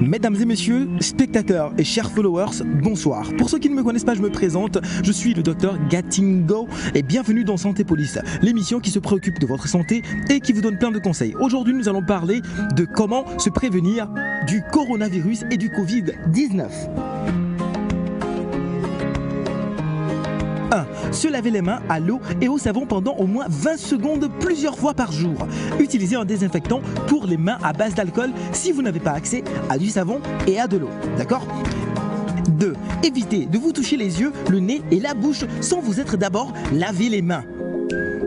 Mesdames et messieurs, spectateurs et chers followers, bonsoir. Pour ceux qui ne me connaissent pas, je me présente, je suis le docteur Gatingo et bienvenue dans Santé Police, l'émission qui se préoccupe de votre santé et qui vous donne plein de conseils. Aujourd'hui, nous allons parler de comment se prévenir du coronavirus et du Covid-19. 1. Se laver les mains à l'eau et au savon pendant au moins 20 secondes plusieurs fois par jour. Utilisez un désinfectant pour les mains à base d'alcool si vous n'avez pas accès à du savon et à de l'eau. D'accord ? 2. Évitez de vous toucher les yeux, le nez et la bouche sans vous être d'abord lavé les mains.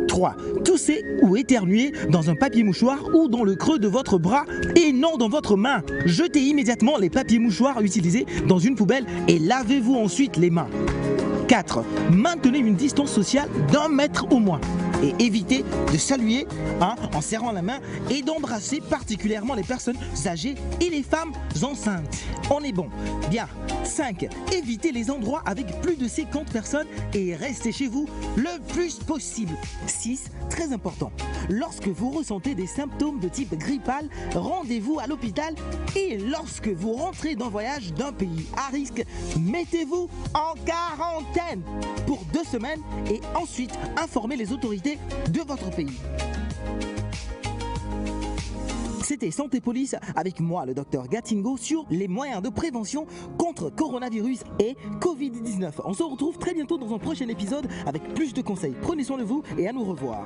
3. Toussez ou éternuez dans un papier mouchoir ou dans le creux de votre bras et non dans votre main. Jetez immédiatement les papiers mouchoirs utilisés dans une poubelle et lavez-vous ensuite les mains. 4. Maintenez une distance sociale d'1 mètre au moins. Et évitez de saluer en serrant la main et d'embrasser particulièrement les personnes âgées et les femmes enceintes. On est bon. Bien. 5. Évitez les endroits avec plus de 50 personnes et restez chez vous le plus possible. 6. Très important. Lorsque vous ressentez des symptômes de type grippal, rendez-vous à l'hôpital et lorsque vous rentrez d'un voyage d'un pays à risque, mettez-vous en quarantaine pour 2 semaines et ensuite informez les autorités de votre pays. C'était Santé Police avec moi, le docteur Gatingo, sur les moyens de prévention contre coronavirus et Covid-19. On se retrouve très bientôt dans un prochain épisode avec plus de conseils. Prenez soin de vous et à nous revoir.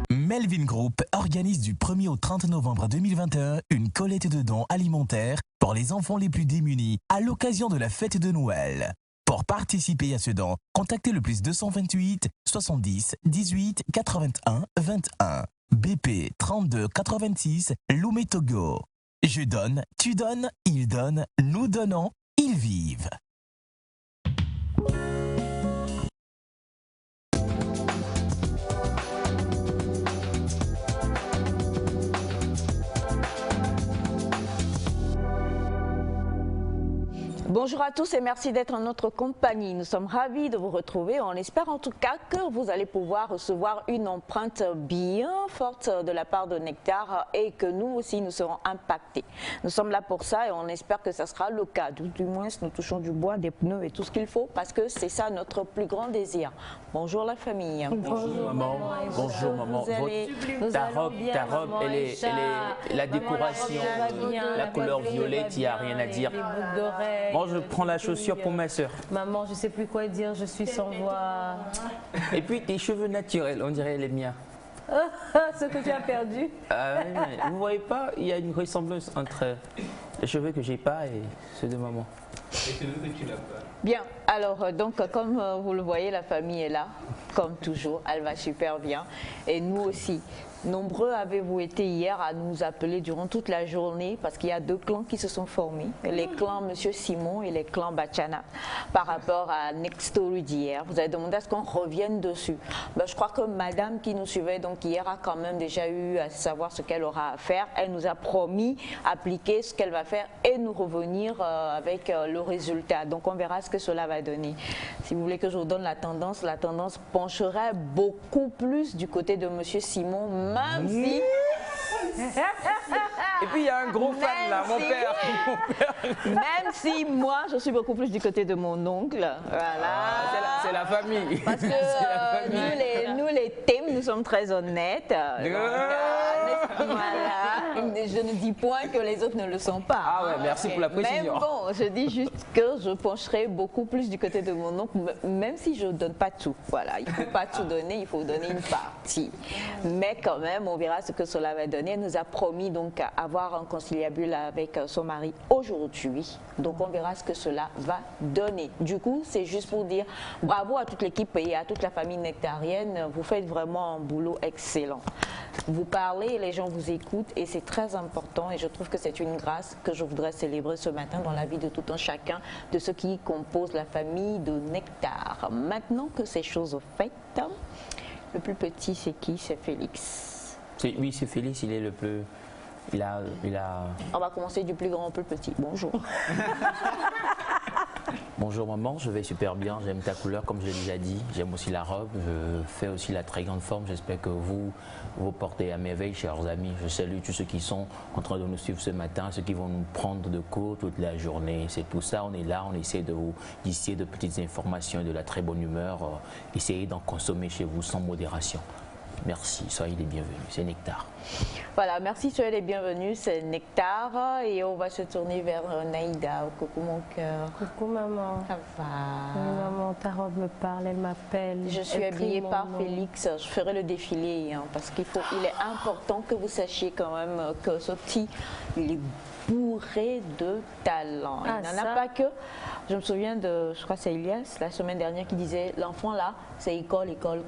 Melvin Group organise du 1er au 30 novembre 2021 une collecte de dons alimentaires pour les enfants les plus démunis à l'occasion de la fête de Noël. Pour participer à ce don, contactez le +228 70 18 81 21 BP 32 86 Lomé Togo. Je donne, tu donnes, ils donnent, nous donnons, ils vivent. Bonjour à tous et merci d'être en notre compagnie. Nous sommes ravis de vous retrouver. On espère en tout cas que vous allez pouvoir recevoir une empreinte bien forte de la part de Nectar et que nous aussi nous serons impactés. Nous sommes là pour ça et on espère que ça sera le cas. Du moins, nous touchons du bois, des pneus et tout ce qu'il faut parce que c'est ça notre plus grand désir. Bonjour la famille. Bonjour maman. Bonjour maman. Ta robe, la décoration, la couleur violette, il n'y a rien à dire. Moi, je prends la chaussure pour ma soeur. Maman, je sais plus quoi dire, je suis sans voix. Et puis tes cheveux naturels, on dirait les miens. Ce que tu as perdu. Vous voyez pas, il y a une ressemblance entre les cheveux que j'ai pas et ceux de maman. Et ceux que tu n'as pas. Bien, alors donc comme vous le voyez, la famille est là, comme toujours, elle va super bien. Et nous aussi. Nombreux avez-vous été hier à nous appeler durant toute la journée parce qu'il y a 2 clans qui se sont formés, les clans Monsieur Simon et les clans Bachana, par rapport à Next Story d'hier. Vous avez demandé à ce qu'on revienne dessus. Ben, je crois que madame qui nous suivait donc hier a quand même déjà eu à savoir ce qu'elle aura à faire. Elle nous a promis appliquer ce qu'elle va faire et nous revenir avec le résultat. Donc on verra ce que cela va donner. Si vous voulez que je vous donne la tendance pencherait beaucoup plus du côté de Monsieur Simon. Même si... Et puis il y a un gros fan là, mon père. Même si moi, je suis beaucoup plus du côté de mon oncle. Voilà. C'est la famille. Parce que nous les thèmes, nous sommes très honnêtes. Donc, voilà. Je ne dis point que les autres ne le sont pas. Ah ouais, merci pour la précision. Mais bon, je dis juste que je pencherai beaucoup plus du côté de mon oncle, même si je ne donne pas tout. Voilà, il ne faut pas tout donner, il faut donner une partie. Mais quand même, on verra ce que cela va donner. Elle nous a promis donc avoir un conciliabule avec son mari aujourd'hui. Donc on verra ce que cela va donner. Du coup, c'est juste pour dire bravo à toute l'équipe et à toute la famille nectarienne. Vous faites vraiment un boulot excellent. Vous parlez, les gens vous écoutent et c'est très important et je trouve que c'est une grâce que je voudrais célébrer ce matin dans la vie de tout un chacun de ceux qui composent la famille de Nectar. Maintenant que ces choses sont faites, le plus petit c'est qui? C'est Félix. Oui, c'est Félix, il est le plus... Il a... On va commencer du plus grand au plus petit. Bonjour. Bonjour maman, je vais super bien, j'aime ta couleur comme je l'ai déjà dit, j'aime aussi la robe, je fais aussi la très grande forme, j'espère que vous portez à merveille chers amis. Je salue tous ceux qui sont en train de nous suivre ce matin, ceux qui vont nous prendre de court toute la journée, c'est tout ça, on est là, on essaie de vous disser de petites informations et de la très bonne humeur, essayez d'en consommer chez vous sans modération. Merci, soyez les bienvenus, c'est Nectar. Voilà, merci, soyez les bienvenus, c'est Nectar et on va se tourner vers Naïda. Coucou mon cœur. Coucou maman. Ça va? Oui, maman, ta robe me parle, elle m'appelle. Je suis habillée par Félix, je ferai le défilé hein, parce qu'il est important que vous sachiez quand même que ce petit, il est bourré de talent. Il n'en a pas que. Je me souviens de, je crois que c'est Elias, la semaine dernière, qui disait l'enfant là, c'est école, il connaît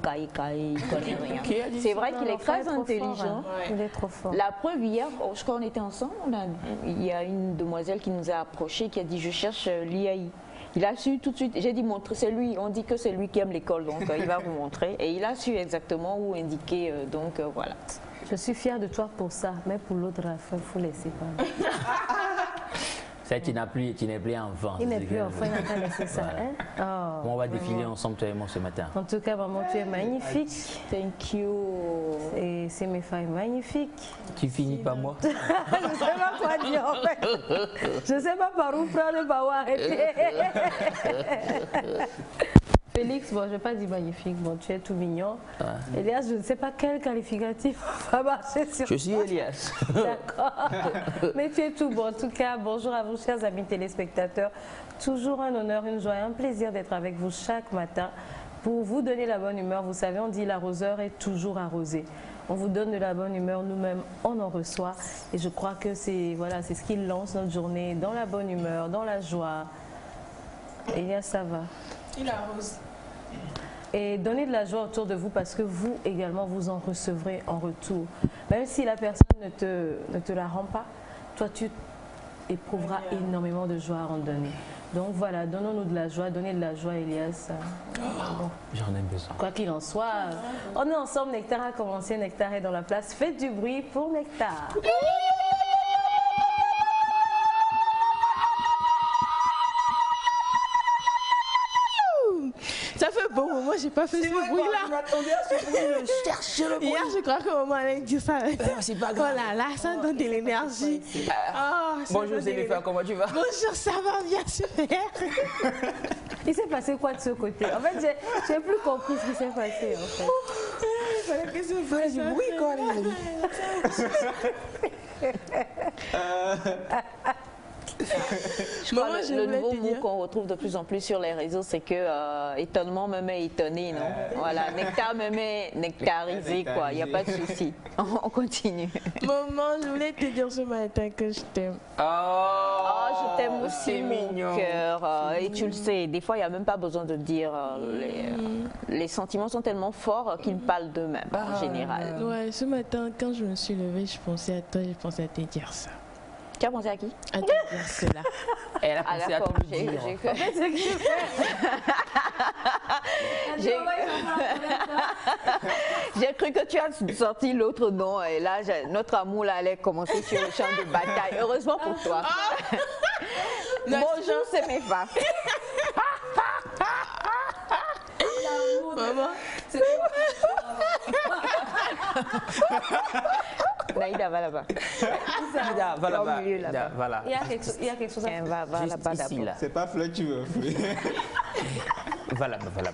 rien. C'est vrai qu'il est très intelligent. Il est trop fort. La preuve, hier, je crois qu'on était ensemble, il y a une demoiselle qui nous a approchés qui a dit je cherche l'IAI. Il a su tout de suite, j'ai dit montre, c'est lui, on dit que c'est lui qui aime l'école, donc il va vous montrer. Et il a su exactement où indiquer, donc voilà. Je suis fière de toi pour ça, mais pour l'autre, il faut laisser pas. C'est qu'il n'est plus enfant. Il n'est plus enfant, il n'a pas laissé ça. Voilà. Hein? Oh, Bon, on va défiler ensemble, toi et moi, ce matin. en tout cas, maman, tu es magnifique. Thank you. Et c'est mes femmes magnifiques. Tu finis par moi? Je ne sais pas quoi dire en fait. Je ne sais pas par où prendre, par où arrêter. Félix, bon, je ne vais pas dire magnifique, bon, tu es tout mignon. Ouais. Elias, je ne sais pas quel qualificatif va marcher sur toi. Je suis Elias. D'accord. Mais tu es tout bon. En tout cas, bonjour à vous, chers amis téléspectateurs. Toujours un honneur, une joie et un plaisir d'être avec vous chaque matin pour vous donner la bonne humeur. Vous savez, on dit l'arroseur est toujours arrosé. On vous donne de la bonne humeur, nous-mêmes, on en reçoit. Et je crois que c'est voilà, c'est ce qui lance notre journée dans la bonne humeur, dans la joie. Elias, ça va? Il arrose. Et donnez de la joie autour de vous parce que vous également vous en recevrez en retour. Même si la personne ne te la rend pas, toi tu éprouveras énormément de joie à en donner. Donc voilà, donnons-nous de la joie, donnez de la joie Elias. Bon. J'en ai besoin. Quoi qu'il en soit, on est ensemble, Nectar a commencé, Nectar est dans la place. Faites du bruit pour Nectar. Ça fait bon moment, j'ai pas fait ce bruit-là. Hier, je crois que maman allait dire ça. C'est pas grave. Oh là là, ça donne de l'énergie. Bonjour Zéléphine, comment tu vas? Bonjour, ça va bien, super. Il s'est passé quoi de ce côté? En fait, j'ai plus compris ce qui s'est passé. En fait. Il fallait que je fasse du bruit quand Je crois que le nouveau mot qu'on retrouve de plus en plus sur les réseaux, c'est que étonnement me met étonné, non? Voilà, Nectar me met nectarisé, quoi. Il n'y a pas de souci. On continue. Maman, je voulais te dire ce matin que je t'aime. Oh, je t'aime aussi, mon cœur. Et tu le sais, des fois, il n'y a même pas besoin de dire. Les sentiments sont tellement forts qu'ils parlent d'eux-mêmes, en général. Ouais, ce matin, quand je me suis levée, je pensais à toi, je pensais à te dire ça. Tu as pensé à qui? À te dire cela. Elle a pensé à tout le dire. En fait, c'est que je J'ai cru que tu as sorti l'autre nom et là, notre amour là, allait commencer sur le champ de bataille. Heureusement pour toi. Bonjour, c'est mes femmes. Maman, Naïda, va là-bas. Naïda, va là-bas. Voilà. Il y a quelque chose à Va là-bas d'abord. C'est pas fleur, tu veux. Va là-bas.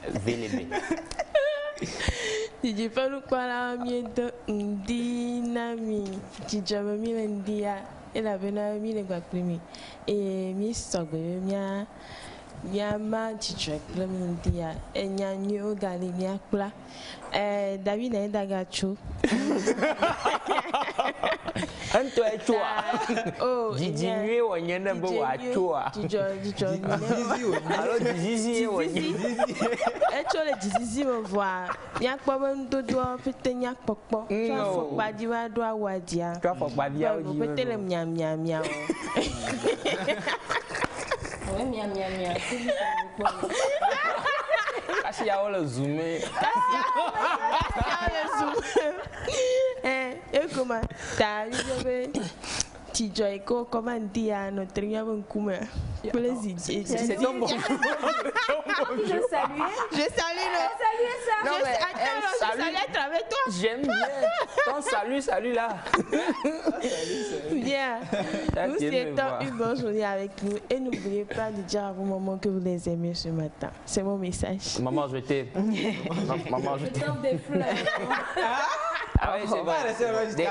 VLB. Didi pelu kwala miedo ndi nami jijobo mi lendia ela bena mi le gbaklemi e mi sogbe mia ma jijo klemi ndia enya nyo gali mi akpla David na dagacho Anto echua. oh Didi nwe wonyene bo wachua. jijo Alors Didi wonyene. Echole Didi mo voa ya kpobo ndodo pete nya pokpo so fo padi wa do awadia Tu fo padi awadia pete le mia Ouais, mia. Kasi ya wala zoomé. Comment t'as eu tu joy ko comment dire notre rien bon kuma plaisir C'est ton bon. Je salue le ça. Non mais salut à travers toi. J'aime bien. Ton salut là. Bien. Nous souhaitons une bonne journée avec nous et n'oubliez pas de dire à vos mamans que vous les aimez ce matin. C'est mon message. Maman, je t'aime. Maman, je t'aime. Des fleurs. Ah oui, c'est vrai. Des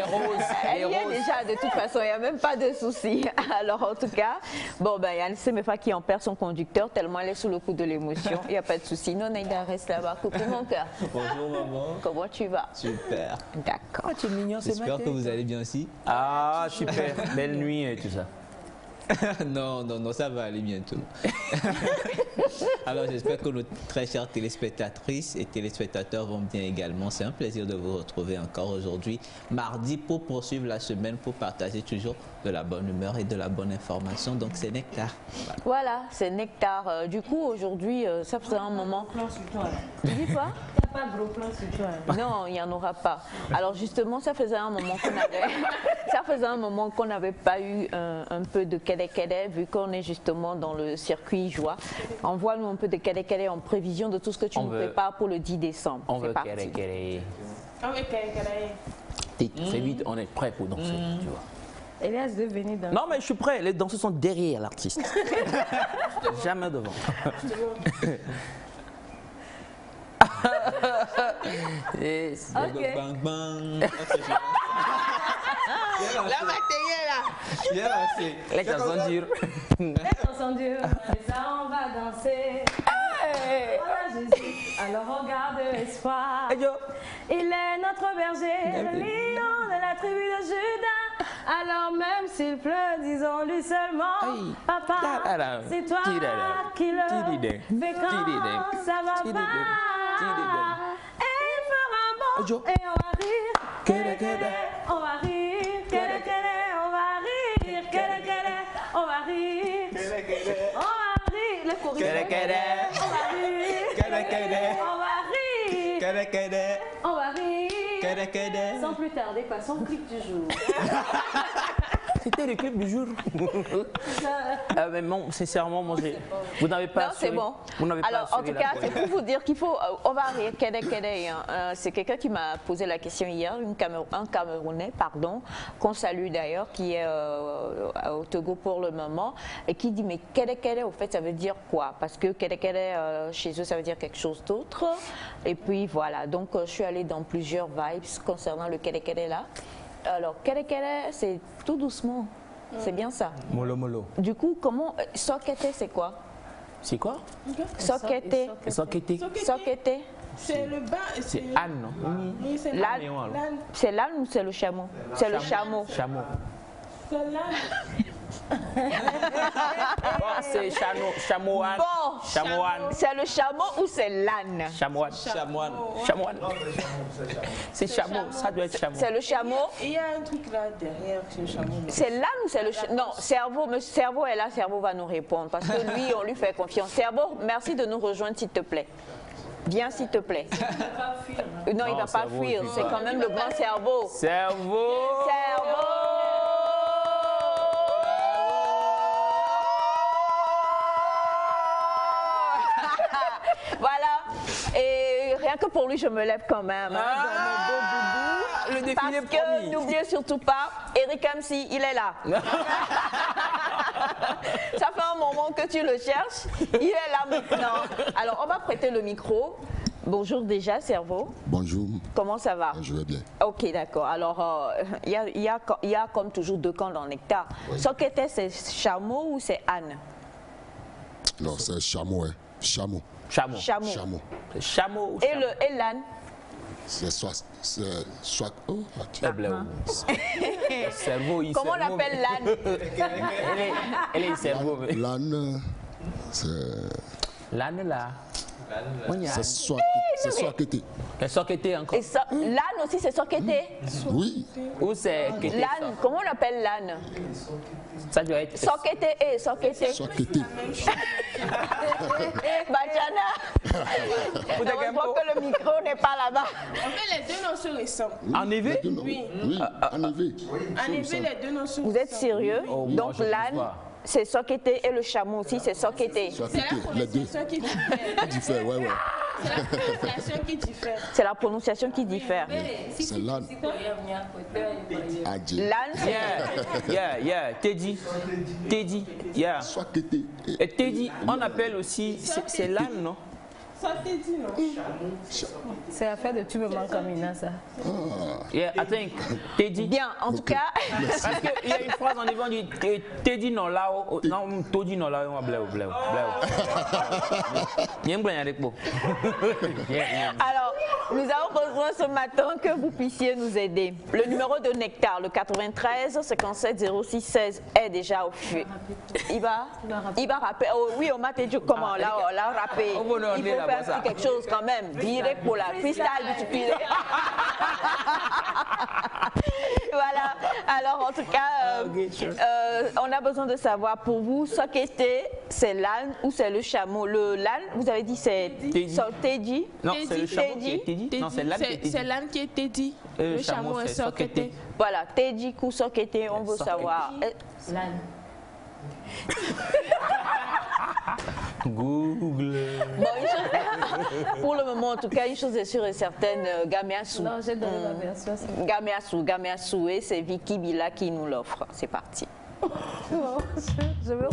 roses. Elle y est déjà, de toute façon, il n'y a même pas de souci. Alors, en tout cas, bon, ben, il y a Semefa qui en perd son conducteur tellement elle est sous le coup de l'émotion. Il n'y a pas de souci. Non, Naïda, reste là-bas. Coucou, mon cœur. Bonjour maman. Comment tu vas? Super. D'accord. Tu es mignon ce matin. J'espère que vous allez bien aussi. Ah, super. Belle nuit et tout ça. non, ça va aller bientôt. Alors j'espère que nos très chères téléspectatrices et téléspectateurs vont bien également. C'est un plaisir de vous retrouver encore aujourd'hui, mardi, pour poursuivre la semaine, pour partager toujours de la bonne humeur et de la bonne information. Donc c'est Nectar. Voilà, c'est Nectar. Du coup, aujourd'hui, ça faisait un moment... Tu dis quoi? Pas de gros plans sur toi. Non, il n'y en aura pas. Alors justement, ça faisait un moment qu'on n'avait pas eu un peu de kede-kede, vu qu'on est justement dans le circuit joie. Envoie-nous un peu de kede-kede en prévision de tout ce que tu nous prépares pour le 10 décembre. On veut parti. kede-kede. On veut kede-kede. C'est vite, on est prêt pour danser, tu vois. Elias de venir dans. Non, mais je suis prêt. Les danseurs sont derrière l'artiste. Jamais devant. Ok. Bang, bang. La matinée là. Bien lancé. Les chansons dures. Attention Dieu, ça on va danser. Voilà Jésus, alors regarde l'espoir. Il est notre berger, le lion de la tribu de Judas. Alors même s'il pleut, disons-lui seulement, papa, c'est toi qui le fais quand ça va pas. Et il fera bon et on va rire, on va rire, on va rire, on va rire, on va rire, le courrier, on va rire, on va rire, sans plus tarder, passons au clip du jour. C'était le clip du jour. Mais non, sincèrement, moi, vous n'avez pas. Non, c'est bon. Alors, en tout cas, c'est pour vous dire qu'il faut. On va rire. C'est quelqu'un qui m'a posé la question hier, un Camerounais, pardon, qu'on salue d'ailleurs, qui est au Togo pour le moment, et qui dit mais kede, au fait, ça veut dire quoi? Parce que kede, chez eux, ça veut dire quelque chose d'autre. Et puis voilà. Donc, je suis allée dans plusieurs vibes concernant le kede là. Alors, kede, c'est tout doucement. C'est bien ça. Molo. Du coup, comment... Sokete, c'est quoi? C'est quoi? Sokete. Sokete. C'est le bas. C'est Anne, non? Oui, c'est l'âne. C'est l'âne ou c'est le chameau? C'est le chameau. Chameau. C'est l'âne. Bon, c'est chamoine. Bon, c'est le chameau ou c'est l'âne? Chamoine. C'est chameau, ça doit être chameau. C'est le chameau. Il y a un truc là derrière ce chameau. C'est l'âne ou c'est le chameau? Non, cerveau est là, cerveau va nous répondre parce que lui, on lui fait confiance. Cerveau, merci de nous rejoindre s'il te plaît. Viens s'il te plaît. Il ne va pas fuir. Non, il ne va pas fuir. C'est quand même le grand cerveau. Cerveau. Voilà. Et rien que pour lui, je me lève quand même. Dans mon beau boubou. Le défilé parce que promis. n'oubliez surtout pas, Eric MC, il est là. Ça fait un moment que tu le cherches. Il est là maintenant. Alors, on va prêter le micro. Bonjour déjà, cerveau. Bonjour. Comment ça va? Je vais bien. Ok, d'accord. Alors, il y a comme toujours deux camps dans Nectar. Oui. Sokete, c'est chameau ou c'est âne? Non, c'est chameau, hein. Chameau. Chameau. Chameau. Chameau. Chameau ou Et l'âne? C'est soit. Oh, cerveau, il Comment on cerveau, appelle l'âne? Elle est cerveau. l'âne, c'est. L'âne là. C'est soit kété. C'est soqueté encore. L'âne aussi, c'est sokete? Oui. Ou c'est kété. L'âne, comment on appelle l'âne? Ça doit être. Sokete et sokete. Soit kété. Bajana. Heureusement que le micro n'est pas là-bas. En fait, les deux noms se ressemblent. En effet? Oui. Oui, en effet. En effet, les deux noms se ressemblent. Vous êtes sérieux? Oh, moi, Donc je sais l'âne, pas. c'est sokete et le chameau aussi, c'est sokete. Soit C'est la kété. Les deux. prononciation qui diffère. Diffèrent, ouais, ouais. C'est la prononciation qui diffère. C'est la prononciation qui diffère. C'est l'âne. Adji. L'âne, Yeah. Teddy. Yeah. Soit kété. Et Teddy, on appelle aussi. C'est l'âne, non? Ça t'est dit, non? C'est affaire de tu me manques comme Ina, ça. Yeah, I think. Teddy. bien, en tout cas, Parce qu'il y a une phrase en avant, on dit Teddy non là, non, Toddy non là, on va bleu. Il y a un blanc avec moi. alors, nous avons besoin ce matin que vous puissiez nous aider. Le numéro de Nectar, le 93 57 06 16 est déjà au feu. Il va rapper. Oh, oui, on m'a dit comment là, on l'a rappé. Il faut faire quelque chose quand même. Direct pour la freestyle. Voilà. Alors, en tout cas, on a besoin de savoir pour vous, sokete, c'est l'âne ou c'est le chameau? L'âne, vous avez dit c'est Teddy. Non, c'est le chameau qui est Teddy. Non, c'est l'âne qui est Teddy. C'est l'âne qui est Teddy. Le chameau est soqueté. Voilà, Teddy ou sokete, on veut savoir. L'âne. Google. Bon, pour le moment, en tout cas, une chose est sûre et certaine, Gameassou. Non, j'ai donné ma version. Gameassou, et c'est Vicky Bila qui nous l'offre. C'est parti. Non, je veux...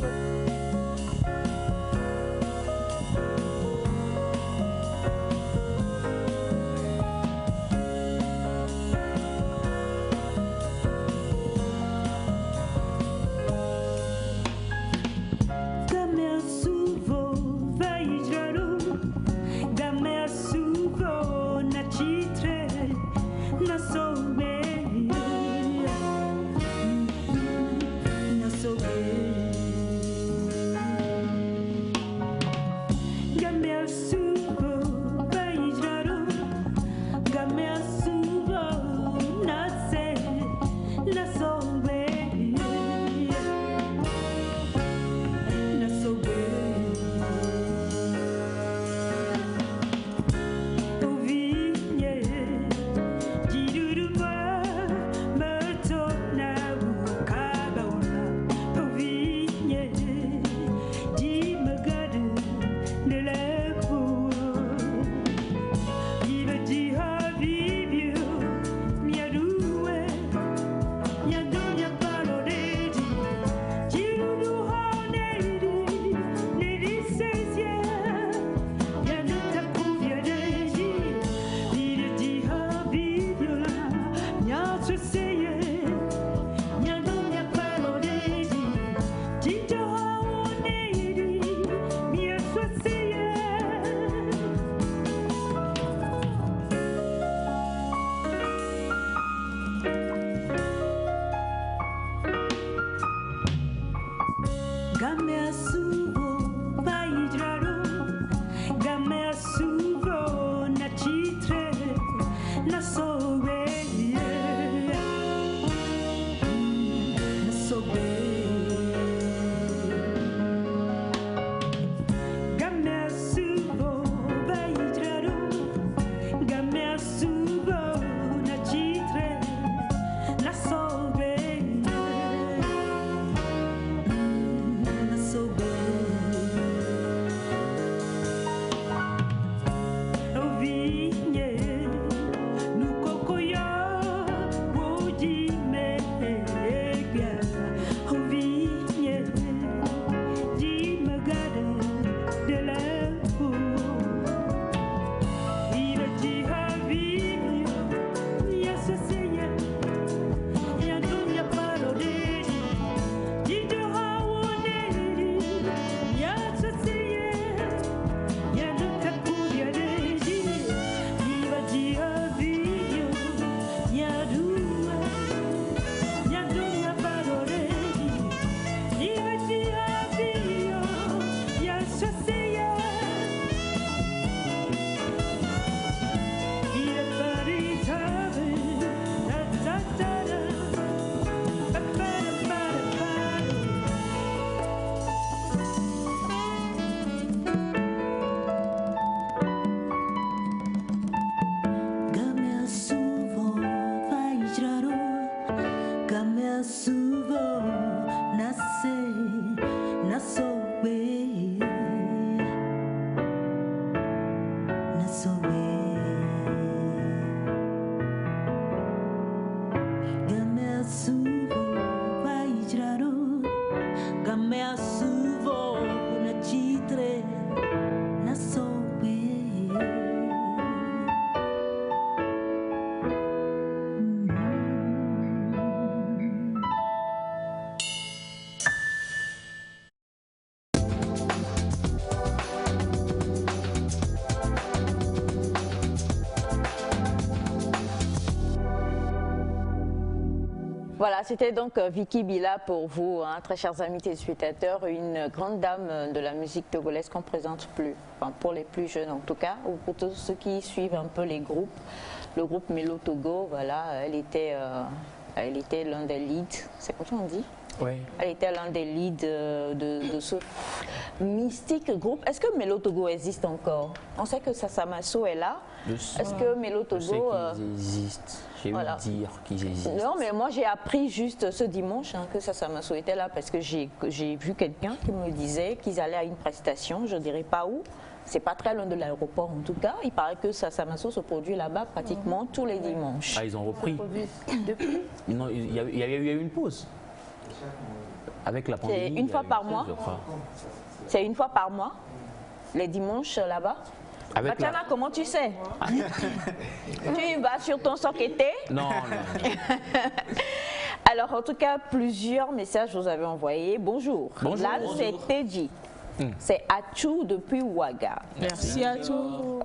Voilà, c'était donc Vicky Bila pour vous, hein, très chers amis téléspectateurs, une grande dame de la musique togolaise qu'on ne présente plus, enfin, pour les plus jeunes en tout cas, ou pour tous ceux qui suivent un peu les groupes. Le groupe Mélo Togo, voilà, elle était l'un des leads, c'est comme ça on dit? Oui. Elle était l'un des leads de ce mystique groupe. Est-ce que Mélo Togo existe encore? On sait que Sasamaso est là. Est-ce que Mélo Togo... Je sais qu'ils existent. J'ai voilà. ouï dire qu'ils existent. Non, mais moi j'ai appris juste ce dimanche que Sasamaso était là parce que j'ai vu quelqu'un qui me disait qu'ils allaient à une prestation, je ne dirais pas où. C'est pas très loin de l'aéroport en tout cas. Il paraît que Sasamaso se produit là-bas pratiquement tous les dimanches. Ah, ils ont repris. Depuis? Non, il y avait eu une pause. Avec la pandémie. C'est une fois par mois. C'est une fois par mois, les dimanches là-bas. Batiana, comment tu sais? Tu vas sur ton soqueté? Non. Alors, en tout cas, plusieurs messages vous avez envoyés. Bonjour. Là, c'est Teddy. C'est Achou depuis Ouaga. Merci Achou.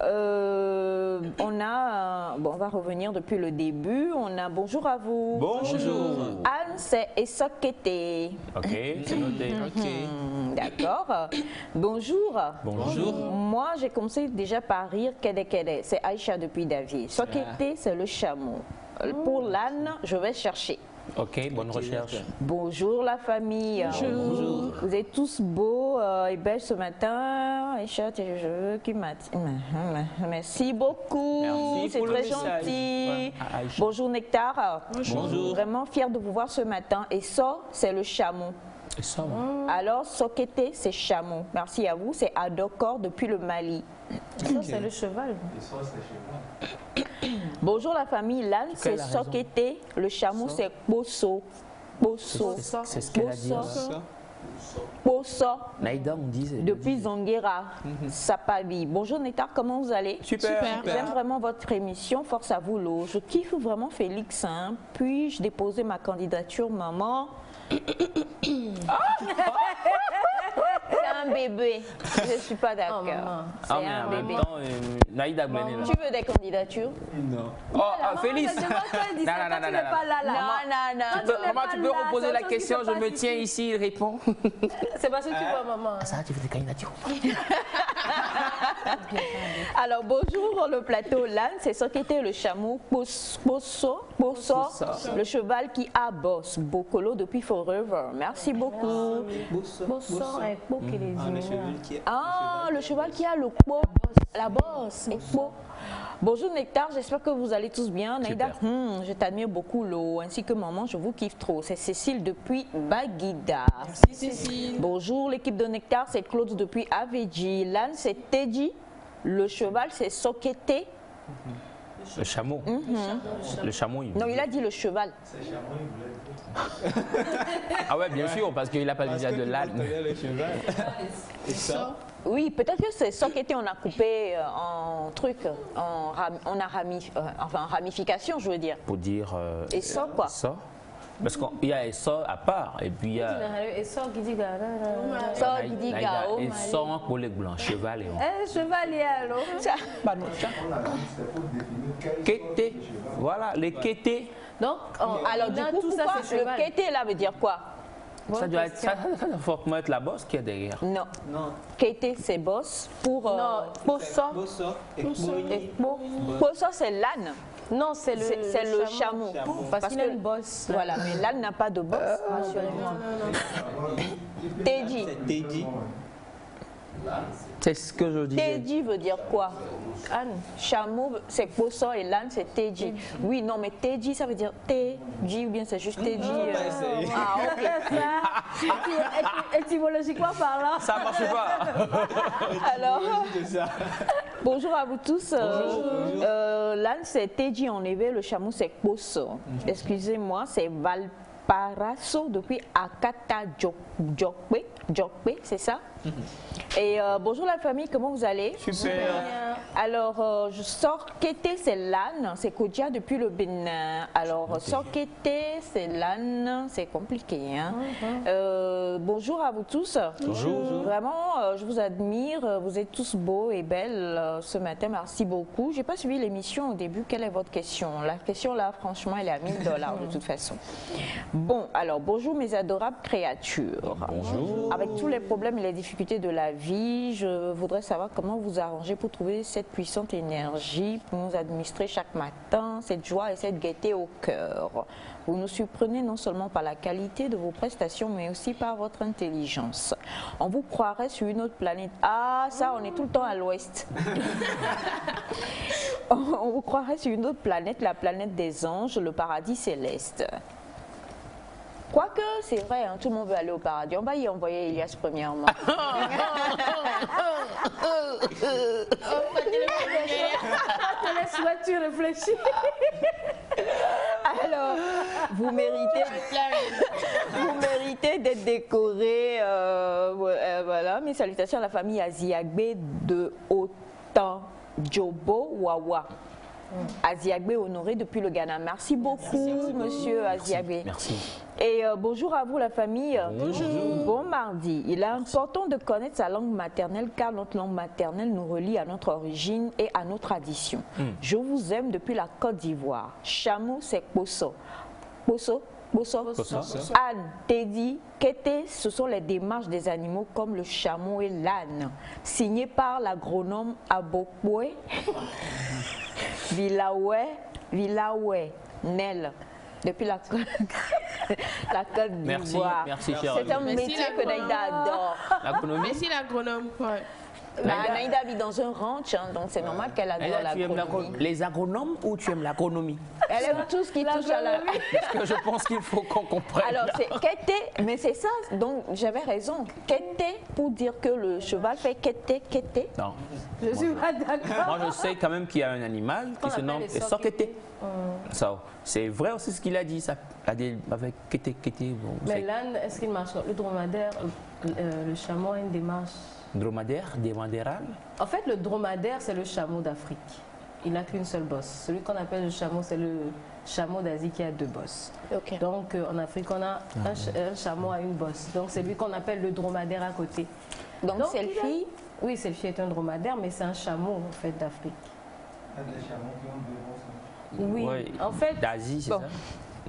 On va revenir depuis le début. On a bonjour à vous. Bonjour. Anne, c'est Esokete. Ok, c'est noté. D'accord. Bonjour. Bonjour. Moi, j'ai commencé déjà par rire Kede Kede. C'est Aïcha depuis Davier. Sokete, c'est le chameau. Pour l'âne, je vais chercher. Ok, bonne recherche. Bonjour la famille. Bonjour. Vous êtes tous beaux et belles ce matin. Aïcha, tes cheveux qui matent. Merci beaucoup. Merci c'est pour le très message. gentil. Ouais. Bonjour Nectar. Bonjour. Vraiment fière de vous voir ce matin. Et ça, c'est le chameau. Et ça, Alors, Sokete, c'est chameau. Merci à vous. C'est Adokor depuis le Mali. Ça, c'est le cheval. Bonjour la famille. L'âne, c'est Sokete. Le chameau, c'est Bosso. Bosso. c'est ce qu'elle a dit. Bosso. Naïda, on disait. Depuis Zonguera, Sapavi. Bonjour Nectar, comment vous allez? Super. J'aime vraiment votre émission, force à vous l'eau. Je kiffe vraiment Félix. Hein. Puis-je déposer ma candidature, maman? C'est un bébé. Je ne suis pas d'accord. C'est mais un en bébé. même temps, Naïda Blené là. Tu veux des candidatures? Non. Oh, Félix. Non. Maman, tu peux reposer la question, je me tiens ici, il répond. C'est parce que tu vois maman. Ça, tu veux des candidatures? Alors bonjour le plateau. L'âne, c'est Sokete, le chameau. Bosso, le cheval qui a boss. Bokolo depuis Forever. Merci beaucoup. Bosso, un pot qui les dit. Le cheval qui a le pot, la bosse. Bonjour Nectar, j'espère que vous allez tous bien. Naïda, je t'admire beaucoup, Lo, ainsi que maman, je vous kiffe trop. C'est Cécile depuis Baguida. Merci Cécile. Bonjour l'équipe de Nectar, c'est Claude depuis Aveji. L'âne, c'est Teddy. Le cheval, c'est Sokete. Le chameau. Le chameau, Non, il a dit le cheval. Ah ouais, bien sûr, parce qu'il n'a pas le visage de l'âne. Le cheval. Et ça? Oui, peut-être que c'est Sokete, on a coupé en truc, en ramification, je veux dire. Pour dire. Et ça, quoi? Ça. Parce qu'il y a ça à part, et puis il y a. Et ça qui dit Ça, il dit Gao. Et ça pour les blancs, cheval et on. Chevalier alors. Kété. Voilà, les kétés. Donc, Alors du coup, tout ça, pourquoi c'est le cheval. Kété là veut dire quoi? Ça doit être ça, doit forcément être la bosse qui est derrière. Non. Non. Kété, c'est boss. Pour Posso. Posso, c'est l'âne. Non, c'est le chameau. Parce qu'il a une bosse. Voilà, mais l'âne n'a pas de bosse. Teddy. Teddy. C'est ce que je disais. Teddy veut dire quoi? Anne. Chameau, c'est Posso et l'âne, c'est Teddy. Oui, non, mais Teddy, ça veut dire Teddy ou bien c'est juste Teddy. Ok. Étymologiquement parlant. Ça marche pas. Alors, bonjour à vous tous. L'âne, c'est Teddy en éveil, le chameau, c'est Posso. Excusez-moi, c'est Valparaiso depuis Akata Djokwe, c'est ça? Et bonjour la famille, comment vous allez? Super. Alors, Sorkete, c'est l'âne, c'est Kodja depuis le Bénin. Alors, Sorkete, c'est l'âne, c'est compliqué. Hein? Bonjour à vous tous. Bonjour. Vraiment, je vous admire. Vous êtes tous beaux et belles ce matin. Merci beaucoup. Je n'ai pas suivi l'émission au début. Quelle est votre question? La question là, franchement, elle est à $1000 de toute façon. Bon, alors, bonjour mes adorables créatures. Bonjour. Avec tous les problèmes et les difficultés de la vie, je voudrais savoir comment vous arrangez pour trouver cette puissante énergie, pour nous administrer chaque matin, cette joie et cette gaieté au cœur. Vous nous surprenez non seulement par la qualité de vos prestations, mais aussi par votre intelligence. On vous croirait sur une autre planète. Ah, ça, on est tout le temps à l'ouest. On vous croirait sur une autre planète, la planète des anges, le paradis céleste. Quoique, c'est vrai, hein, tout le monde veut aller au paradis. On va y envoyer Elias premièrement. Tu réfléchis. Alors, vous méritez d'être décoré. Voilà, mes salutations à la famille Aziagbe de Otan Djobo Wawa. Aziagbe honoré depuis le Ghana. Merci beaucoup, monsieur Aziagbe. Merci. Et bonjour à vous la famille. Bonjour. Bon mardi. Il est important de connaître sa langue maternelle car notre langue maternelle nous relie à notre origine et à nos traditions. Je vous aime depuis la Côte d'Ivoire. Chameau, c'est Poso. Poso. Anne, Teddy, Kété, ce sont les démarches des animaux comme le chameau et l'âne. Signé par l'agronome Abokwe Villaoué, Nel, depuis la Côte d'Ivoire. Merci, cher C'est un ami. métier que Naïda adore. L'agronomie. Merci l'agronome. Ouais. Naïda vit dans un ranch, hein, donc c'est normal qu'elle adore l'agronomie. Les agronomes ou tu aimes l'agronomie? Elle aime tout ce qui touche à la... Parce que je pense qu'il faut qu'on comprenne. Alors, c'est Kété, mais c'est ça, donc j'avais raison. Kété, pour dire que le cheval fait Kété. Non. Je suis pas d'accord. Moi, je sais quand même qu'il y a un animal qui se nomme Sorkete. Ça, c'est vrai aussi ce qu'il a dit, ça. Avec Kété. Bon, Mais l'âne, est-ce qu'il marche? Le dromadaire, le chameau a une démarche. Dromadaire, démandéral. En fait, le dromadaire, c'est le chameau d'Afrique. Il n'a qu'une seule bosse. Celui qu'on appelle le chameau, c'est le chameau d'Asie qui a 2 bosses. Okay. Donc, en Afrique, on a un chameau à une bosse. Donc, c'est lui qu'on appelle le dromadaire à côté. Donc Selfie? Oui, Selfie est un dromadaire, mais c'est un chameau, en fait, d'Afrique. Oui, en fait... D'Asie, c'est bon. ça?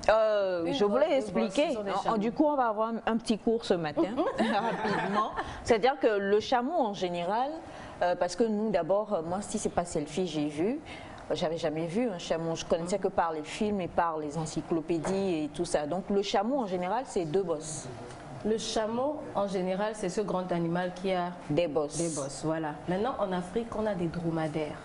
Je voulais expliquer. Du coup, on va avoir un petit cours ce matin, rapidement. C'est-à-dire que le chameau en général, parce que nous, d'abord, moi, si c'est pas Selfie, j'ai vu. J'avais jamais vu un chameau. Je connaissais que par les films et par les encyclopédies et tout ça. Donc, le chameau en général, c'est 2 bosses. Le chameau, en général, c'est ce grand animal qui a des bosses. Des bosses, voilà. Maintenant, en Afrique, on a des dromadaires,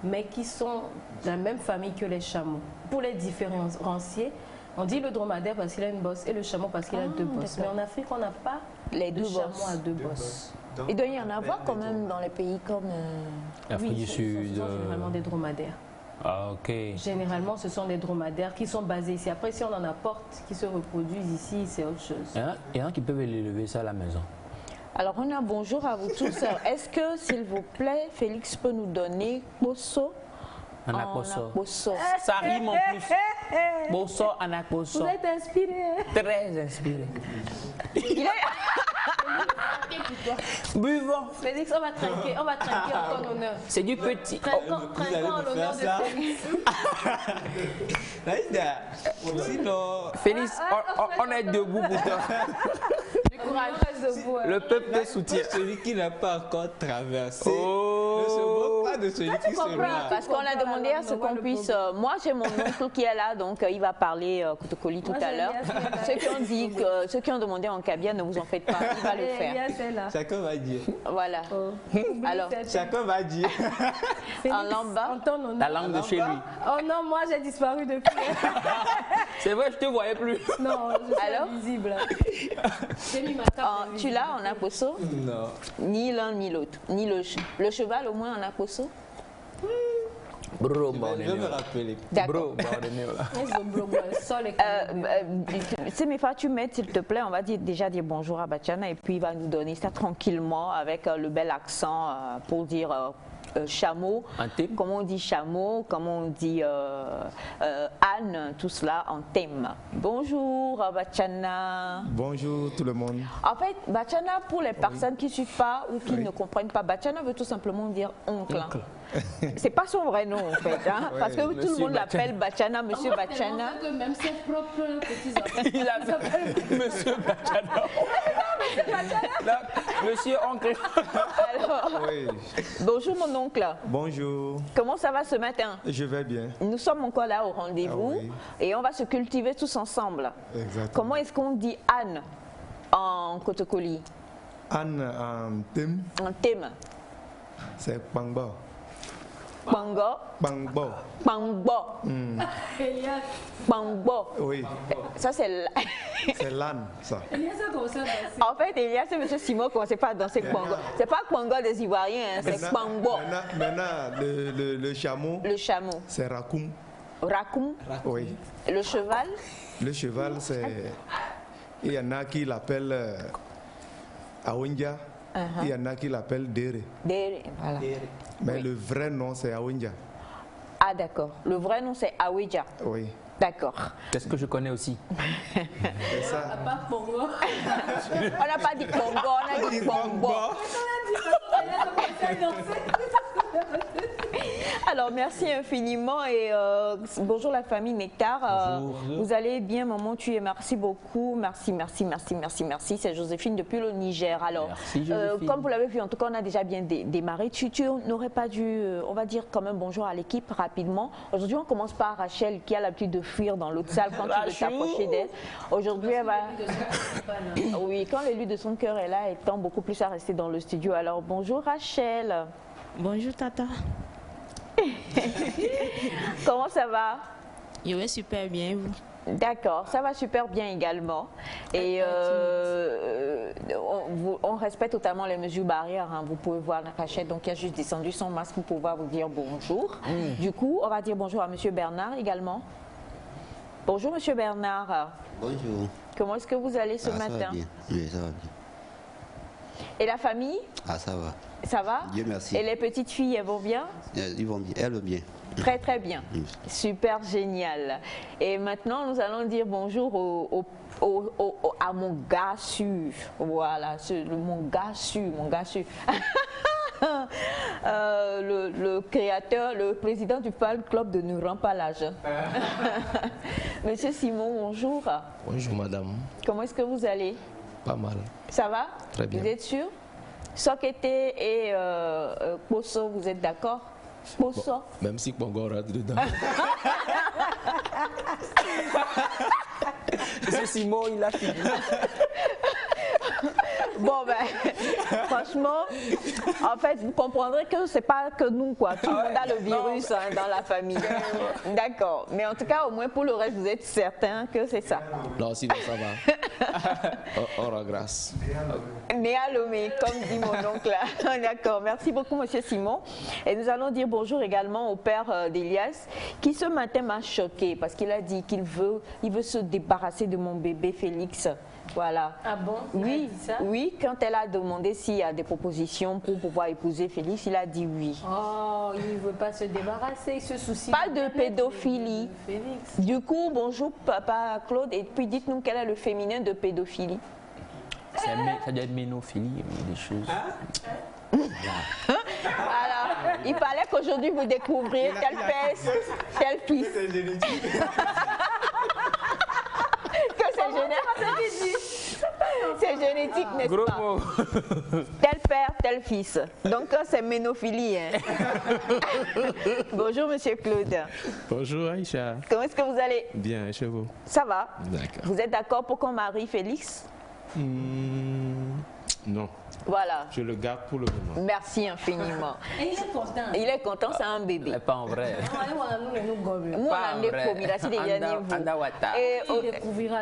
mais qui sont de la même famille que les chameaux. Pour les différencier, on dit le dromadaire parce qu'il a une bosse et le chameau parce qu'il a 2 bosses. Mais en Afrique, on n'a pas les 2 chameau bosses. à 2 bosses. Il doit y en avoir quand même dans les pays comme... L'Afrique du Sud. Ce sont généralement des dromadaires. Ah, ok. Généralement, ce sont des dromadaires qui sont basés ici. Après, si on en apporte, qui se reproduisent ici, c'est autre chose. Il y en a qui peuvent élever ça à la maison. Alors, on a bonjour à vous tous. Est-ce que, s'il vous plaît, Félix peut nous donner Bosso? Anaposo. Ça rime en plus. Bosso, Anaposo. Vous êtes inspiré. Très inspiré. Buvons. Félix, on va trinquer en ton honneur. C'est du petit. Trinquons en l'honneur de Félix. Sinon... Félix, on est debout pour toi. Du courage debout. Le peuple te soutient. Celui qui n'a pas encore traversé ne se moque pas de celui qui se voit. Parce qu'on a demandé à ce qu'on puisse... moi, j'ai mon oncle qui est là, donc il va parler Kotokoli tout à l'heure. Ceux qui ont demandé en Kabia, ne vous en faites pas, il va le faire. Chacun va dire. Voilà. Alors, chacun va dire. En Lamba, la langue de chez lui. Oh non, moi j'ai disparu depuis. C'est vrai, je te voyais plus. Non, je suis invisible. J'ai mis ma carte. Tu l'as en Aposo? Non. Ni l'un ni l'autre. Ni le cheval au moins en Aposo? Je vais me rappeler. D'accord. Semifa, tu mets s'il te plaît, on va déjà dire bonjour à Bachana et puis il va nous donner ça tranquillement avec le bel accent pour dire chameau, comment on dit chameau, comment on dit âne, tout cela en thème. Bonjour Bachana. Bonjour tout le monde. En fait, Bachana, pour les personnes qui ne suivent pas ou qui ne comprennent pas, Bachana veut tout simplement dire oncle. C'est pas son vrai nom en fait, hein, parce que tout le monde l'appelle Bachana, Monsieur Bachana. Même ses propres petits-enfants. Il appelle Monsieur Bachana. Monsieur oncle. Alors, bonjour mon oncle. Bonjour. Comment ça va ce matin? Je vais bien. Nous sommes encore là au rendez-vous et on va se cultiver tous ensemble. Exactement. Comment est-ce qu'on dit Anne en Kotokoli? Anne en thème. En thème. C'est Pangbo. Pangbo. Pangbo. Pangbo. Pangbo. Oui. Ça c'est c'est l'âne, ça. En fait, Elias et M. Simon ne commençaient pas à danser Pangbo. C'est pas Pangbo des Ivoiriens, hein, c'est Pangbo. Maintenant, le chameau. Le chameau. C'est Rakoum. Rakoum. Oui. Le cheval. Le cheval, c'est. Il y en a qui l'appellent Aounja. Il y en a qui l'appellent Dere. Dere, voilà. Mais le vrai nom, c'est Aounja. Ah, d'accord. Le vrai nom, c'est Aouidja. Oui. D'accord. Qu'est-ce que je connais aussi? C'est ça. On n'a pas dit Congo, on a dit Congo. Alors, merci infiniment et bonjour la famille Nectar. Vous allez bien, maman, tu es. Merci beaucoup. Merci, merci, merci, merci, merci. C'est Joséphine depuis le Niger. Alors, merci, comme vous l'avez vu, en tout cas, on a déjà bien démarré. Tu n'aurais pas dû, on va dire quand même bonjour à l'équipe rapidement. Aujourd'hui, on commence par Rachel qui a l'habitude de fuir dans l'autre salle quand tu veux t'approcher d'elle. Aujourd'hui, elle va... Oui, quand l'élu de son cœur est là, elle tend beaucoup plus à rester dans le studio. Alors, bonjour Rachel. Bonjour Tata. Comment ça va? Je vais super bien, vous? D'accord, ça va super bien également. Et on respecte totalement les mesures barrières. Hein. Vous pouvez voir Rachel, donc il a juste descendu son masque pour pouvoir vous dire bonjour. Du coup, on va dire bonjour à Monsieur Bernard également. Bonjour Monsieur Bernard. Bonjour. Comment est-ce que vous allez ce matin? Ça va bien. Oui, ça va bien. Et la famille? Ah, ça va. Ça va? Dieu merci. Et les petites filles, elles vont bien? Ils vont bien, elles vont bien. Très très bien. Super génial. Et maintenant, nous allons dire bonjour à mon gars sûr. Voilà, mon gars sûr, mon gars sûr. Le créateur, le président du fan club de Ne rend pas l'âge. Monsieur Simon, bonjour. Bonjour madame. Comment est-ce que vous allez? Pas mal. Ça va? Très bien. Vous êtes sûr? Sokete et Poso, vous êtes d'accord? Poso? Bon, même si Pongo rentre dedans. C'est Simon, il a fini. Bon ben, franchement, en fait, vous comprendrez que c'est pas que nous quoi. Tout le monde a le virus hein, dans la famille. D'accord. Mais en tout cas, au moins pour le reste, vous êtes certain que c'est ça. Non, sinon ça va. On rend grâce. Néa Lomé, comme dit mon oncle. D'accord. Merci beaucoup, Monsieur Simon. Et nous allons dire bonjour également au père d'Elias, qui ce matin m'a choqué parce qu'il a dit qu'il veut se débarrasser de mon bébé Félix. Voilà. Ah bon? Oui, il a dit ça? oui, quand elle a demandé s'il y a des propositions pour pouvoir épouser Félix, il a dit oui. Oh, il ne veut pas se débarrasser, il se soucie. Pas de pédophilie. Félix. Du coup, bonjour papa Claude, et puis dites-nous quel est le féminin de pédophilie. Ça doit être ménophilie, des choses. Voilà. Il fallait qu'aujourd'hui vous découvriez tel père, tel fils. C'est génétique. Que c'est génétique. C'est génétique, n'est-ce pas? Gros mot. Tel père, tel fils. Donc c'est ménophilie. Hein. Bonjour Monsieur Claude. Bonjour Aïcha. Comment est-ce que vous allez? Bien, chez vous? Ça va? D'accord. Vous êtes d'accord pour qu'on marie Félix? Non. Voilà. Je le garde pour le moment. Merci infiniment. Et il est content. Il est content, c'est un bébé. Mais pas en vrai. Moi, Pas on est vrai. commis, là, c'est des Andawata. Il découvrira.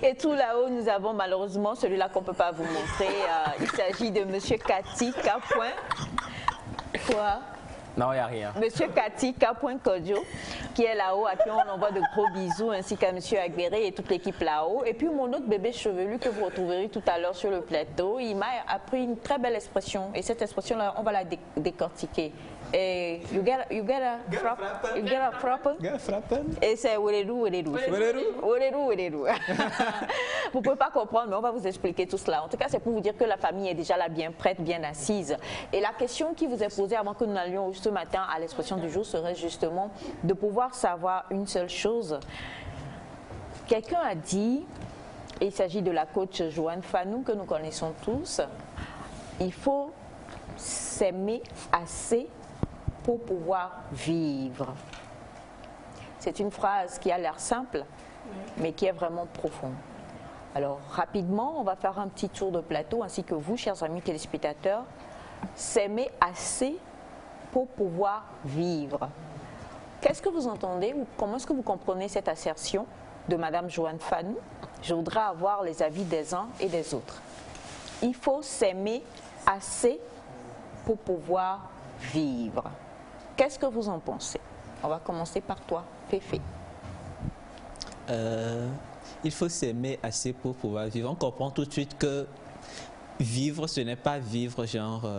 Et tout là-haut, nous avons malheureusement celui-là qu'on ne peut pas vous montrer. Il s'agit de Monsieur Cathy Capoin. Quoi? Non, il n'y a rien. Monsieur Cathy K.Kodjo, qui est là-haut, à qui on envoie de gros bisous, ainsi qu'à Monsieur Agbéré et toute l'équipe là-haut. Et puis mon autre bébé chevelu que vous retrouverez tout à l'heure sur le plateau, il m'a appris une très belle expression. Et cette expression-là, on va la décortiquer. Et you get a frappen. Et c'est Weledou. Vous ne pouvez pas comprendre, mais on va vous expliquer tout cela. En tout cas, c'est pour vous dire que la famille est déjà là, bien prête, bien assise. Et la question qui vous est posée avant que nous n'allions ce matin à l'expression du jour serait justement de pouvoir savoir une seule chose. Quelqu'un a dit, et il s'agit de la coach Joanne Fanou que nous connaissons tous, il faut s'aimer assez pour pouvoir vivre. C'est une phrase qui a l'air simple, mais qui est vraiment profonde. Alors, rapidement, on va faire un petit tour de plateau, ainsi que vous, chers amis téléspectateurs, s'aimer assez pour pouvoir vivre. Qu'est-ce que vous entendez ou comment est-ce que vous comprenez cette assertion de Madame Joanne Fanou? Je voudrais avoir les avis des uns et des autres. Il faut s'aimer assez pour pouvoir vivre. Qu'est-ce que vous en pensez? On va commencer par toi, Féfé. Il faut s'aimer assez pour pouvoir vivre. On comprend tout de suite que vivre, ce n'est pas vivre genre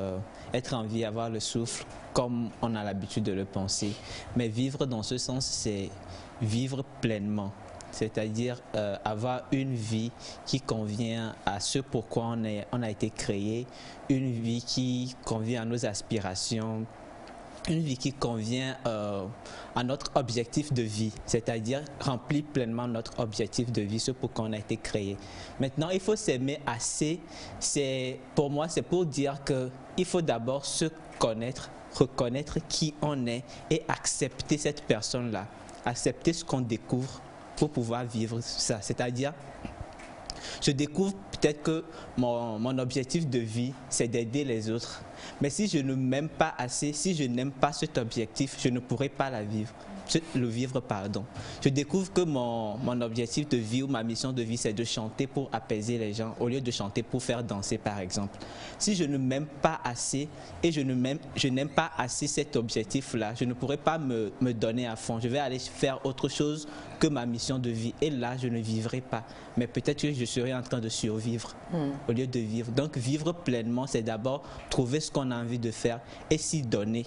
être en vie, avoir le souffle, comme on a l'habitude de le penser. Mais vivre dans ce sens, c'est vivre pleinement. C'est-à-dire avoir une vie qui convient à ce pourquoi on a été créé, une vie qui convient à nos aspirations, une vie qui convient à notre objectif de vie, c'est-à-dire remplir pleinement notre objectif de vie, ce pourquoi on a été créé. Maintenant, il faut s'aimer assez. Pour moi, c'est pour dire qu'il faut d'abord se connaître, reconnaître qui on est et accepter cette personne-là, accepter ce qu'on découvre pour pouvoir vivre ça. C'est-à-dire, je découvre peut-être que mon objectif de vie, c'est d'aider les autres. Mais si je ne m'aime pas assez, si je n'aime pas cet objectif, je ne pourrai pas le vivre. Je découvre que mon objectif de vie ou ma mission de vie, c'est de chanter pour apaiser les gens au lieu de chanter pour faire danser, par exemple. Si je ne m'aime pas assez et je n'aime pas assez cet objectif-là, je ne pourrai pas me donner à fond. Je vais aller faire autre chose que ma mission de vie. Et là, je ne vivrai pas. Mais peut-être que je serai en train de survivre au lieu de vivre. Donc, vivre pleinement, c'est d'abord trouver ce qu'on a envie de faire et s'y donner.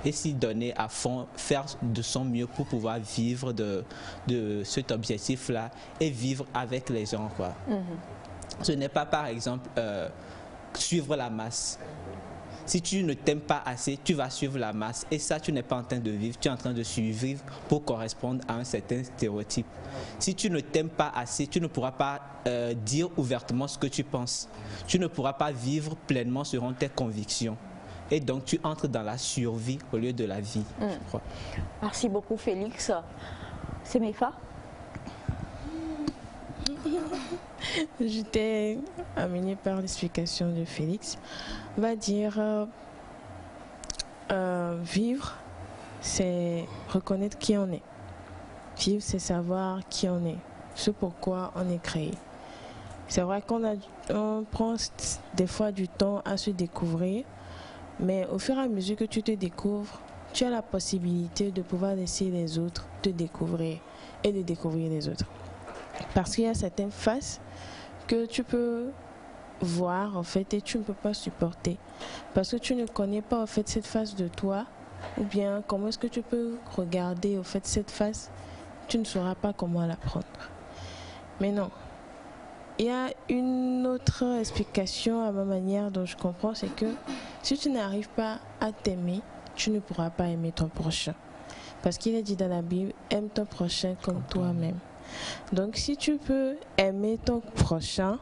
Et s'y donner à fond, faire de son mieux pour pouvoir vivre de cet objectif-là et vivre avec les gens, quoi. Ce n'est pas, par exemple, suivre la masse. Si tu ne t'aimes pas assez, tu vas suivre la masse. Et ça, tu n'es pas en train de vivre, tu es en train de survivre pour correspondre à un certain stéréotype. Si tu ne t'aimes pas assez, tu ne pourras pas dire ouvertement ce que tu penses. Tu ne pourras pas vivre pleinement selon tes convictions. Et donc, tu entres dans la survie au lieu de la vie, je crois. Merci beaucoup, Félix. C'est Mefa? J'étais amenée par l'explication de Félix. On va dire, vivre, c'est reconnaître qui on est. Vivre, c'est savoir qui on est, ce pourquoi on est créé. C'est vrai qu'on prend des fois du temps à se découvrir, mais au fur et à mesure que tu te découvres, tu as la possibilité de pouvoir laisser les autres te découvrir et de découvrir les autres. Parce qu'il y a certaines faces que tu peux voir en fait et tu ne peux pas supporter. Parce que tu ne connais pas en fait cette face de toi, ou bien comment est-ce que tu peux regarder en fait cette face, tu ne sauras pas comment la prendre. Mais non. Il y a une autre explication à ma manière dont je comprends, c'est que si tu n'arrives pas à t'aimer, tu ne pourras pas aimer ton prochain. Parce qu'il est dit dans la Bible, aime ton prochain comme toi-même. Donc si tu peux aimer ton prochain,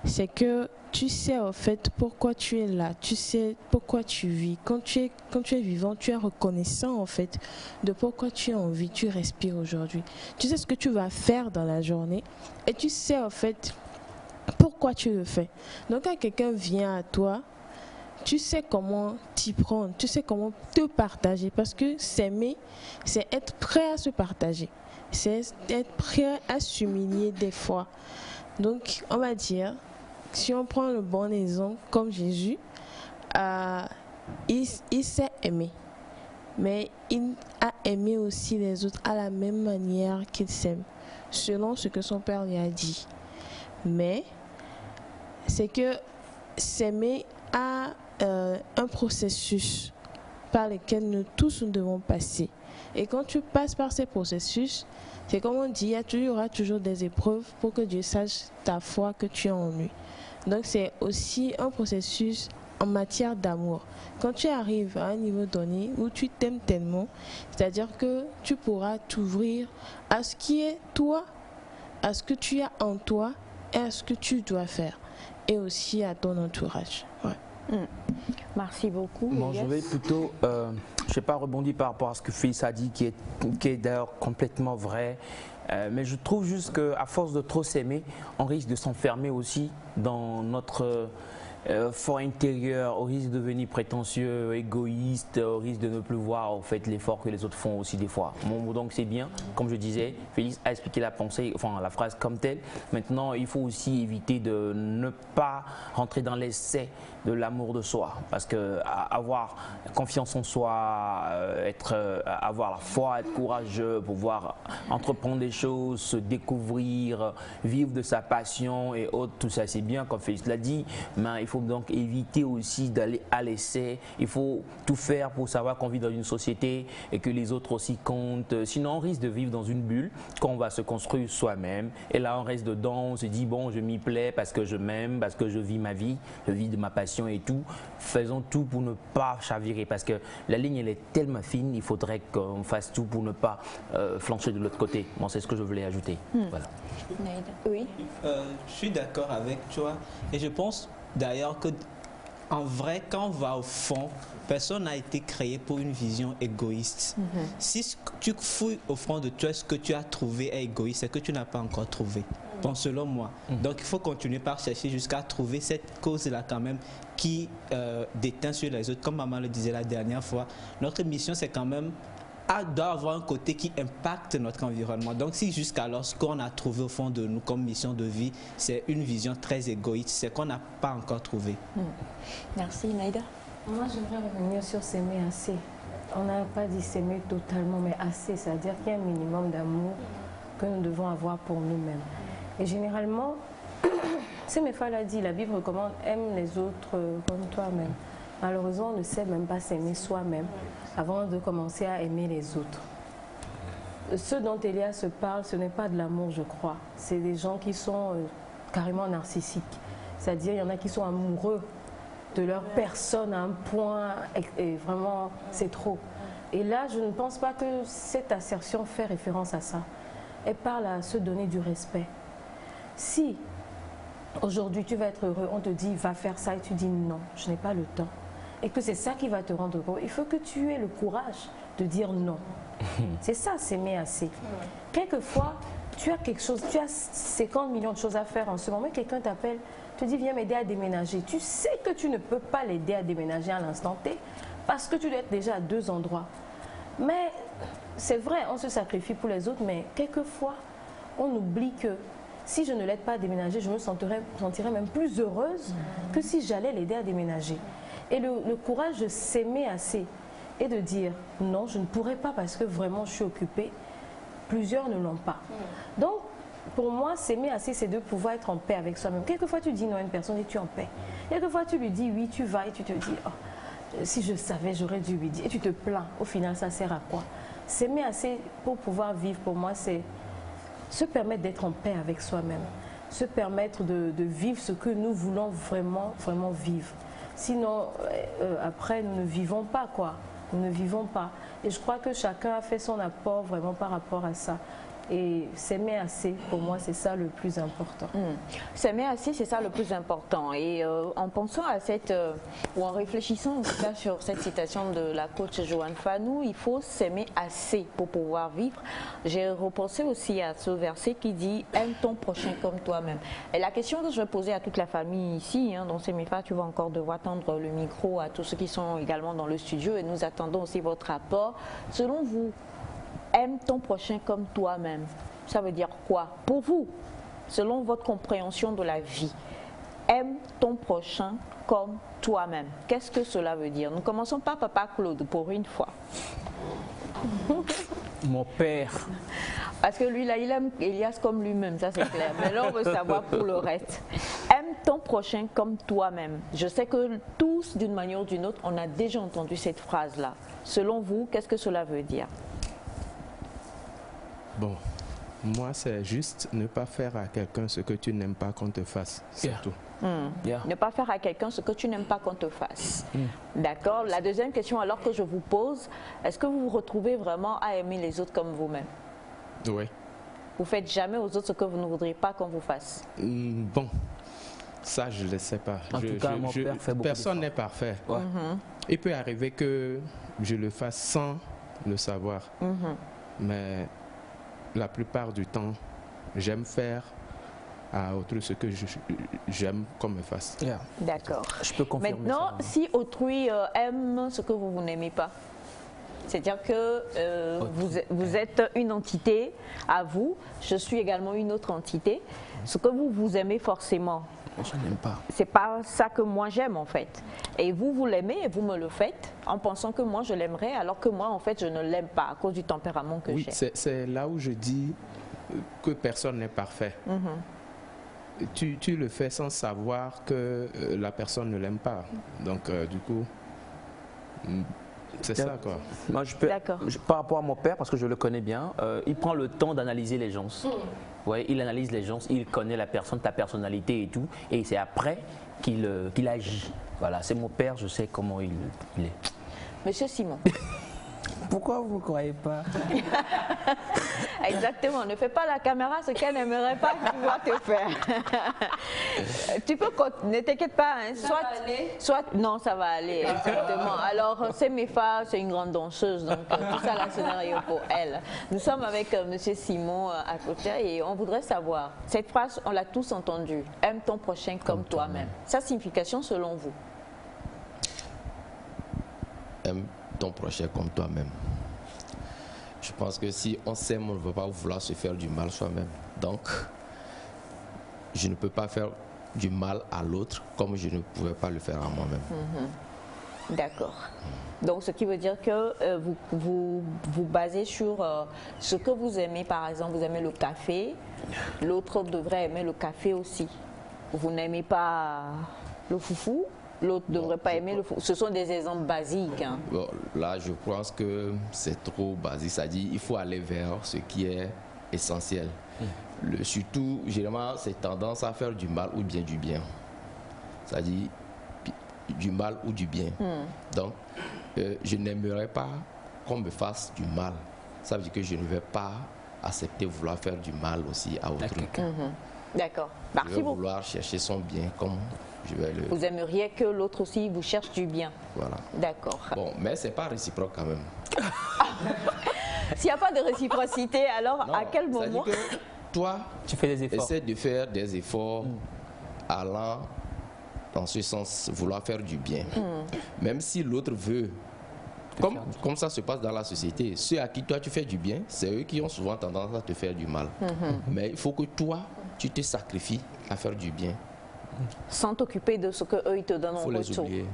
c'est que tu sais en fait pourquoi tu es là, tu sais pourquoi tu vis. Quand tu es vivant, tu es reconnaissant en fait de pourquoi tu es en vie, tu respires aujourd'hui. Tu sais ce que tu vas faire dans la journée et tu sais en fait pourquoi tu le fais. Donc quand quelqu'un vient à toi, tu sais comment t'y prendre, tu sais comment te partager, parce que s'aimer, c'est être prêt à se partager. C'est être prêt à s'humilier des fois. Donc, on va dire, si on prend le bon exemple, comme Jésus, il s'est aimé. mais il a aimé aussi les autres à la même manière qu'il s'aime, selon ce que son père lui a dit. Mais c'est que s'aimer a un processus par lequel nous tous nous devons passer. Et quand tu passes par ces processus, c'est comme on dit, il y aura toujours des épreuves pour que Dieu sache ta foi que tu as en lui. Donc c'est aussi un processus en matière d'amour. Quand tu arrives à un niveau donné où tu t'aimes tellement, c'est-à-dire que tu pourras t'ouvrir à ce qui est toi, à ce que tu as en toi et à ce que tu dois faire. Et aussi à ton entourage. Ouais. Merci beaucoup. Bon, je vais plutôt, je n'ai pas rebondi par rapport à ce que Félix a dit, qui est d'ailleurs complètement vrai. Mais je trouve juste qu'à force de trop s'aimer, on risque de s'enfermer aussi dans notre fort intérieur, au risque de devenir prétentieux, égoïste, au risque de ne plus voir en fait l'effort que les autres font aussi des fois. Bon, donc c'est bien, comme je disais, Félix a expliqué la pensée, enfin la phrase comme telle. Maintenant, il faut aussi éviter de ne pas rentrer dans l'excès de l'amour de soi, parce que avoir confiance en soi, avoir la foi, être courageux, pouvoir entreprendre des choses, se découvrir, vivre de sa passion et autres, tout ça c'est bien comme Félix l'a dit, mais il faut donc éviter aussi d'aller à l'essai. Il faut tout faire pour savoir qu'on vit dans une société et que les autres aussi comptent. Sinon, on risque de vivre dans une bulle qu'on va se construire soi-même. Et là, on reste dedans, on se dit, bon, je m'y plais parce que je m'aime, parce que je vis ma vie, je vis de ma passion et tout. Faisons tout pour ne pas chavirer parce que la ligne, elle est tellement fine, il faudrait qu'on fasse tout pour ne pas flancher de l'autre côté. Bon, c'est ce que je voulais ajouter. Voilà. Oui. Je suis d'accord avec toi et je pense d'ailleurs que en vrai, quand on va au fond, personne n'a été créé pour une vision égoïste. Si tu fouilles au fond de toi, ce que tu as trouvé est égoïste, c'est que tu n'as pas encore trouvé. Bon, selon moi. Donc il faut continuer par chercher jusqu'à trouver cette cause-là quand même qui déteint sur les autres. Comme maman le disait la dernière fois, notre mission c'est quand même doit avoir un côté qui impacte notre environnement. Donc si jusqu'alors ce qu'on a trouvé au fond de nous comme mission de vie, c'est une vision très égoïste, c'est qu'on n'a pas encore trouvé. Merci Naïda. Moi j'aimerais revenir sur s'aimer assez. On n'a pas dit s'aimer totalement, mais assez, c'est-à-dire qu'il y a un minimum d'amour que nous devons avoir pour nous-mêmes. Et généralement, Semefa l'a dit, la Bible recommande aime les autres comme toi-même. Malheureusement, on ne sait même pas s'aimer soi-même avant de commencer à aimer les autres. Ce dont Elia se parle, ce n'est pas de l'amour, je crois. C'est des gens qui sont carrément narcissiques. C'est-à-dire, il y en a qui sont amoureux de leur personne à un point, et vraiment, c'est trop. Et là, je ne pense pas que cette assertion fait référence à ça. Elle parle à se donner du respect. Si aujourd'hui tu vas être heureux, on te dit va faire ça et tu dis non, je n'ai pas le temps, et que c'est ça qui va te rendre heureux, il faut que tu aies le courage de dire non. C'est ça, s'aimer assez. Quelquefois, tu as quelque chose, tu as 50 millions de choses à faire en ce moment, quelqu'un t'appelle, te dit viens m'aider à déménager. Tu sais que tu ne peux pas l'aider à déménager à l'instant T parce que tu dois être déjà à 2 endroits. Mais c'est vrai, on se sacrifie pour les autres, mais quelquefois, on oublie que si je ne l'aide pas à déménager, je me sentirais même plus heureuse que si j'allais l'aider à déménager. Et le courage de s'aimer assez et de dire non, je ne pourrais pas parce que vraiment je suis occupée, plusieurs ne l'ont pas. Donc, pour moi, s'aimer assez, c'est de pouvoir être en paix avec soi-même. Quelquefois, tu dis non à une personne et tu es en paix. Quelquefois, tu lui dis oui, tu vas et tu te dis oh, si je savais, j'aurais dû lui dire. Et tu te plains. Au final, ça sert à quoi? S'aimer assez pour pouvoir vivre, pour moi, c'est se permettre d'être en paix avec soi-même, se permettre de vivre ce que nous voulons vraiment, vraiment vivre. Sinon, après, nous ne vivons pas, quoi. Nous ne vivons pas. Et je crois que chacun a fait son apport vraiment par rapport à ça. Et s'aimer assez, pour moi, c'est ça le plus important. S'aimer assez, c'est ça le plus important. Et en pensant à cette, ou en réfléchissant en tout cas sur cette citation de la coach Joanne Fanou, il faut s'aimer assez pour pouvoir vivre. J'ai repensé aussi à ce verset qui dit « Aime ton prochain comme toi-même ». Et la question que je vais poser à toute la famille ici, dans Semefa, tu vas encore devoir tendre le micro à tous ceux qui sont également dans le studio et nous attendons aussi votre rapport. Selon vous, aime ton prochain comme toi-même. Ça veut dire quoi? Pour vous, selon votre compréhension de la vie, aime ton prochain comme toi-même. Qu'est-ce que cela veut dire? Nous commençons par Papa Claude pour une fois. Mon père. Parce que lui, là, il aime Elias comme lui-même, ça c'est clair. Mais là, on veut savoir pour le reste. Aime ton prochain comme toi-même. Je sais que tous, d'une manière ou d'une autre, on a déjà entendu cette phrase-là. Selon vous, qu'est-ce que cela veut dire? Bon, moi, c'est juste ne pas faire à quelqu'un ce que tu n'aimes pas qu'on te fasse. C'est tout. Ne pas faire à quelqu'un ce que tu n'aimes pas qu'on te fasse. D'accord. La deuxième question alors que je vous pose, est-ce que vous vous retrouvez vraiment à aimer les autres comme vous-même? Oui. Vous faites jamais aux autres ce que vous ne voudriez pas qu'on vous fasse? Bon, ça je ne le sais pas. En tout cas, mon père fait beaucoup personne n'est parfait. Il peut arriver que je le fasse sans le savoir. Mais la plupart du temps, j'aime faire à autrui ce que j'aime qu'on me fasse. D'accord. Je peux confirmer. Maintenant, si autrui aime ce que vous n'aimez pas, c'est-à-dire que vous êtes une entité à vous, je suis également une autre entité. Ce que vous aimez forcément, je n'aime pas. C'est pas ça que moi j'aime en fait. Et vous l'aimez et vous me le faites en pensant que moi je l'aimerais alors que moi en fait je ne l'aime pas à cause du tempérament que j'ai. Oui, c'est là où je dis que personne n'est parfait. Tu le fais sans savoir que la personne ne l'aime pas. Donc du coup, c'est ça quoi. Moi, par rapport à mon père, parce que je le connais bien, il prend le temps d'analyser les gens. Ouais, il analyse les gens, il connaît la personne, ta personnalité et tout, et c'est après qu'il agit. Voilà, c'est mon père, je sais comment il est. Monsieur Simon. Pourquoi vous ne croyez pas? Exactement, ne fais pas la caméra ce qu'elle n'aimerait pas pouvoir te faire. Tu peux, ne t'inquiète pas, hein, non, ça va aller, exactement. Alors, c'est Mefa, c'est une grande danseuse, donc tout ça, là, scénario pour elle. Nous sommes avec Monsieur Simon à côté et on voudrait savoir, cette phrase, on l'a tous entendue, aime ton prochain comme toi-même. Sa signification selon vous? Aime ton prochain comme toi-même. Je pense que si on s'aime, on ne va pas vouloir se faire du mal soi-même. Donc, je ne peux pas faire du mal à l'autre comme je ne pouvais pas le faire à moi-même. D'accord. Donc, ce qui veut dire que vous basez sur ce que vous aimez. Par exemple, vous aimez le café, l'autre devrait aimer le café aussi. Vous n'aimez pas le foufou, l'autre ne devrait pas aimer le foufou. Ce sont des exemples basiques. Hein. Bon, là, je pense que c'est trop basique. Ça dit, il faut aller vers ce qui est essentiel. Surtout, généralement, c'est tendance à faire du mal ou bien du bien. Ça dit du mal ou du bien. Donc, je n'aimerais pas qu'on me fasse du mal. Ça veut dire que je ne vais pas accepter vouloir faire du mal aussi à autrui. D'accord. Je vais vouloir chercher son bien comme je vais le... Vous aimeriez que l'autre aussi vous cherche du bien. Voilà. D'accord. Bon, mais c'est pas réciproque quand même. S'il n'y a pas de réciprocité, alors non, à quel moment que toi, tu fais des efforts. Essaie de faire des efforts allant dans ce sens, vouloir faire du bien. Même si l'autre veut, comme ça se passe dans la société, ceux à qui toi tu fais du bien, c'est eux qui ont souvent tendance à te faire du mal. Mais il faut que toi, tu te sacrifies à faire du bien. Sans t'occuper de ce qu'eux ils te donnent en retour. Il faut les oublier.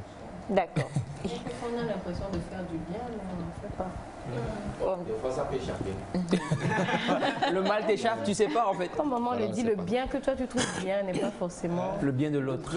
D'accord. On a l'impression de faire du bien, mais on n'en fait pas. Des fois, ça peut échapper. Le mal t'échappe, tu sais pas en fait. Comme maman le dit, le bien que toi tu trouves bien n'est pas forcément le bien de l'autre.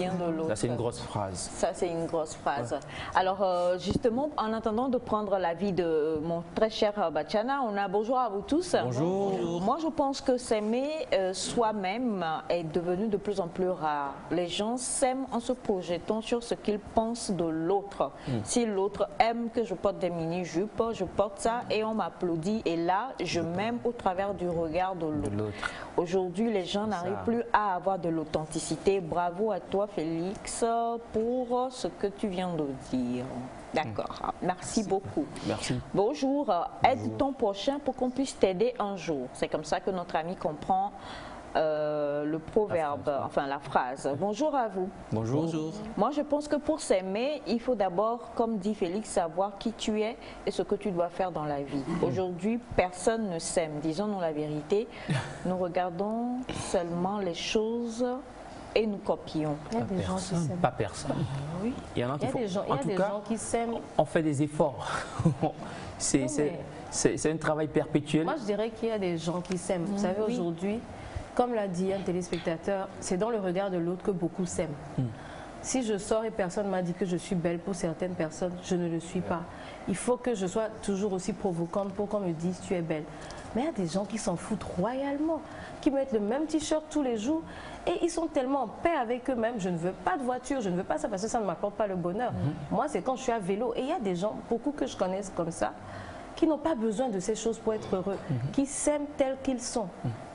Ça c'est une grosse phrase. Ça c'est une grosse phrase. Alors justement, en attendant de prendre l'avis de mon très cher Bachana, on a bonjour à vous tous. Bonjour. Moi je pense que s'aimer soi-même est devenu de plus en plus rare. Les gens s'aiment en se projetant sur ce qu'ils pensent de l'autre. Si l'autre aime que je porte des mini-jupes, je porte ça et on m'applaudit et là je m'aime au travers du regard de l'autre. Aujourd'hui les gens n'arrivent plus à avoir de l'authenticité. Bravo à toi Félix pour ce que tu viens de dire. D'accord, merci beaucoup. Merci. Bonjour, aide ton prochain pour qu'on puisse t'aider un jour. C'est comme ça que notre ami comprend le proverbe, enfin la phrase. Bonjour à vous. Bonjour. Bonjour. Moi je pense que pour s'aimer, il faut d'abord, comme dit Félix, savoir qui tu es et ce que tu dois faire dans la vie. Aujourd'hui, personne ne s'aime. Disons-nous la vérité. Nous regardons seulement les choses et nous copions. Il y a des gens qui s'aiment. Pas personne. Oui. Il y en a qui font. Il y a des gens qui s'aiment. On fait des efforts. C'est un travail perpétuel. Moi, je dirais qu'il y a des gens qui s'aiment. Vous savez, aujourd'hui, comme l'a dit un téléspectateur, c'est dans le regard de l'autre que beaucoup s'aiment. Si je sors et personne ne m'a dit que je suis belle, pour certaines personnes, je ne le suis pas. Il faut que je sois toujours aussi provocante pour qu'on me dise tu es belle. Mais il y a des gens qui s'en foutent royalement, qui mettent le même t-shirt tous les jours et ils sont tellement en paix avec eux-mêmes. Je ne veux pas de voiture, je ne veux pas ça parce que ça ne m'apporte pas le bonheur. Moi, c'est quand je suis à vélo. Et il y a des gens, beaucoup que je connaisse comme ça, qui n'ont pas besoin de ces choses pour être heureux, qui s'aiment tels qu'ils sont.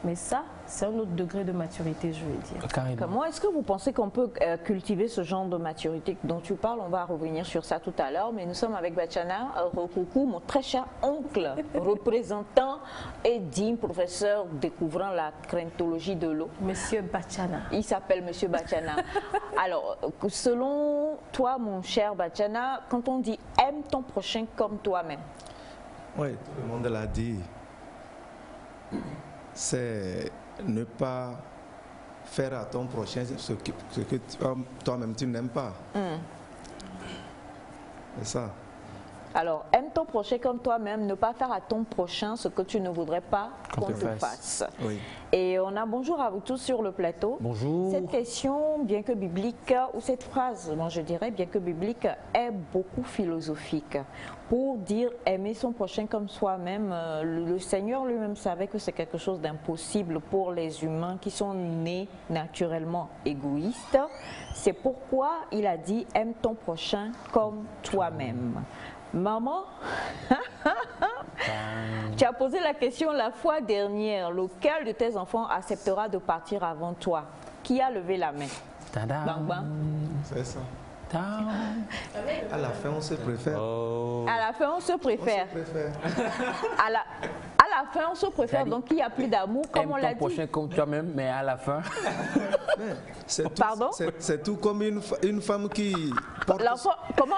Mais ça, c'est un autre degré de maturité, je veux dire. Comment est-ce que vous pensez qu'on peut cultiver ce genre de maturité dont tu parles? On va revenir sur ça tout à l'heure, mais nous sommes avec Bachana Rokoukou, mon très cher oncle, représentant et digne professeur découvrant la cryptologie de l'eau. Monsieur Bachana. Il s'appelle Monsieur Bachana. Alors, selon toi, mon cher Bachana, quand on dit « aime ton prochain comme toi-même », oui, tout le monde l'a dit. C'est ne pas faire à ton prochain ce que toi-même tu n'aimes pas. C'est ça. Alors, aime ton prochain comme toi-même, ne pas faire à ton prochain ce que tu ne voudrais pas qu'on te fasse. Oui. Et on a bonjour à vous tous sur le plateau. Bonjour. Cette question, bien que biblique, ou cette phrase, moi je dirais, bien que biblique, est beaucoup philosophique. Pour dire aimer son prochain comme soi-même, le Seigneur lui-même savait que c'est quelque chose d'impossible pour les humains qui sont nés naturellement égoïstes. C'est pourquoi il a dit aime ton prochain comme toi-même. Maman, tu as posé la question la fois dernière, lequel de tes enfants acceptera de partir avant toi? Qui a levé la main? Bang, bang. C'est ça. À la fin, on se préfère. À la fin, on se préfère. À la fin, on se préfère. Donc, il n'y a plus d'amour, comme on l'a dit. Aime ton prochain comme toi-même, mais à la fin... Pardon? C'est tout comme une femme qui porte... Comment...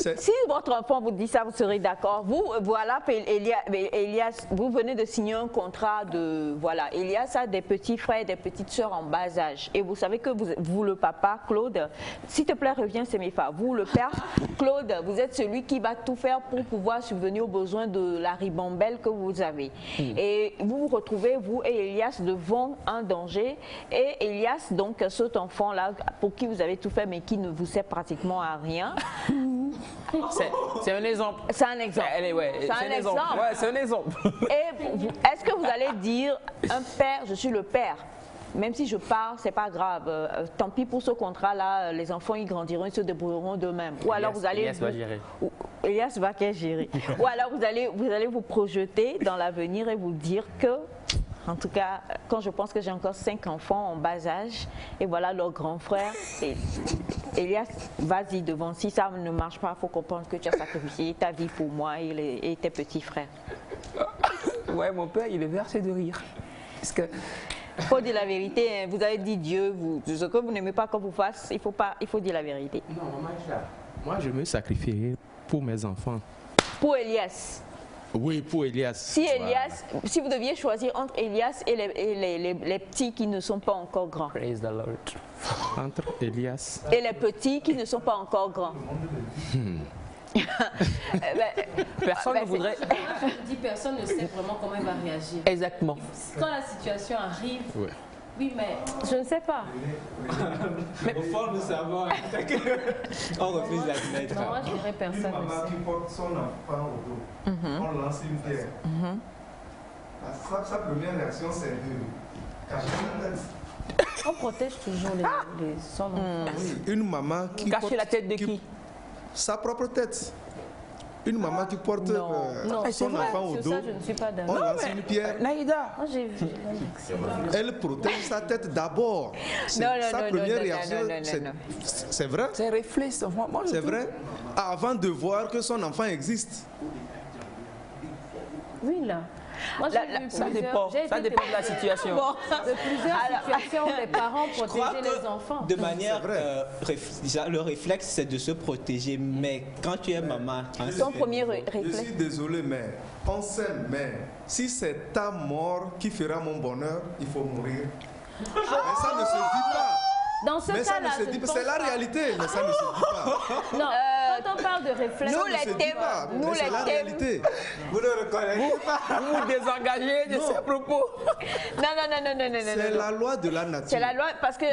Si votre enfant vous dit ça, vous serez d'accord. Vous, voilà, Elias, vous venez de signer un contrat de... Voilà, Elias a des petits frères et des petites sœurs en bas âge. Et vous savez que vous le papa, Claude, s'il te plaît, reviens, Sémifa. Vous, le père, Claude, vous êtes celui qui va tout faire pour pouvoir subvenir aux besoins de la ribambelle que vous avez. Et vous vous retrouvez, vous et Elias, devant un danger. Et Elias, donc, cet enfant-là, pour qui vous avez tout fait, mais qui ne vous sert pratiquement à rien. C'est un exemple. C'est un exemple. C'est un exemple. Ouais, c'est un exemple. Et est-ce que vous allez dire, un père, je suis le père, même si je pars, c'est pas grave, tant pis pour ce contrat-là, les enfants ils grandiront, ils se débrouilleront d'eux-mêmes. Ou alors vous allez... Elias va gérer. Elias va gérer. Ou alors vous allez vous projeter dans l'avenir et vous dire que... En tout cas, quand je pense que j'ai encore 5 enfants en bas âge, et voilà leur grand frère, Elias, vas-y devant. Si ça ne marche pas, il faut comprendre que tu as sacrifié ta vie pour moi et tes petits frères. Ouais, mon père, il est versé de rire. Parce que... Il faut dire la vérité, hein. Vous avez dit Dieu, ce que vous n'aimez pas qu'on vous fasse, il faut dire la vérité. Non, moi, je me sacrifierai pour mes enfants. Pour Elias. Oui, pour Elias. Si vous deviez choisir entre Elias et les petits qui ne sont pas encore grands. Praise the Lord. Entre Elias et les petits qui ne sont pas encore grands. Personne ne voudrait... Personne ne sait vraiment comment il va réagir. Exactement. Quand la situation arrive... Ouais. Oui, mais je ne sais pas. Mais au fond, nous savons. On refuse d'admettre. Non, moi, je dirais personne. Une maman qui porte son enfant au dos, on lance une pierre. Sa première réaction, c'est de cacher la tête. On protège toujours son enfant. Oui, une maman qui cacher la tête de qui? Sa propre tête. Une maman qui porte son enfant au dos, ça, je ne suis pas on lance une pierre. Naïda, j'ai vu. Elle protège sa tête d'abord. Sa première réaction, c'est vrai. C'est réflexe. C'est vrai. Avant de voir que son enfant existe. Oui, là. Moi, ça dépend de la situation. De plusieurs situations, les parents protègent les enfants. De manière, le réflexe, c'est de se protéger. Mais quand tu es maman... Ton premier réflexe. Je suis désolé, mais on s'aime. Mais si c'est ta mort qui fera mon bonheur, il faut mourir. Mais ça ne se dit pas. Dans ce cas-là, c'est la réalité, mais ça ne se dit pas. Non, quand on parle de réflexe, nous les thèmes, c'est la réalité. Vous ne reconnaissez pas. Vous vous désengagez de ces propos. Non. C'est la loi de la nature. C'est la loi parce que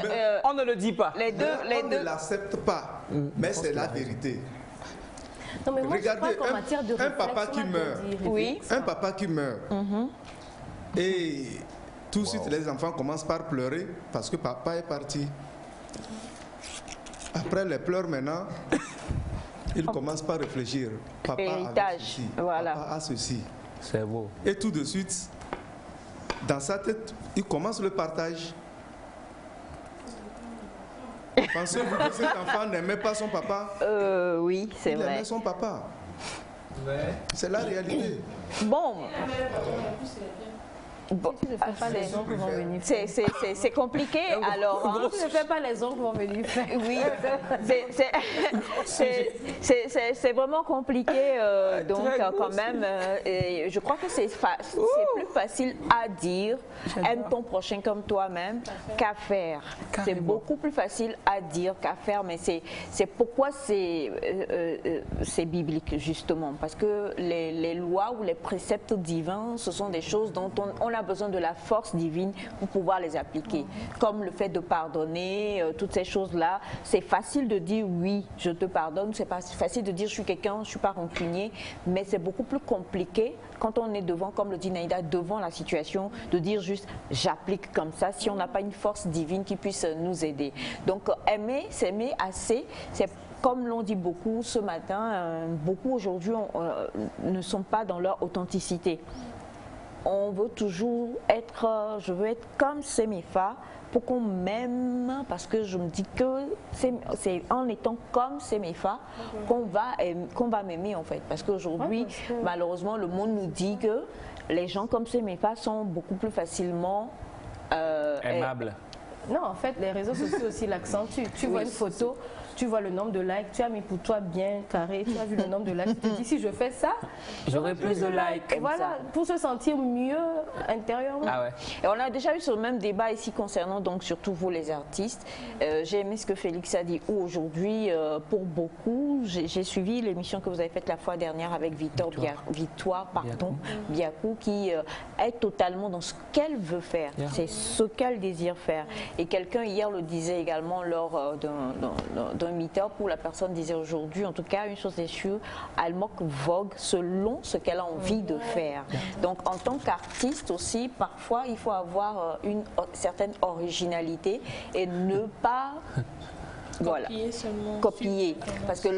on ne le dit pas. On ne l'accepte pas, mais c'est la vérité. Non, mais moi, regardez, je crois qu'en matière de un papa qui meurt, un papa qui meurt, et tout de suite les enfants commencent par pleurer parce que papa est parti. Après les pleurs maintenant, ils commencent par réfléchir. Papa a ceci, voilà. Papa a ceci. C'est beau. Et tout de suite, dans sa tête, il commence le partage. Pensez-vous que cet enfant n'aimait pas son papa? Oui, c'est vrai. Il aimait son papa. C'est la réalité. Bon. C'est compliqué. Alors, hein, ne fais pas les ongles vont venir faire. Oui, c'est vraiment compliqué. Donc, quand même, et je crois que c'est plus facile à dire aime ton prochain comme toi-même qu'à faire. C'est beaucoup plus facile à dire qu'à faire, mais c'est pourquoi c'est biblique, justement. Parce que les lois ou les préceptes divins, ce sont des choses dont on a besoin de la force divine pour pouvoir les appliquer. Comme le fait de pardonner, toutes ces choses-là. C'est facile de dire oui, je te pardonne. C'est pas facile de dire je suis quelqu'un, je ne suis pas rancunier. Mais c'est beaucoup plus compliqué quand on est devant, comme le dit Naïda, devant la situation, de dire juste j'applique comme ça si on n'a pas une force divine qui puisse nous aider. Donc aimer, s'aimer assez, c'est comme l'ont dit beaucoup ce matin, beaucoup aujourd'hui ne sont pas dans leur authenticité. On veut toujours être, je veux être comme Semefa pour qu'on m'aime, parce que je me dis que c'est en étant comme Semefa qu'on va m'aimer en fait. Parce qu'aujourd'hui, malheureusement, le monde nous dit que les gens comme Semefa sont beaucoup plus facilement aimables. Non, en fait, les réseaux sociaux aussi l'accentuent. Tu vois une photo, tu vois le nombre de likes, tu as mis pour toi bien carré, tu as vu le nombre de likes, tu te dis si je fais ça, j'aurai plus de likes. Et voilà, pour se sentir mieux intérieurement. Ah ouais. Et on a déjà eu ce même débat ici concernant donc surtout vous les artistes. J'ai aimé ce que Félix a dit aujourd'hui. Pour beaucoup, j'ai suivi l'émission que vous avez faite la fois dernière avec Victoire Biakou, qui est totalement dans ce qu'elle veut faire. C'est ce qu'elle désire faire. Et quelqu'un hier le disait également lors d'un meet-up où la personne disait aujourd'hui, en tout cas, une chose est sûre, elle moque Vogue selon ce qu'elle a envie de faire. Donc, en tant qu'artiste aussi, parfois, il faut avoir une certaine originalité et ne pas... Voilà. Copier. Parce que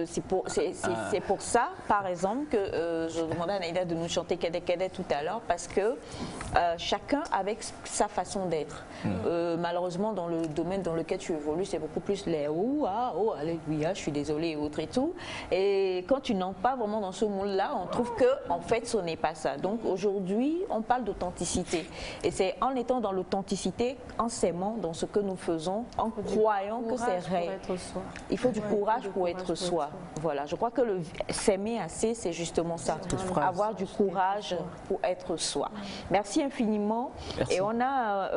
c'est pour ça, par exemple, que je demandais à Naïda de nous chanter Kede Kede tout à l'heure, parce que chacun avec sa façon d'être. Malheureusement, dans le domaine dans lequel tu évolues, c'est beaucoup plus les oh, alléluia, je suis désolée et autres et tout. Et quand tu n'entres pas vraiment dans ce monde-là, on trouve que en fait, ce n'est pas ça. Donc aujourd'hui, on parle d'authenticité. Et c'est en étant dans l'authenticité, en s'aimant dans ce que nous faisons, en croyant que c'est réel. Il faut du courage pour être soi. Voilà, je crois que s'aimer assez, c'est justement ça. Avoir du courage pour être soi. Merci infiniment. Merci. Et on a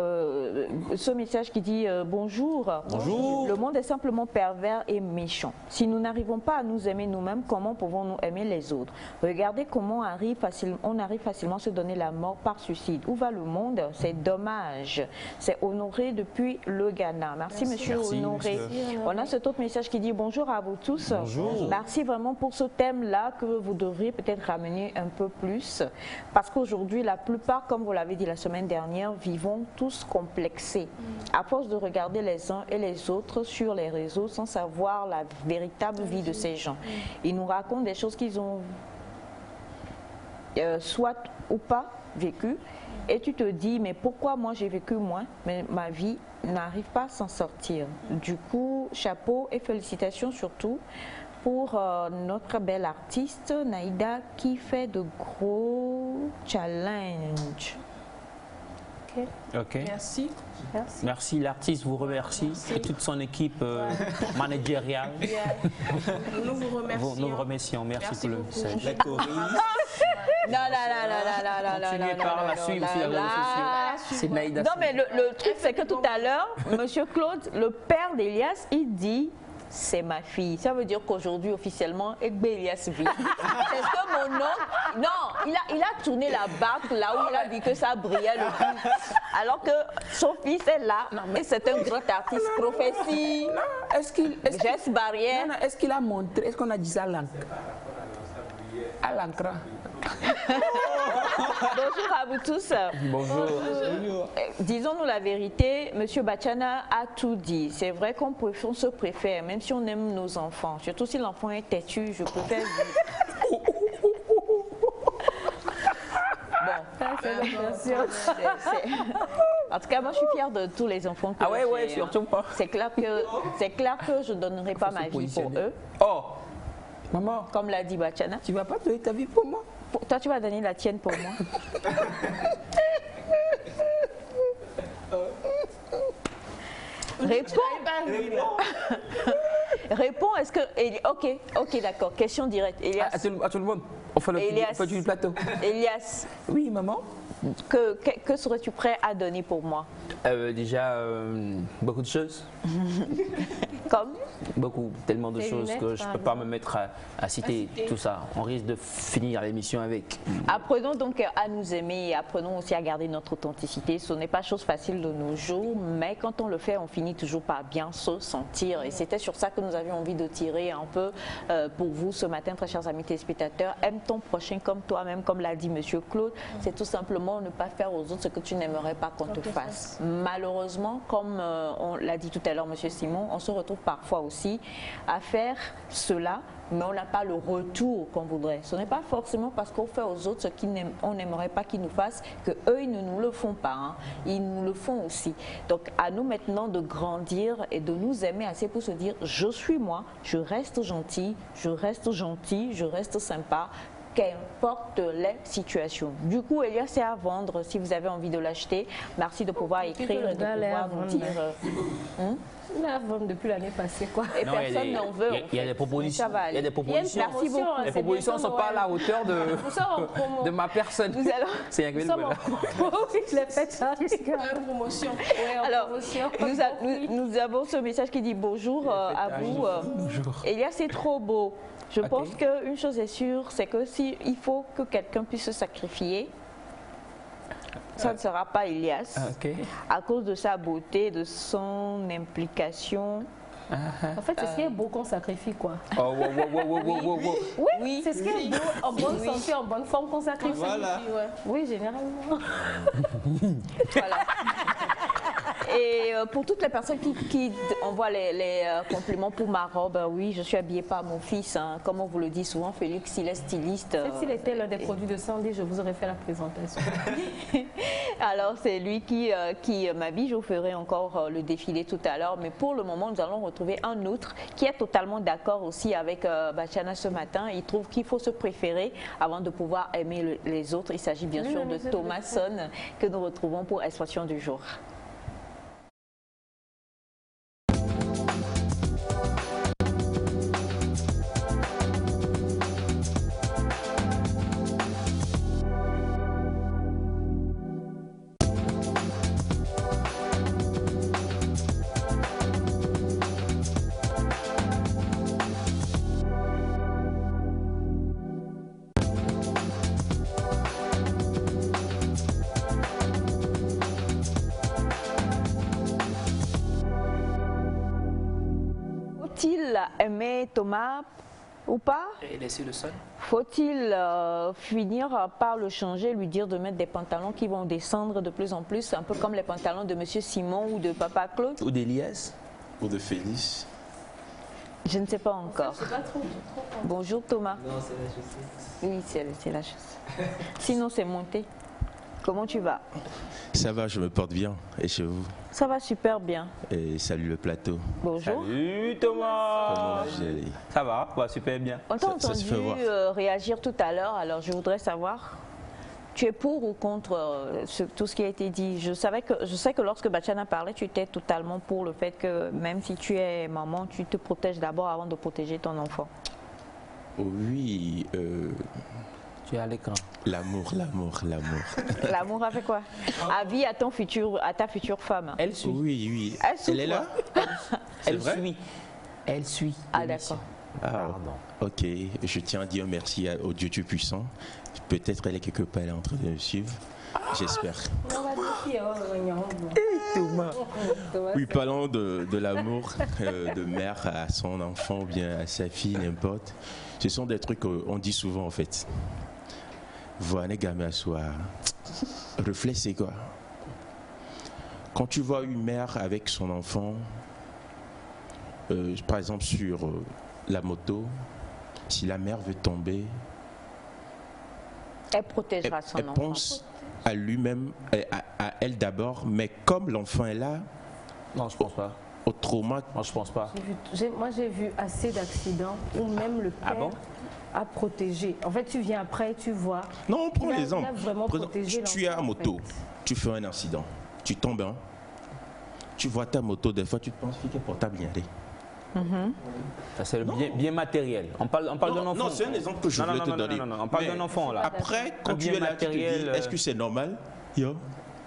ce message qui dit bonjour. Bonjour. Le monde est simplement pervers et méchant. Si nous n'arrivons pas à nous aimer nous-mêmes, comment pouvons-nous aimer les autres? Regardez comment on arrive facilement à se donner la mort par suicide. Où va le monde? C'est dommage. C'est Honoré depuis le Ghana. Merci monsieur Honoré. On a cet autre message qui dit bonjour à vous tous. Bonjour. Merci vraiment pour ce thème-là que vous devriez peut-être ramener un peu plus. Parce qu'aujourd'hui, la plupart, comme vous l'avez dit la semaine dernière, vivons tous complexés. À force de regarder les uns et les autres sur les réseaux sans savoir la véritable vie de ces gens. Ils nous racontent des choses qu'ils ont soit ou pas vécues. Et tu te dis, mais pourquoi moi j'ai vécu moins, mais ma vie n'arrive pas à s'en sortir. Du coup, chapeau et félicitations surtout pour notre belle artiste Naïda qui fait de gros challenges. Ok. Merci. Merci, l'artiste vous remercie et toute son équipe managériale. Nous vous remercions. Nous vous remercions. Merci pour le message. La choriste. Continuez par la suivre sur les réseaux sociaux. C'est Naïda. Non, mais le truc, c'est que tout à l'heure, Monsieur Claude, le père d'Elias, il dit c'est ma fille. Ça veut dire qu'aujourd'hui, officiellement, Egbe Elias vit. C'est ce que mon oncle... Non, il a tourné la barque là où il a vu que ça brillait le plus. Alors que son fils est là et c'est un grand artiste. Prophétie, geste barrière. Est-ce qu'il a montré, est-ce qu'on a dit ça à l'encre? Bonjour à vous tous. Bonjour. Disons-nous la vérité, Monsieur Bachana a tout dit. C'est vrai qu'on se préfère, même si on aime nos enfants. Surtout si l'enfant est têtu, je préfère dire. En tout cas, moi, je suis fière de tous les enfants que j'ai. Ouais, surtout pas. C'est clair que je ne donnerai pas ma vie pour eux. Oh, maman. Comme l'a dit Bachana. Tu vas pas donner ta vie pour moi? Toi, tu vas donner la tienne pour moi. Réponds, est-ce que... Ok, d'accord, question directe. Elias. À tout le monde, on fait le plateau. Elias. Oui, maman. Que serais-tu prêt à donner pour moi? Déjà, beaucoup de choses. Comme? Tellement de choses que je ne peux pas me mettre à citer tout ça. On risque de finir l'émission avec. Apprenons donc à nous aimer et apprenons aussi à garder notre authenticité. Ce n'est pas chose facile de nos jours, mais quand on le fait, on finit toujours par bien se sentir. Et c'était sur ça que nous avions envie de tirer un peu pour vous ce matin, très chers amis téléspectateurs. Aime ton prochain comme toi-même, comme l'a dit Monsieur Claude. C'est tout simplement ne pas faire aux autres ce que tu n'aimerais pas qu'on te fasse. Malheureusement, comme on l'a dit tout à l'heure, Monsieur Simon, on se retrouve parfois aussi à faire cela, mais on n'a pas le retour qu'on voudrait. Ce n'est pas forcément parce qu'on fait aux autres ce qu'on n'aimerait pas qu'ils nous fassent qu'eux, ils ne nous le font pas. Hein. Ils nous le font aussi. Donc, à nous maintenant de grandir et de nous aimer assez pour se dire « je suis moi, je reste gentil, je reste sympa ». Qu'importe les situations. Du coup, Elias, c'est à vendre si vous avez envie de l'acheter. Merci de pouvoir écrire et de pouvoir nous dire... Il a vendu depuis l'année passée, quoi. Et non, personne n'en veut. Il y a des propositions. Il y a des propositions. Merci beaucoup. Les propositions ne sont pas à la hauteur de ma personne. C'est un oui, je l'ai fait. Promotion. Alors, nous avons ce message qui dit bonjour à vous. Bonjour. Elias, c'est trop beau. Je pense qu'une chose est sûre, c'est que s'il faut que quelqu'un puisse se sacrifier, ça ne sera pas Elias. À cause de sa beauté, de son implication. En fait, c'est ce qui est beau qu'on sacrifie, quoi. Oui, c'est ce qui est beau, en bonne santé, en bonne forme qu'on sacrifie. Voilà. Oui, généralement. Voilà. Et pour toutes les personnes qui envoient les compliments pour ma robe, oui, je suis habillée par mon fils. Hein. Comme on vous le dit souvent, Félix, il est styliste. S'il était l'un des produits de Sandy, je vous aurais fait la présentation. Alors, c'est lui qui m'habille. Je vous ferai encore le défilé tout à l'heure. Mais pour le moment, nous allons retrouver un autre qui est totalement d'accord aussi avec Bachana ce matin. Il trouve qu'il faut se préférer avant de pouvoir aimer les autres. Il s'agit bien sûr de Thomasson que nous retrouvons pour Expression du jour. Faut-il aimer Thomas ou pas? Et laisser le sol. Faut-il finir par le changer, lui dire de mettre des pantalons qui vont descendre de plus en plus, un peu comme les pantalons de Monsieur Simon ou de Papa Claude? Ou d'Elias? Ou de Félix? Je ne sais pas encore. Bonjour Thomas. Non, c'est la chaussette. Oui, c'est la chaussette. Sinon, c'est monté. Comment tu vas? Ça va, je me porte bien. Et chez vous? Ça va super bien. Et salut le plateau. Bonjour. Salut Thomas. Comment vous allez? Ça va, super bien. On t'a entendu réagir tout à l'heure, alors je voudrais savoir, Tu es pour ou contre tout ce qui a été dit? Je sais que lorsque Bachana parlait, tu étais totalement pour le fait que même si tu es maman, tu te protèges d'abord avant de protéger ton enfant. Oui. Tu es à l'écran. L'amour. L'amour avec quoi? Avis à ta future femme. Elle suit. Oui. Elle est là? Elle suit. Elle suit. Ah d'accord. Pardon. Ok, je tiens à dire merci au Dieu Tout-Puissant. Peut-être elle est quelque part, elle est en train de me suivre. J'espère. Oui, parlons de l'amour de mère à son enfant ou bien à sa fille, n'importe. Ce sont des trucs qu'on dit souvent en fait. Voilà, gamin, soit réflexe, c'est quoi? Quand tu vois une mère avec son enfant, par exemple sur la moto, si la mère veut tomber, elle protégera son enfant. Elle pense à lui-même, à elle d'abord, mais comme l'enfant est là, non, je pense pas. Au trauma. Moi, je pense pas. Moi, j'ai vu assez d'accidents où même le père a protégé. En fait, tu viens après, tu vois. Non, prends l'exemple. Tu es à moto, tu fais un accident, tu tombes, hein, tu vois ta moto, des fois, tu te penses qu'elle est portable bien aller. C'est bien matériel. On parle d'un enfant. Non, c'est un exemple que je voulais te donner. Non, on parle d'un enfant là. Après, quand tu es là, tu te dis, est-ce que c'est normal?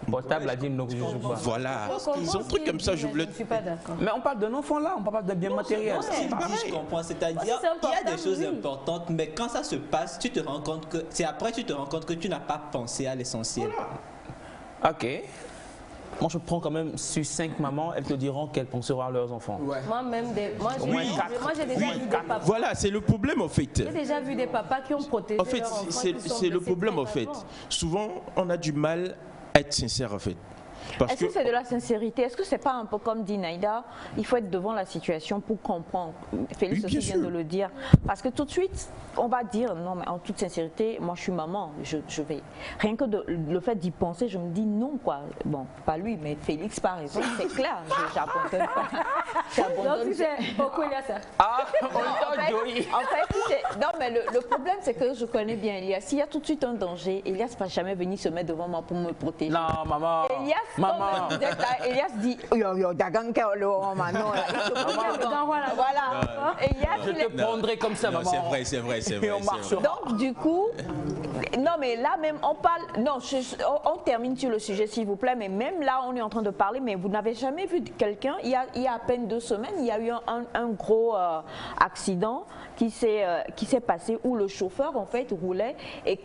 Portable a dit non, je joue pas. Voilà, ils ont un truc comme ça, je voulais. Je suis pas d'accord. Mais on parle d'un enfant là, on parle d'un bien matériel. Je comprends, c'est-à-dire il y a des choses importantes, mais quand ça se passe, tu te rends compte que c'est après tu te rends compte que tu n'as pas pensé à l'essentiel. Ok. Moi, je prends quand même sur 5 mamans, elles te diront qu'elles penseront à leurs enfants. Ouais. Moi-même, j'ai déjà vu des papas. Voilà, c'est le problème en fait. J'ai déjà vu des papas qui ont protégé en fait, leurs enfants. C'est le problème en fait. Souvent, on a du mal à être sincère en fait. Est-ce que c'est de la sincérité? Est-ce que c'est pas un peu comme dit Naïda? Il faut être devant la situation pour comprendre. Félix aussi vient de le dire. Parce que tout de suite, on va dire, non mais en toute sincérité, moi je suis maman, je vais. Rien que le fait d'y penser, je me dis non quoi. Bon, pas lui, mais Félix par exemple, c'est clair, j'abandonne pas. Donc tu sais, pourquoi il y a ça? En fait, non mais le problème c'est que je connais bien Elias. S'il y a tout de suite un danger, Elias ne va jamais venir se mettre devant moi pour me protéger. Non maman. Maman. Elias dit voilà. Je te prendrai comme ça, maman. C'est vrai. Donc du coup, non mais là même on parle, non, on termine sur le sujet s'il vous plaît, mais même là on est en train de parler, mais vous n'avez jamais vu quelqu'un, il y a à peine 2 semaines, il y a eu un gros accident qui s'est passé où le chauffeur en fait roulait et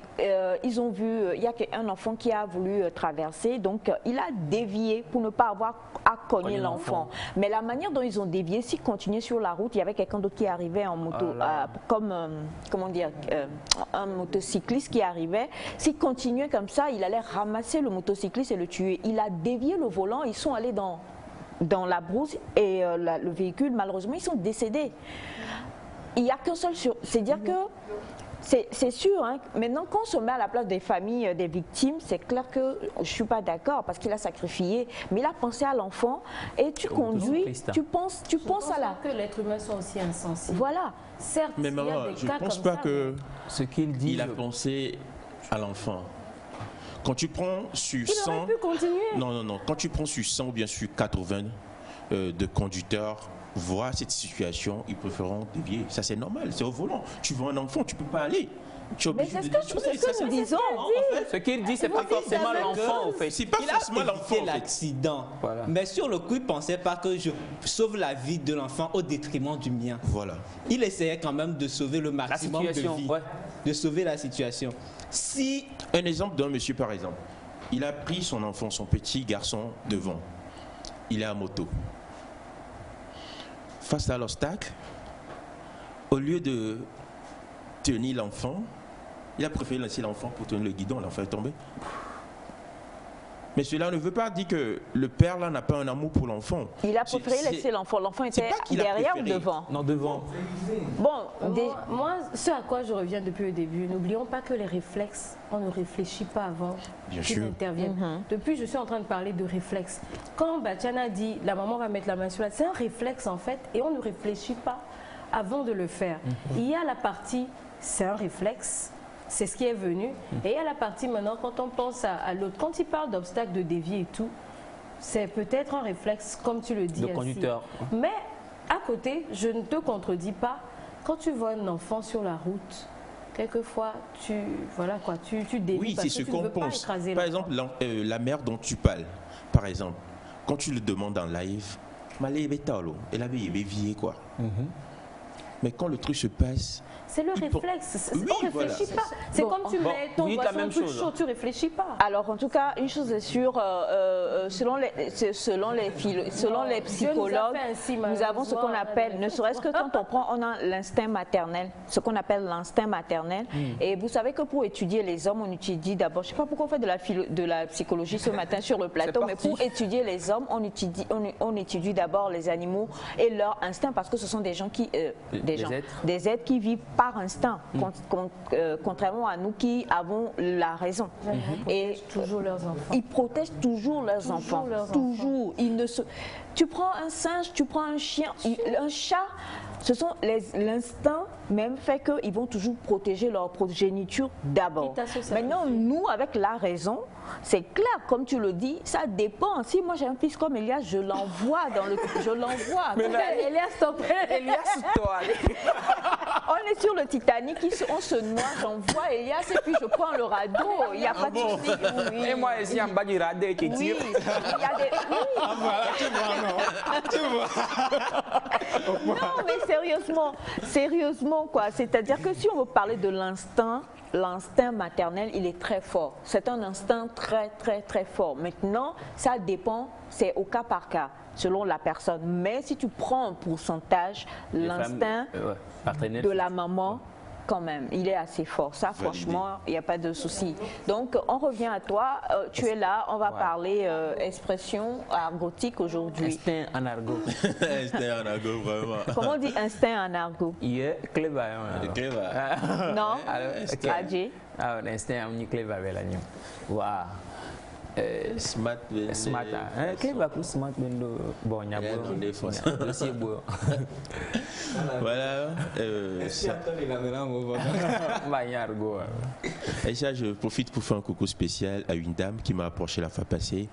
ils ont vu, il y a un enfant qui a voulu traverser, donc il a dévié pour ne pas avoir à cogner l'enfant. Mais la manière dont ils ont dévié, s'ils continuaient sur la route, il y avait quelqu'un d'autre qui arrivait en moto, comment dire, un motocycliste qui arrivait. S'il continuait comme ça, il allait ramasser le motocycliste et le tuer. Il a dévié le volant, ils sont allés dans la brousse et le véhicule, malheureusement, ils sont décédés. Il n'y a qu'un seul sur... C'est-à-dire que c'est sûr, hein, maintenant quand on se met à la place des familles des victimes, c'est clair que je ne suis pas d'accord parce qu'il a sacrifié, mais il a pensé à l'enfant et tu conduis, tu penses à la... que l'être humain soit aussi insensible. Voilà. Certes, mais maman, il y a des je cas pense comme pas ça, que ce qu'il dit, il a pensé à l'enfant. Quand tu prends sur 100... Il aurait pu continuer. Non. Quand tu prends sur 100 ou bien sur 80 de conducteurs, voir cette situation, ils préféreront dévier. Ça, c'est normal, c'est au volant. Tu vois un enfant, tu ne peux pas aller. Mais c'est ce que nous disons. En fait, ce qu'il dit, c'est pas forcément l'enfant, en fait. C'est pas forcément l'enfant. Il a l'accident. Voilà. Mais sur le coup, il ne pensait pas que je sauve la vie de l'enfant au détriment du mien. Voilà. Il essayait quand même de sauver le maximum de vie. Ouais. De sauver la situation. Si... Un exemple d'un monsieur, par exemple. Il a pris son enfant, son petit garçon, devant. Il est à moto. Face à l'obstacle, au lieu de tenir l'enfant, il a préféré laisser l'enfant pour tenir le guidon, l'enfant est tombé. Mais cela ne veut pas dire que le père là n'a pas un amour pour l'enfant. Il a préféré laisser l'enfant. L'enfant était derrière ou devant? Non, devant. Bon, moi, ce à quoi je reviens depuis le début, n'oublions pas que les réflexes, on ne réfléchit pas avant qu'ils interviennent. Depuis, je suis en train de parler de réflexes. Quand Bachana dit la maman va mettre la main sur la, c'est un réflexe en fait, et on ne réfléchit pas avant de le faire. Il y a la partie, c'est un réflexe. c'est ce qui est venu. Et il y a la partie maintenant, quand on pense à l'autre, quand il parle d'obstacles, de dévier et tout, c'est peut-être un réflexe, comme tu le dis. Le conducteur. Mais à côté, je ne te contredis pas, quand tu vois un enfant sur la route, quelquefois, tu dévies. Oui, c'est ce qu'on pense. Par exemple, la mère dont tu parles, par exemple, quand tu le demandes en live, elle avait éveillé quoi. Mais quand le truc se passe, c'est le réflexe, oui, on ne réfléchit pas. C'est comme tu mets ton boisson toute chaude, tu ne réfléchis pas. Alors en tout cas, une chose est sûre, selon les psychologues, nous avons ce qu'on appelle, ne serait-ce que quand on a l'instinct maternel, ce qu'on appelle l'instinct maternel. Et vous savez que pour étudier les hommes, on étudie d'abord, je ne sais pas pourquoi on fait de la psychologie ce matin sur le plateau, mais pour étudier les hommes, on étudie d'abord les animaux et leur instinct, parce que ce sont des gens qui, des êtres qui vivent par instinct, contrairement à nous qui avons la raison. Et toujours leurs enfants. Ils protègent toujours leurs enfants. Toujours. Tu prends un singe, tu prends un chien, un chat, ce sont l'instinct même fait qu'ils vont toujours protéger leur progéniture d'abord. Maintenant, nous, avec la raison, c'est clair, comme tu le dis, ça dépend. Si moi j'ai un fils comme Elias, je l'envoie dans le... Je l'envoie. Elias, stop. Elias, toi. On est sur le Titanic, on se noie, j'envoie Elias et puis je prends le radeau. Il n'y a pas de souci. Et moi, ici, en bas du radeau, tu tires. Il y a des... voilà, tu vois, non. Non, mais sérieusement, quoi. C'est-à-dire que si on veut parler de l'instinct maternel, il est très fort. C'est un instinct très, très, très fort. Maintenant, ça dépend, c'est au cas par cas, selon la personne. Mais si tu prends un pourcentage, l'instinct de la maman, quand même, il est assez fort. Ça, franchement, il n'y a pas de souci. Donc, on revient à toi. Tu es là. On va parler expression argotique aujourd'hui. Instinct en argot. Instinct en argot, vraiment. Comment on dit instinct en argot? Cléba. Non? Adji? Instinct en cléba. Waouh. Smart. Cléba pour smart. Bon, il y a beau. Voilà. Et ça, je profite pour faire un coucou spécial à une dame qui m'a approché la fois passée.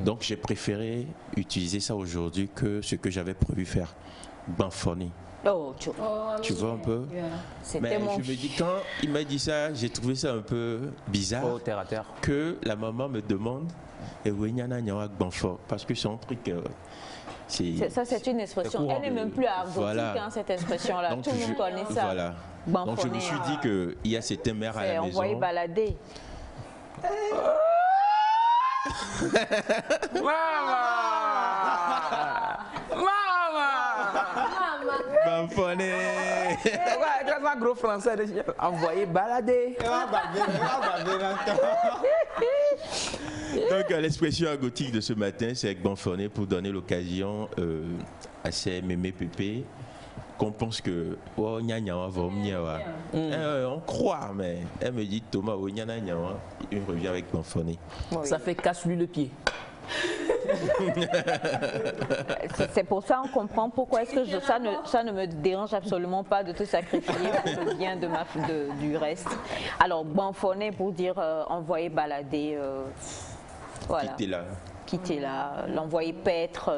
Donc j'ai préféré utiliser ça aujourd'hui que ce que j'avais prévu faire. Banfonner. Tu vois un peu? Mais je me dis, quand il m'a dit ça, j'ai trouvé ça un peu bizarre que la maman me demande parce que c'est un truc. Ça, c'est une expression. Elle n'est même plus argotique, cette expression-là. Tout le monde connaît ça. Voilà. Donc je me suis dit qu'il y a cette mère à la maison. Envoyer balader. Banfonner. Ouais, un gros français, envoyer balader. Donc l'expression argotique de ce matin, c'est banfonner pour donner l'occasion à ces mémés pépés qu'on pense que on croit, mais elle me dit Thomas, il revient avec banfonner. Ça fait casse-lui le pied. C'est pour ça qu'on comprend pourquoi est-ce que ça ne me dérange absolument pas de te sacrifier pour le bien du reste. Alors, banfonner pour dire envoyer balader, voilà. Quitter là, l'envoyer paître.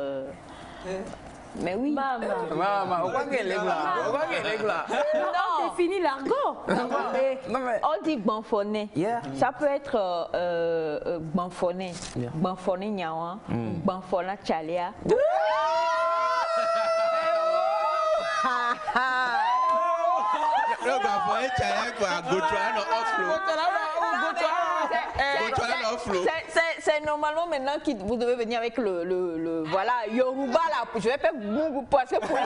Mais oui. Maman, non, c'est fini l'argot. On dit banfonner. Ça peut être banfonner. Banfonner nyawa, banfonner chalia. C'est normalement maintenant que vous devez venir avec le voilà, Yoruba là. Je vais faire Google parce que pour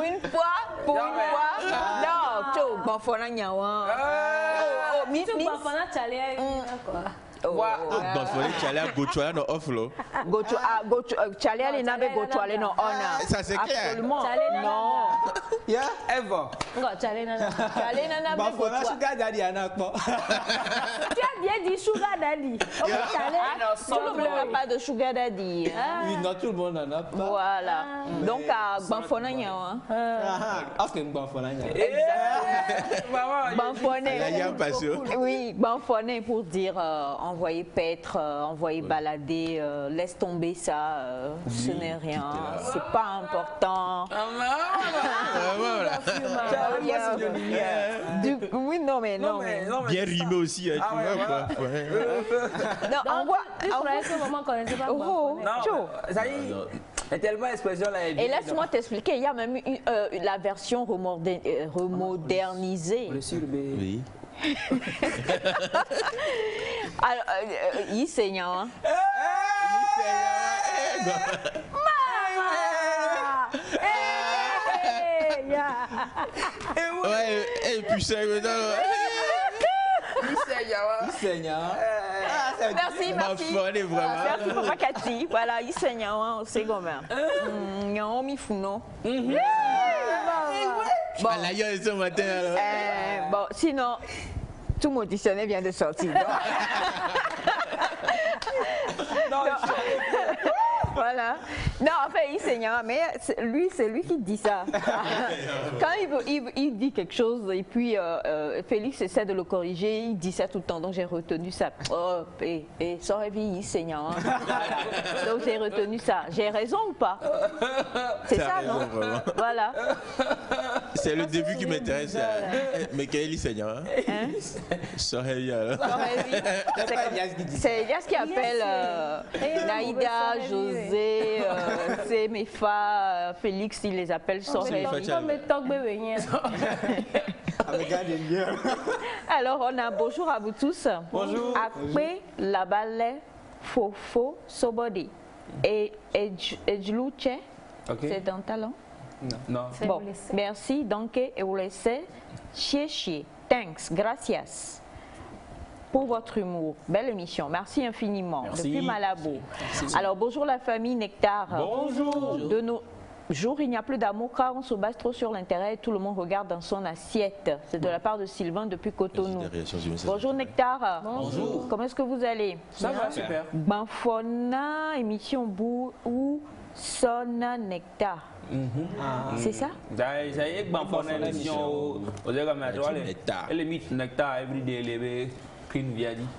une fois. Non, tu banfona nyawa. Banfona chalia quoi. Banfonner chalia gochoala no offlo. Chalia les nabe gochoala no ona. Ça c'est clair. Absolument. Non. Eva. Tu as bien dit sugar daddy. Tout le monde n'a pas de sugar daddy. Oui, non, tout le monde n'en a pas. Voilà. Donc, à Banfonagna. Oui, Banfoné pour dire envoyer paître, envoyer balader, laisse tomber ça, ce n'est rien, c'est pas important. Oui, non mais. Bien rimé aussi, tu vois quoi. Non, envoie. Maman connaissait pas. Non, ça y est, tellement expression là. Et laisse-moi t'expliquer, il y a même la version remodernisée. Oui. Alors, il saignant. Ouais, et puis c'est Merci, merci. Merci Papa Cathy. Voilà, il saignant, c'est comme ça. On m'y fout, non? Bon, ce matin alors. Bon, sinon, tout mon dictionnaire vient de sortir. Non. Voilà. Non, en fait, il saignant, mais c'est lui qui dit ça. Quand il dit quelque chose et puis Félix essaie de le corriger, il dit ça tout le temps, donc j'ai retenu ça. Oh, et ça aurait vu, il saignant. Donc j'ai retenu ça. J'ai raison ou pas? C'est ça, non? Voilà. C'est le début qui m'intéresse. Mais quel est saignant? Ça aurait vu alors. C'est Elias qui appelle Naïda, José, c'est Mefa, Félix, il les appelle Sorel. Alors, on a bonjour à vous tous. Bonjour. Après la balai, Fofo, Sobodi. Et Edjlouche, c'est dans talent? Non. Bon, merci, donc, et vous laissez chier. Thanks, gracias. Pour votre humour. Belle émission. Merci infiniment. Merci. Depuis Malabo. Alors, bonjour la famille Nectar. Bonjour. De nos jours, il n'y a plus d'amour car on se base trop sur l'intérêt et tout le monde regarde dans son assiette. C'est de la part de Sylvain depuis Cotonou. Bonjour Nectar. Bonjour. Comment est-ce que vous allez? Ça va, super. Banfona, émission Bou ou Sona Nectar. C'est ça? Ça y est, Banfona, émission au Nectar, everyday,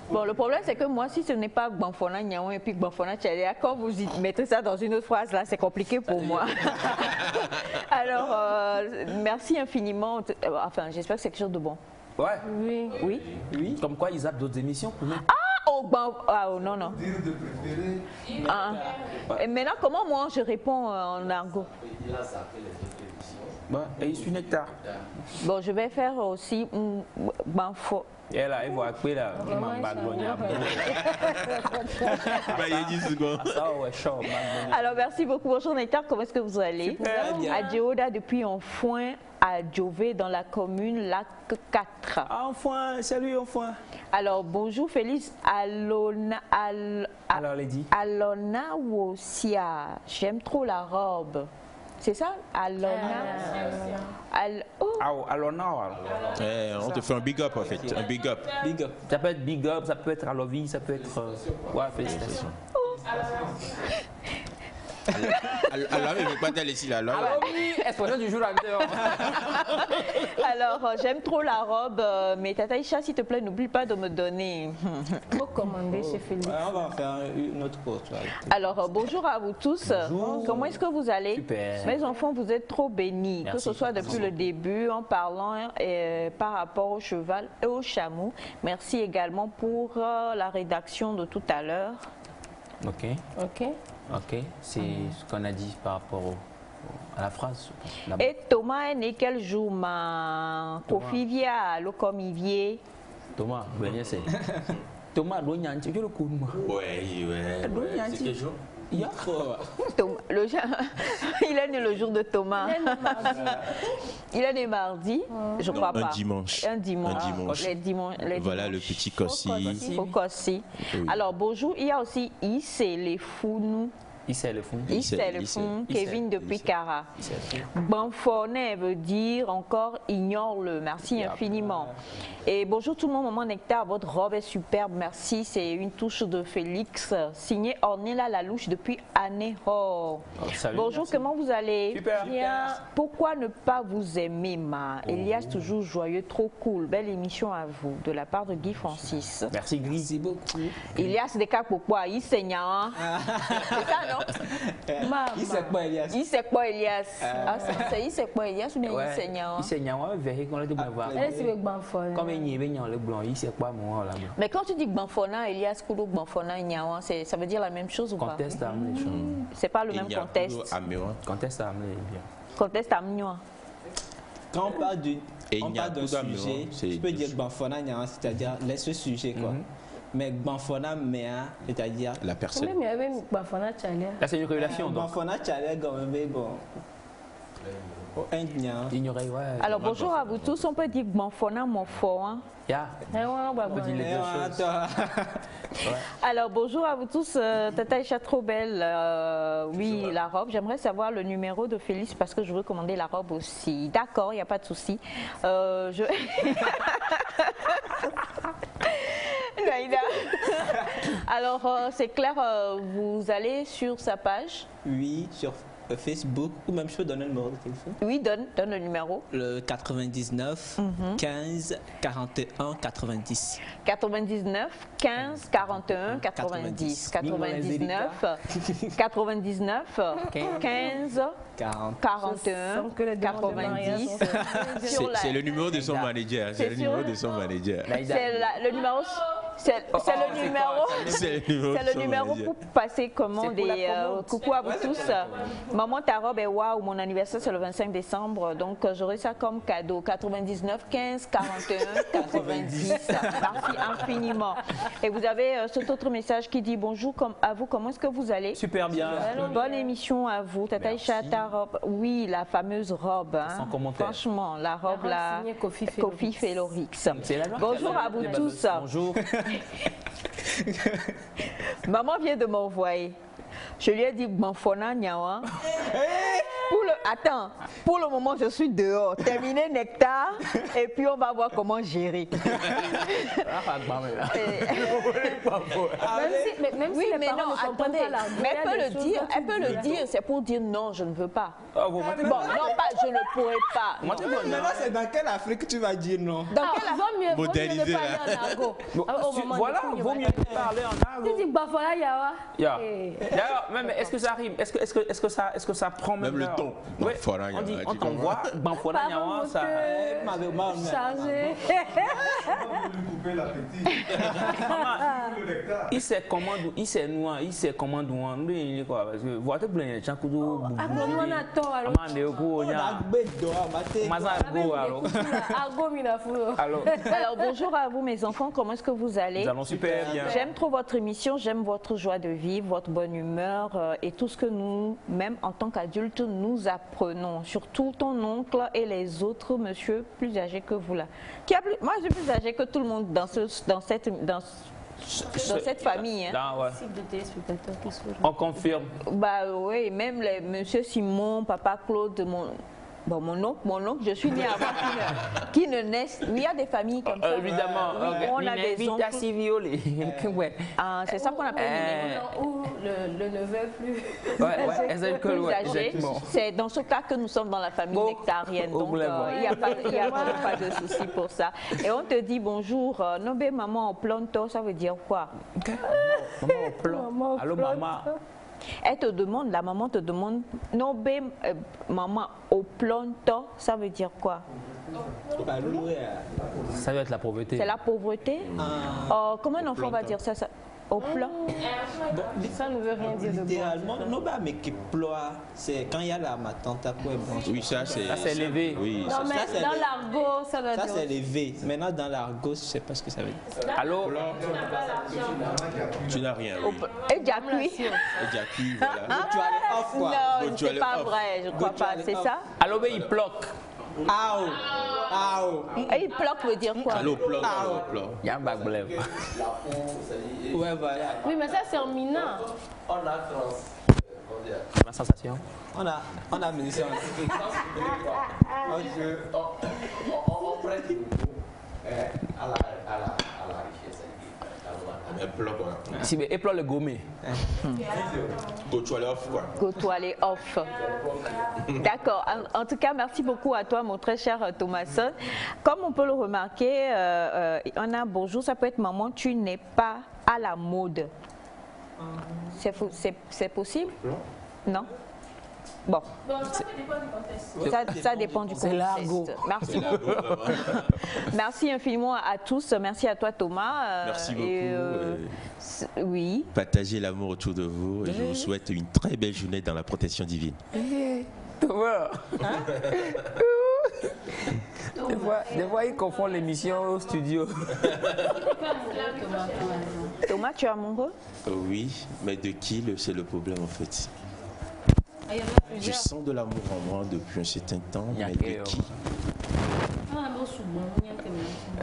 Bon, le problème, c'est que moi, si ce n'est pas Banfona Niaon et puis Banfona Tchaléa, quand vous mettez ça dans une autre phrase, là, c'est compliqué pour moi. Alors, merci infiniment. Enfin, j'espère que c'est quelque chose de bon. Ouais. Oui. Comme quoi, ils zappent d'autres émissions pour nous. Non. Et maintenant, comment moi, je réponds en argot? Et il suit Nectar. Bon, je vais faire aussi Banfo. Et là, il voit que là, alors, merci beaucoup. Bonjour Nectar, comment est-ce que vous allez? Super bien. À Dioda, depuis Enfoin, à Diové, dans la commune Lac 4. Enfoin, salut Enfoin. Alors, bonjour Félix. Alors, Lady. Alona Wosia, j'aime trop la robe. C'est ça, Alona? Alona. On te fait un big up en fait, un big up. Big up. Ça peut être big up, ça peut être à Lovie, ça peut être. Ouais, félicitations. Alors, il ne veut pas t'aller ici là. Alors oui, expression du jour acteur. Alors, j'aime trop la robe, mais Tata Isha, s'il te plaît, n'oublie pas de me donner. Faut commander chez Félix. On va faire une autre course. Alors, bonjour à vous tous. Bonjour. Comment est-ce que vous allez? Super. Mes enfants, vous êtes trop bénis, merci, que ce soit depuis le début, en parlant par rapport au cheval et au chameau. Merci également pour la rédaction de tout à l'heure. Ok, c'est ce qu'on a dit par rapport à la phrase. Et Thomas est né quel jour, ma Kofivia, le comivier? Thomas, ben c'est. Thomas, Donyanti, tu le coup moi. Ouais. C'est quel jour? Il est né le jour de Thomas. Il est né mardi, je crois pas. Un dimanche. Voilà le petit Kossi. Oui. Alors bonjour, il y a aussi Issé les Founou. Issa le fond. Issa le fond, Kevin depuis Cara. Banfoné veut dire encore ignore-le. Merci infiniment. Et bonjour tout le monde, maman Nectar, votre robe est superbe, merci. C'est une touche de Félix, signée Ornella Lalouche depuis Aného. Bonjour, merci. Comment vous allez? Super. Bien. Pourquoi ne pas vous aimer, ma? Elias, toujours joyeux, trop cool. Belle émission à vous, de la part de Guy Francis. Merci Guy. Merci beaucoup. Elias, des cas pourquoi? Il saigne, hein? C'est ça, non? Il sait quoi, Elias? Il sait quoi, Elias? Il sait quoi, Elias ou bien il saigne? Il saigne, ouais, verré qu'on l'a dit, voir. Comme il y avait le blanc, il sait quoi, moi, là. Mais quand tu dis Banfona, Elias Koulou, Banfona, Nyawa, ça veut dire la même chose ou pas? Conteste à amener les choses. C'est pas le même conteste. Conteste à amener bien. Conteste à amener. Quand on parle d'un sujet, tu peux dire Banfona, Nyawa, c'est-à-dire laisse ce sujet, quoi. Mais Banfona Mea, c'est-à-dire la personne. Là, c'est une révélation. Banfona Tchaler, bon. Ignorer, ouais. Alors bonjour à vous tous, on peut dire Banfona mon fort. Hein? On peut dire les deux choses. Alors bonjour à vous tous, Tata Isha trop belle. Oui, la robe. J'aimerais savoir le numéro de Félix parce que je veux commander la robe aussi. D'accord, il n'y a pas de souci. Alors, c'est clair, vous allez sur sa page? Oui, sur Facebook, ou même je peux donner le numéro de téléphone? Oui, donne le numéro. Le 99 15 41 90. 99 15 41 90. 99 99 15 41 90. C'est le numéro de son manager. C'est le numéro de son manager. C'est le numéro. C'est le numéro pour passer commande et coucou à vous tous. Maman, ta robe est waouh, mon anniversaire c'est le 25 décembre, donc j'aurai ça comme cadeau. 99 15 41 90. Merci infiniment. Et vous avez cet autre message qui dit bonjour à vous, comment est-ce que vous allez? Super bien. Bonne émission à vous. Tata Isha, ta robe, oui, la fameuse robe. Hein. Sans commentaire. Franchement, la robe là, Kofi Félorix. Bonjour à vous tous. Bonjour. Maman vient de m'envoyer. Je lui ai dit Banfona Nyawa. Attends, pour le moment je suis dehors. Terminé Nectar et puis on va voir comment gérer. Même si les parents ne comprennent pas la mais elle peut le dire, c'est pour dire non, je ne veux pas. Bon, non, pas, je ne pourrais pas. Maintenant, c'est dans quelle Afrique tu vas dire non? Dans quelle modélisé Voilà, vaut mieux parler en argot. Tu dis Banfona Nyawa. D'ailleurs, même est-ce que ça rime? Est-ce que ça prend même le ton? Oui, on t'envoie Banfona Nyawa, ça changé. Il sait comment, il sait noir, il sait comment noir. Lui, quoi, parce que vous avez plein de gens qui ont alors bonjour à vous mes enfants, comment est-ce que vous allez? Nous allons super bien. J'aime trop votre émission, j'aime votre joie de vivre, votre bonne humeur et tout ce que nous, même en tant qu'adultes, nous apprenons. Surtout ton oncle et les autres monsieur plus âgés que vous là. Moi je suis plus âgé que tout le monde dans cette famille. Hein. On confirme. Bah oui, même les monsieur Simon, papa Claude, mon oncle, je suis née avant qu'il ne naisse. Oui, il y a des familles comme ça. Évidemment. On a des oncles. C'est ça qu'on appelle ou le neveu plus âgé. C'est dans ce cas que nous sommes dans la famille nectarienne. Donc, il n'y a pas de souci pour ça. Et on te dit bonjour. Nobé maman au planto, ça veut dire quoi? Maman au plan. Allô, maman. Elle te demande, la maman te demande, Nobé maman au planto, ça veut dire quoi? Ça doit être la pauvreté. C'est la pauvreté? Comment un enfant va dire ça? Au plan? Ça ne veut rien dire de bon. Littéralement, mais qui ploie, c'est quand il y a la matante à quoi blanche. Oui, ça c'est levé. Oui, non, mais dans l'argot, ça doit dire. Ça c'est levé. Maintenant, dans l'argot, je ne sais pas ce que ça veut dire. Allô? Tu n'as rien. Éjacui. Éjacui, voilà. Tu as les off, quoi. Non, c'est pas vrai, je crois pas. C'est ça? Allô, il bloque. Et il bloque veut dire quoi? Allô, bloque. Il y a un bac bleu. Ouais, voilà. Oui, mais ça c'est en minant. La sensation. On a amené ça. On prête à la richesse. Si, mais éplore le gourmet. Go to off, quoi. Go to aller off. D'accord. En tout cas, merci beaucoup à toi, mon très cher Thomasson. Comme on peut le remarquer, on a bonjour, ça peut être maman, tu n'es pas à la mode. C'est possible? Non? Bon, ça dépend du contexte. Merci beaucoup. Merci infiniment à tous. Merci à toi, Thomas. Merci beaucoup. Oui. Partagez l'amour autour de vous et je vous souhaite une très belle journée dans la protection divine. Thomas. Des fois, il confond l'émission au studio. Thomas, tu es amoureux? Oui, mais de qui c'est le problème en fait? Je sens de l'amour en moi depuis un certain temps, mais de qui?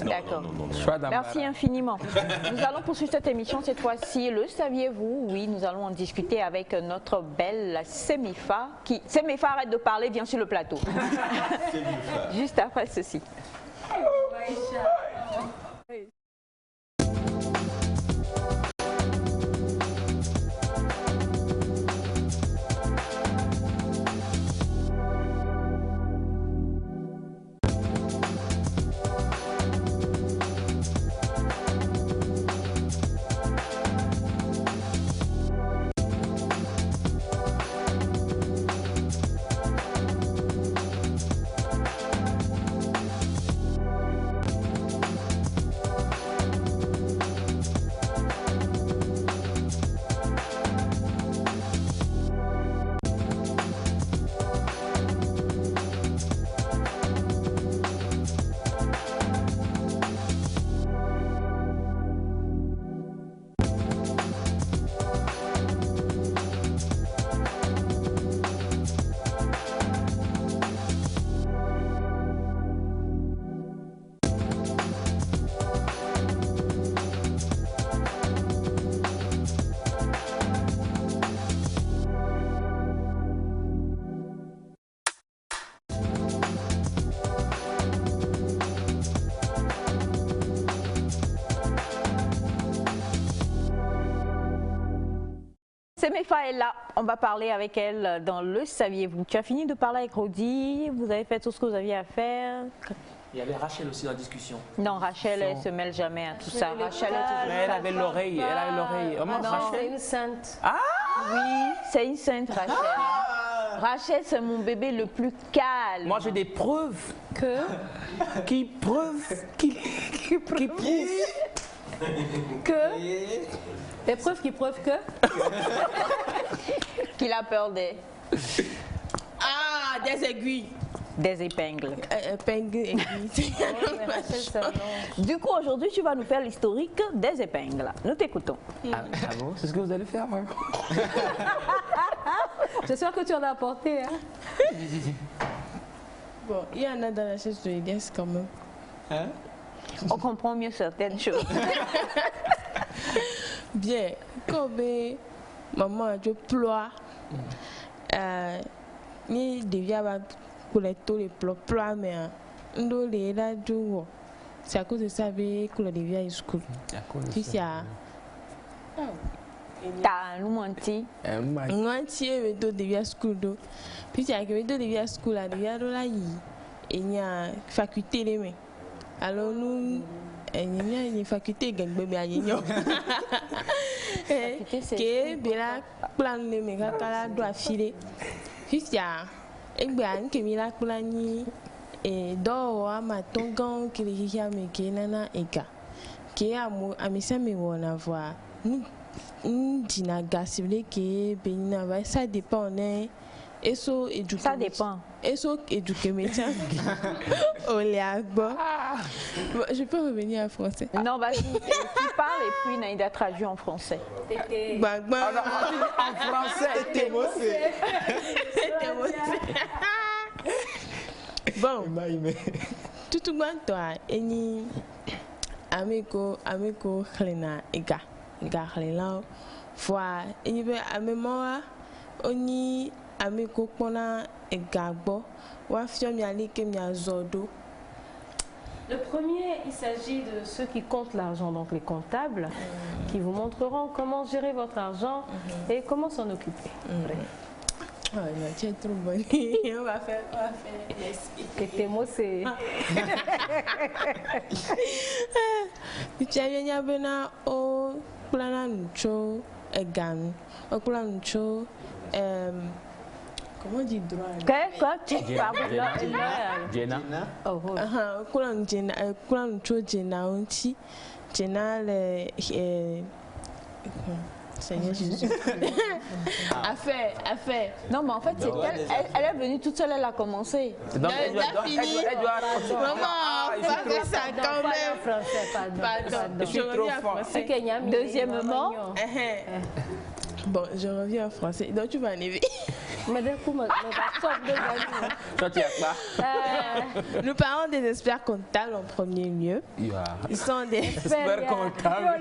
D'accord. Merci infiniment. Nous allons poursuivre cette émission cette fois-ci. Le saviez-vous? Oui, nous allons en discuter avec notre belle Semifa. Semifa, arrête de parler, viens sur le plateau. Juste après ceci. Semifa est là, on va parler avec elle dans le saviez-vous. Tu as fini de parler avec Rodi, vous avez fait tout ce que vous aviez à faire. Il y avait Rachel aussi en discussion. Non, Rachel, elle ne se mêle jamais à tout ça. Rachel est toujours... Mais elle avait l'oreille, Non, c'est une sainte. Ah oui, c'est une sainte, Rachel. Rachel, c'est mon bébé le plus calme. Moi, j'ai des preuves. Qui prouvent Des preuves qui prouvent que qu'il a peur des... Ah, des aiguilles. Des épingles. Épingles, aiguilles. Du coup, aujourd'hui, tu vas nous faire l'historique des épingles. Nous t'écoutons. Ah bon? C'est ce que vous allez faire, moi. J'espère que tu en as apporté. Hein? Bon, il y en a dans la chaise de Elias quand même. Hein? On comprend mieux certaines choses. Bien, comme maman je pleure, ni devient pour les taux les pleure mais on les là c'est à cause de ça que le devient school. Puis c'est t'as nous menti. Menti mais to devient school do. Puis c'est que to devient school là devient là il y a faculté les mains. Alors nous il y a une faculté gagne bébé à l'union. Que bela plan les méga kala doit filer. Fisia et bien que mila plani et do ama tongan que les gens me kenana eka. Que a mi ça me wona voir. Nous dina gasibler que benina va ça dépend né. Eso éduquer. Ça dépend. Eso éduquer médecin. Je peux revenir en français. Non, vas-y, tu parles et puis Naïda traduit en français. En français. Bon. Tout le monde toi, eni amico chlena ega chlena fois eni be amemoa oni ameko pona egagbo wa fio mi ali ke mi azodo. Le premier, il s'agit de ceux qui comptent l'argent, donc les comptables, qui vous montreront comment gérer votre argent et comment s'en occuper. Oh non, tu es trop bonne. On va faire. Et tes mots, c'est. Tu as bien bena au plan nucho egan, au plan nucho comment on dit droit? Quoi? Tu parles Jenna. Oh, plan nucho Jenna onti, Jenna le Seigneur Jésus. Affaire. Non, mais en fait, c'est elle est venue toute seule, elle a commencé. Donc, elle doit maman, faut faire ça quand même. Pardon. Je suis trop fort. Deuxièmement, bon, je reviens en français. Donc, tu vas enlever. Mais d'un coup, Toi, tu as quoi? Nous parlons des experts comptables en premier lieu. Ils sont des experts comptables.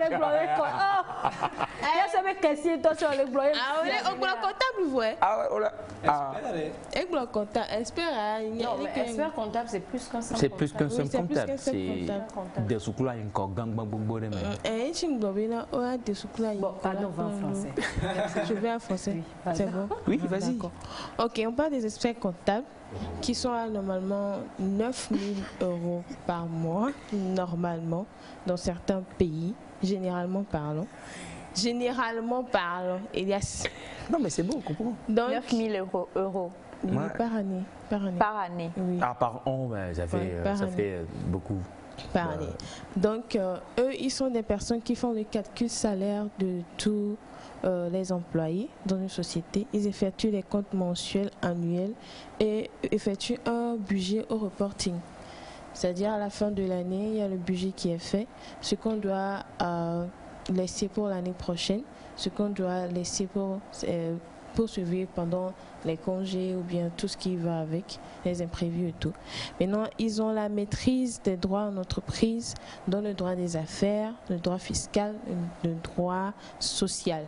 Expert comptable, c'est plus qu'un simple c'est plus qu'un simple c'est comptable. plus qu'un simple C'est des soukla encore gang bang bobo de Bon, pardon, va en français. Je vais en français. C'est bon? Oui, vas-y. Ok, on parle des experts comptables qui sont à normalement 9 000 € par mois, normalement, dans certains pays, généralement parlant. Elias. Non, mais c'est bon, on comprend. Donc, 9 000 €. Oui, par année. Par année. Oui. Ah, par an, ça fait beaucoup. Par année. Donc, eux, ils sont des personnes qui font le calcul salaire de tous les employés dans une société. Ils effectuent les comptes mensuels, annuels et effectuent un budget au reporting. C'est-à-dire à la fin de l'année, il y a le budget qui est fait, ce qu'on doit laisser pour l'année prochaine, ce qu'on doit laisser pour poursuivre pendant les congés ou bien tout ce qui va avec, les imprévus et tout. Maintenant, ils ont la maîtrise des droits en entreprise, dont le droit des affaires, le droit fiscal, le droit social.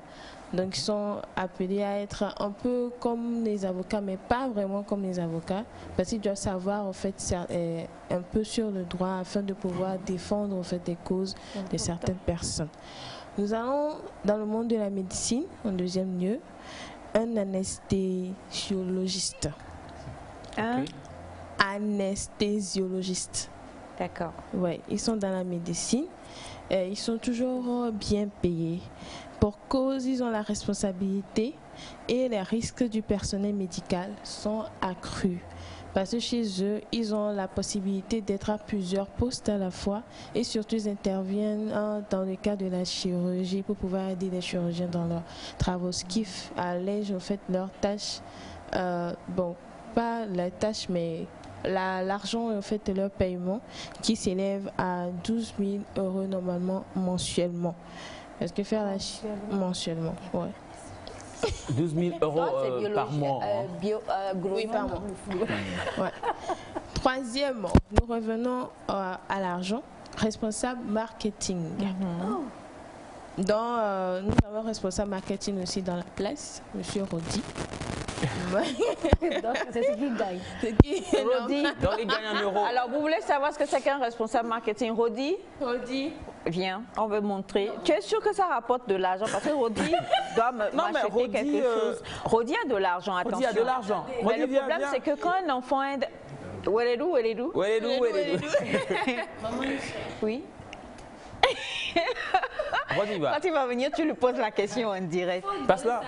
Donc, ils sont appelés à être un peu comme les avocats, mais pas vraiment comme les avocats, parce qu'ils doivent savoir en fait un peu sur le droit afin de pouvoir défendre en fait les causes de certaines personnes. Nous allons dans le monde de la médecine, en deuxième lieu, un anesthésiologiste. Anesthésiologiste. D'accord. Oui, ils sont dans la médecine. Ils sont toujours bien payés. Pour cause, ils ont la responsabilité et les risques du personnel médical sont accrus. Parce que chez eux, ils ont la possibilité d'être à plusieurs postes à la fois et surtout ils interviennent dans le cas de la chirurgie pour pouvoir aider les chirurgiens dans leurs travaux, ce qui allège en fait leurs tâches, bon, pas la tâche mais l'argent en fait de leur paiement qui s'élève à 12 000 € normalement mensuellement. Est-ce que faire la mensuellement, ouais. 12 000 € par mois. Oui, par mois. Ouais. Troisièmement, nous revenons à l'argent. Responsable marketing. Donc, nous avons responsable marketing aussi dans la place, Monsieur Rodi. Donc, c'est ce qui gagne. Rodi. Donc, il gagne en euros. Alors, vous voulez savoir ce que c'est qu'un responsable marketing? Rodi, viens, on veut montrer. Tu es sûr que ça rapporte de l'argent? Parce que Rodi doit m'acheter quelque chose. Rodi a de l'argent, attention. Rodi a de l'argent. Mais le problème, c'est que quand un enfant est... Oui. Quand il va venir, tu lui poses la question en direct. Passe là.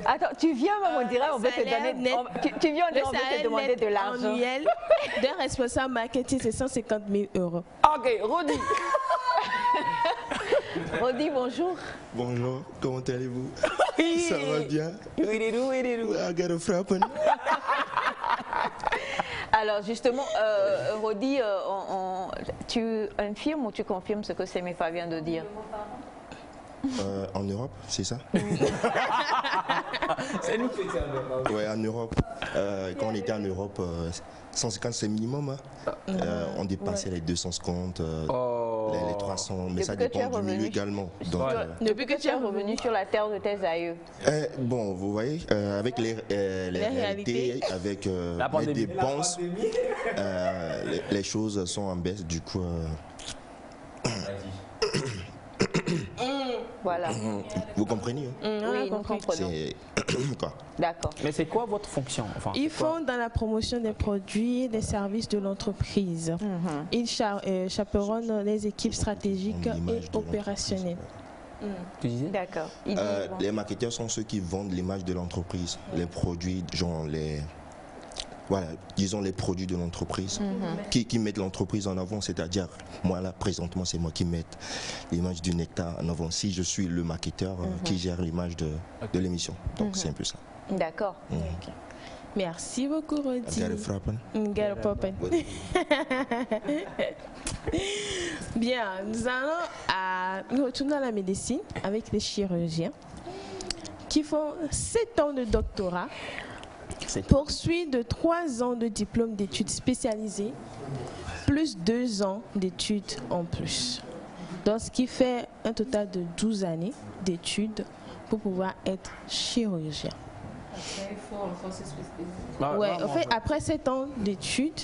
Attends, tu viens même en direct, on veut te donner. Tu viens en direct, on veut te demander de l'argent. Annuel d'un responsable marketing, c'est 150 000 €. Ok, Rodi. Rodi, bonjour. Bonjour, comment allez-vous? Ça va bien? I got a frappe. Alors justement, Rodi, tu infirmes ou tu confirmes ce que Semefa vient de dire? En Europe, c'est ça? C'est nous qui étions en Europe. Oui, en Europe. Quand on était en Europe, 150 c'est minimum. Hein. On dépassait les 250. les 300, mais ça dépend du milieu également. Donc, depuis que tu es revenu sur la terre de tes aïeux. Bon, vous voyez, avec les réalités, avec les dépenses, les choses sont en baisse, du coup... Voilà. Vous comprenez Oui, nous comprenons. D'accord. Mais c'est quoi votre fonction? Ils font dans la promotion des produits et des services de l'entreprise. Ils chaperonnent les équipes stratégiques et opérationnelles. Tu disais? D'accord. Les marketeurs sont ceux qui vendent l'image de l'entreprise, les produits, genre les... Voilà, disons les produits de l'entreprise, qui mettent l'entreprise en avant, c'est-à-dire, moi là, présentement, c'est moi qui mets l'image du Nectar en avant. Si je suis le marketeur qui gère l'image de l'émission. Donc, c'est un peu ça. D'accord. Merci beaucoup, Rodi. Bien, nous allons nous retourner à la médecine avec les chirurgiens qui font 7 ans de doctorat. Poursuit de 3 ans de diplôme d'études spécialisées, plus 2 ans d'études en plus. Donc, ce qui fait un total de 12 années d'études pour pouvoir être chirurgien. Il faut encore se spécialiser. Ouais, en fait, après 7 ans d'études,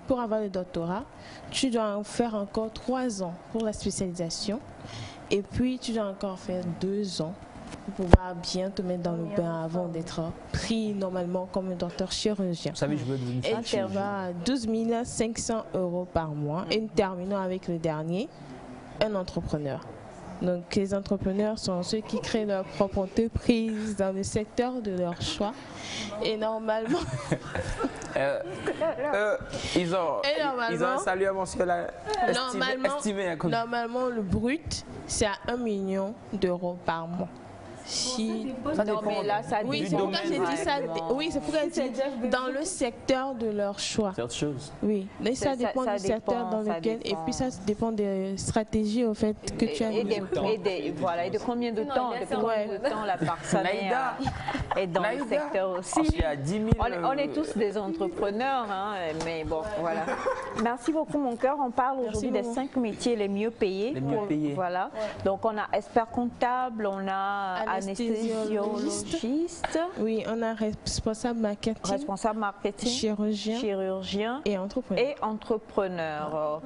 pour avoir le doctorat, tu dois en faire encore 3 ans pour la spécialisation. Et puis, tu dois encore faire 2 ans pour pouvoir bien te mettre dans le bain avant d'être pris normalement comme un docteur chirurgien. Vous savez, je veux devenir et tu vas à 12 500 € par mois. Et nous terminons avec le dernier, un entrepreneur. Donc les entrepreneurs sont ceux qui créent leur propre entreprise dans le secteur de leur choix. Et normalement... ils ont un salaire mensuel estimé. Normalement, le brut, c'est à 1 million d'euros par mois. Ça dépend. Mais là, ça oui, c'est pourquoi j'ai dit ça. Oui, c'est pourquoi j'ai dit dans le secteur de leur choix. C'est autre chose. Oui, mais ça dépend du secteur dans lequel. Et puis ça dépend des stratégies au fait que tu as. Et de combien de temps, la personne est dans le secteur aussi. On est tous des entrepreneurs, hein, mais bon, voilà. Merci beaucoup, mon cœur. On parle aujourd'hui des 5 métiers les mieux payés. Les mieux payés. Voilà. Donc on a expert comptable, on a anesthésiste. Oui, on a responsable marketing, chirurgien et entrepreneur.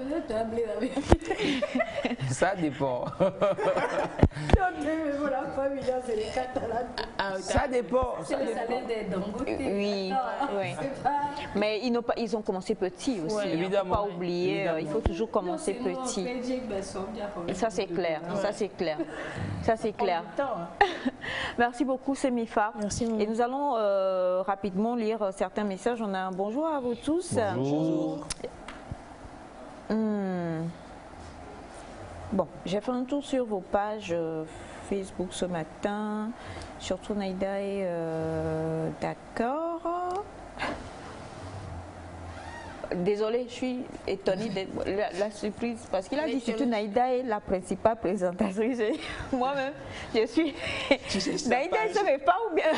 Ça dépend. Ça dépend. C'est le salaire des Dangote. Oui, oui. Mais ils ont commencé petit aussi. Ouais, il ne faut pas oublier, il faut toujours commencer petit. Ça c'est clair, ça c'est clair. Ça c'est clair. Merci beaucoup, Semifa. Merci. Et nous allons rapidement lire certains messages. On a un bonjour à vous tous. Bonjour. Bon, j'ai fait un tour sur vos pages Facebook ce matin, surtout Naïda et d'accord. Désolée, je suis étonnée de la surprise parce qu'il a dit surtout Naïda est la principale présentatrice. Moi-même, je suis. Naïda ne savait pas ou bien.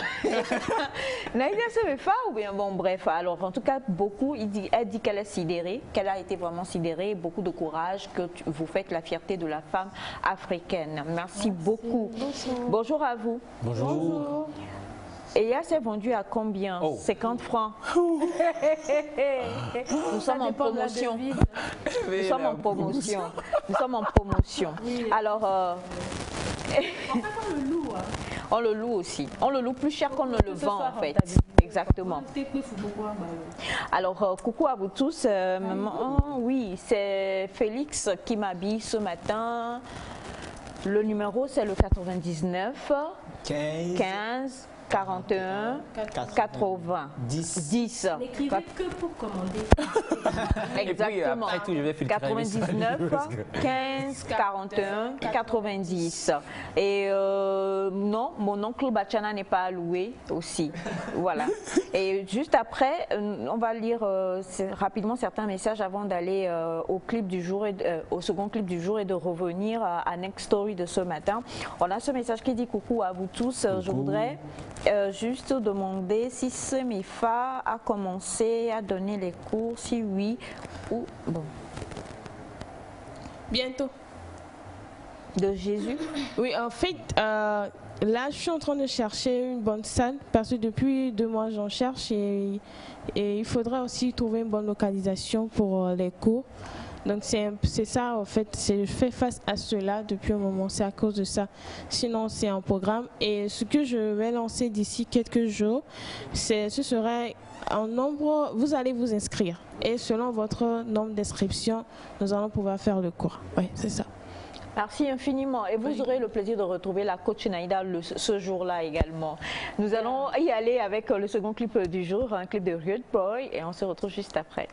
Naïda ne savait pas ou bien. Bon, bref. Alors, en tout cas, beaucoup. Elle dit qu'elle est sidérée, qu'elle a été vraiment sidérée. Beaucoup de courage, que vous faites la fierté de la femme africaine. Merci beaucoup. Bonjour à vous. Bonjour. Et là, c'est vendu à combien? 50 francs. Nous sommes en promotion. Nous sommes en promotion. Nous sommes en promotion. Alors, on le loue aussi. On le loue plus cher qu'on ne le vend en fait. Exactement. Alors, coucou à vous tous. Oui, c'est Félix qui m'habille ce matin. Le numéro, c'est le 99 15 41 80 10. N'écrivez que pour commander. Exactement. Et puis, après tout, je vais filtrer 99 15 41 90. Et non, mon oncle Bachana n'est pas alloué aussi. Voilà. Et juste après, on va lire rapidement certains messages avant d'aller au clip du jour au second clip du jour et de revenir à Next Story de ce matin. On a ce message qui dit coucou à vous tous. Coucou. Je voudrais juste demander si Semifa a commencé à donner les cours, si oui ou bon. Bientôt. De Jésus? Oui, en fait, là, je suis en train de chercher une bonne salle parce que depuis 2 mois, j'en cherche et il faudrait aussi trouver une bonne localisation pour les cours. Donc, c'est ça, en fait, je fais face à cela depuis un moment, c'est à cause de ça. Sinon, c'est un programme et ce que je vais lancer d'ici quelques jours, ce serait un nombre, vous allez vous inscrire et selon votre nombre d'inscriptions, nous allons pouvoir faire le cours. Oui, c'est ça. Merci infiniment. Et vous aurez le plaisir de retrouver la coach Naïda ce jour-là également. Nous allons y aller avec le second clip du jour, un clip de Rude Boy, et on se retrouve juste après.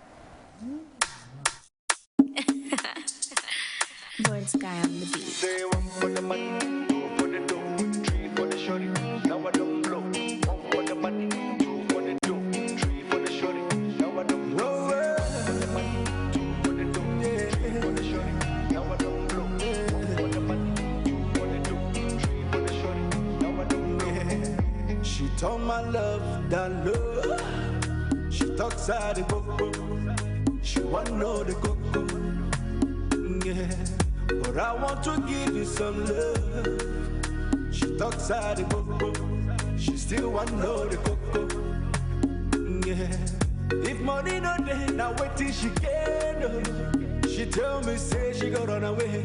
She told my love that love. She talks out the coco. She want know the coco. Yeah, but I want to give you some love. She talks out the coco. She still want know the coco. Yeah, if money no day, now wait till she can. She tell me say she got run away.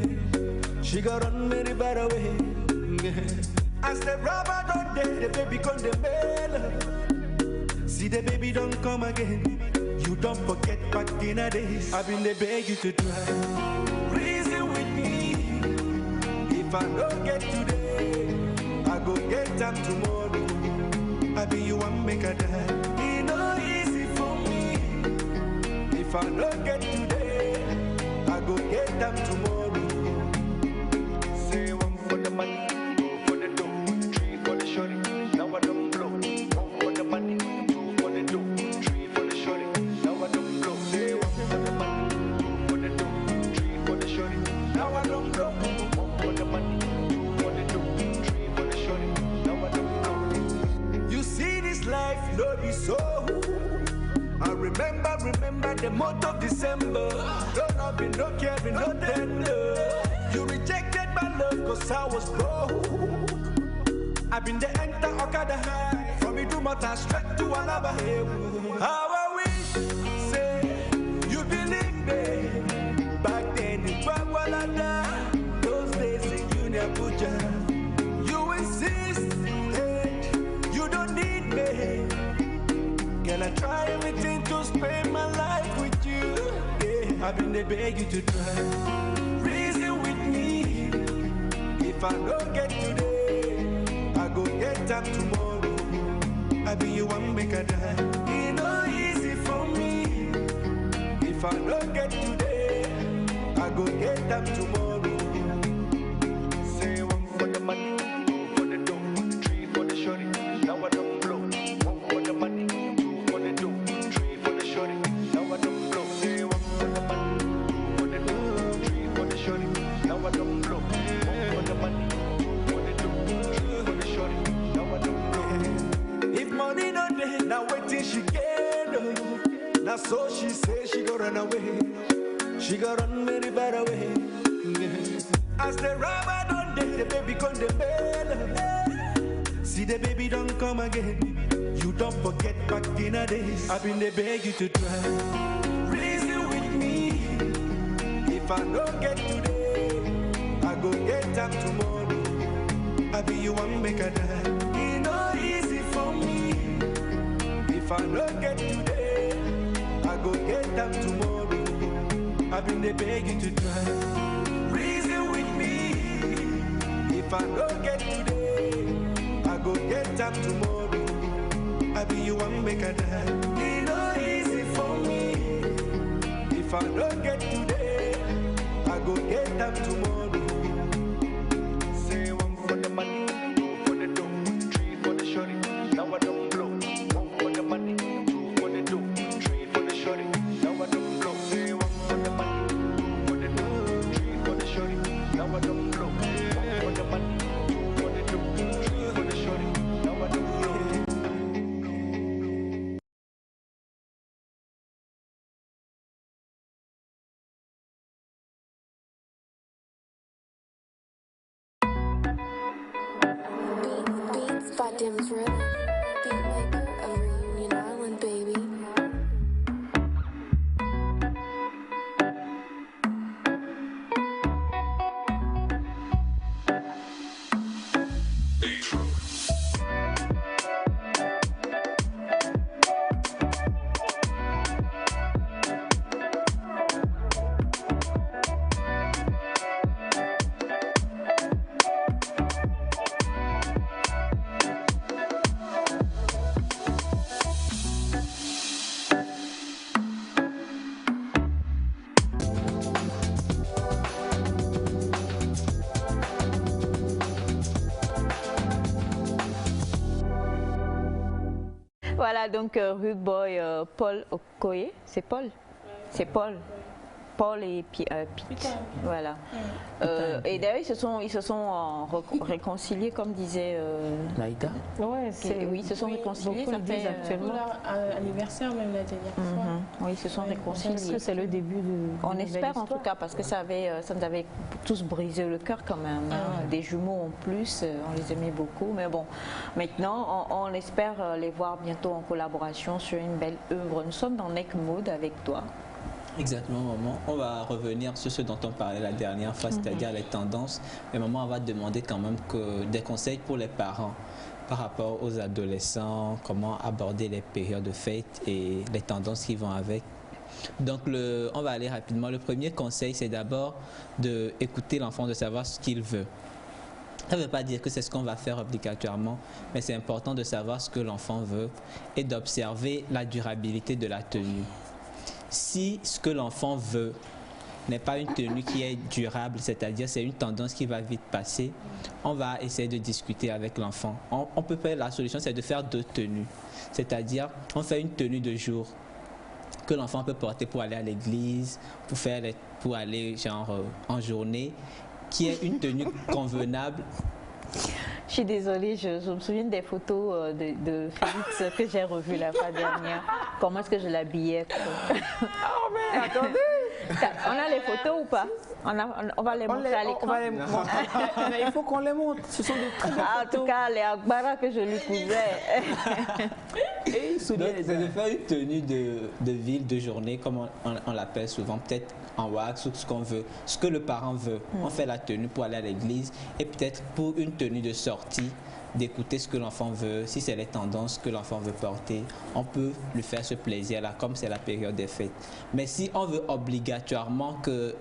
She got run many better way. Yeah. As the rubber don't dead, the baby come the mail. See the baby don't come again. You don't forget back in the days. I've been the beg you to try. Reason with me. If I don't get today, I go get them tomorrow. I be you one make a die. It no easy for me. If I don't get today, I go get them tomorrow. Say one for the money. So I remember the month of December. Don't have been no caring, no tender. You rejected my love cause I was broke. I've been the enter Okada high. From me to Mata straight to Alaba. How I wish, say, you believe me. Back then in Twagwalada, those days in Union Abuja. You insist, hey, you don't need me. Girl, I try everything to spend my life with you. Yeah, I've been there beg you to try. Reason with me. If I don't get today, I go get them tomorrow. I be you one make a die. It no easy for me. If I don't get today, I go get them tomorrow. Say one for the money, two for the dough, three for the shorty. Now I don't blow. One for the money. Now waiting she can. Now so she say she go run away. She go run very far away. As the rubber don't dead, the baby come the bell. See the baby don't come again. You don't forget back in the days. I've been the beg you to try. Reason with me. If I don't get today, I go get them tomorrow. I be you one make a die. It no easy for me. If I don't get today, I go get them tomorrow. I've been there begging to try. Reason with me. If I don't get today, I go get them tomorrow. I be you one make a die. It no easy for me. If I don't get today, I go get them tomorrow. Say one for the money, two for the dough, three for the shorty. Now I don't blow. One for the money, two for the dough, three for the shorty. Now I don't blow. Say one for the money, two for the dough, three for the shorty. Now I don't blow. One for the money, two for the dough, three for the shorty. Now I don't blow. Dims rhythm, beat maker of Reunion Island, baby. Voilà, donc Rude Boy, Paul Okoye, c'est Paul? C'est Paul. Paul et Pete. Voilà. Et d'ailleurs, ils se sont réconciliés, comme disait Naïda. Ouais, oui, ils se sont réconciliés. Ça fait actuellement leur anniversaire même la dernière fois. Oui, ils se sont réconciliés. Est-ce que c'est le début de On espère en tout cas, parce que ça nous avait tous brisé le cœur quand même. Des jumeaux en plus, on les aimait beaucoup. Mais bon, maintenant, on espère les voir bientôt en collaboration sur une belle œuvre. Nous sommes dans Neck Mood avec toi. Exactement, maman. On va revenir sur ce dont on parlait la dernière fois, c'est-à-dire les tendances. Mais maman, on va demander quand même des conseils pour les parents par rapport aux adolescents, comment aborder les périodes de fête et les tendances qui vont avec. Donc, on va aller rapidement. Le premier conseil, c'est d'abord d'écouter l'enfant, de savoir ce qu'il veut. Ça ne veut pas dire que c'est ce qu'on va faire obligatoirement, mais c'est important de savoir ce que l'enfant veut et d'observer la durabilité de la tenue. Si ce que l'enfant veut n'est pas une tenue qui est durable, c'est-à-dire c'est une tendance qui va vite passer, on va essayer de discuter avec l'enfant. On peut faire, la solution, c'est de faire deux tenues. C'est-à-dire, on fait une tenue de jour que l'enfant peut porter pour aller à l'église, pour aller genre en journée, qui est une tenue convenable. Je suis désolée, je me souviens des photos de Félix que j'ai revues la fois dernière. Comment est-ce que je l'habillais? Oh mais attendez! On a les photos ou pas? On va les montrer à l'écran. Mais il faut qu'on les montre. Ce sont des très belles photos. En tout cas, les Akbara que je lui cousais. Et c'est de faire une tenue de ville, de journée, comme on l'appelle souvent, peut-être en wax ou ce qu'on veut, ce que le parent veut. On fait la tenue pour aller à l'église et peut-être pour une tenue de sortie, d'écouter ce que l'enfant veut, si c'est les tendances que l'enfant veut porter, on peut lui faire ce plaisir-là, comme c'est la période des fêtes. Mais si on veut obligatoirement que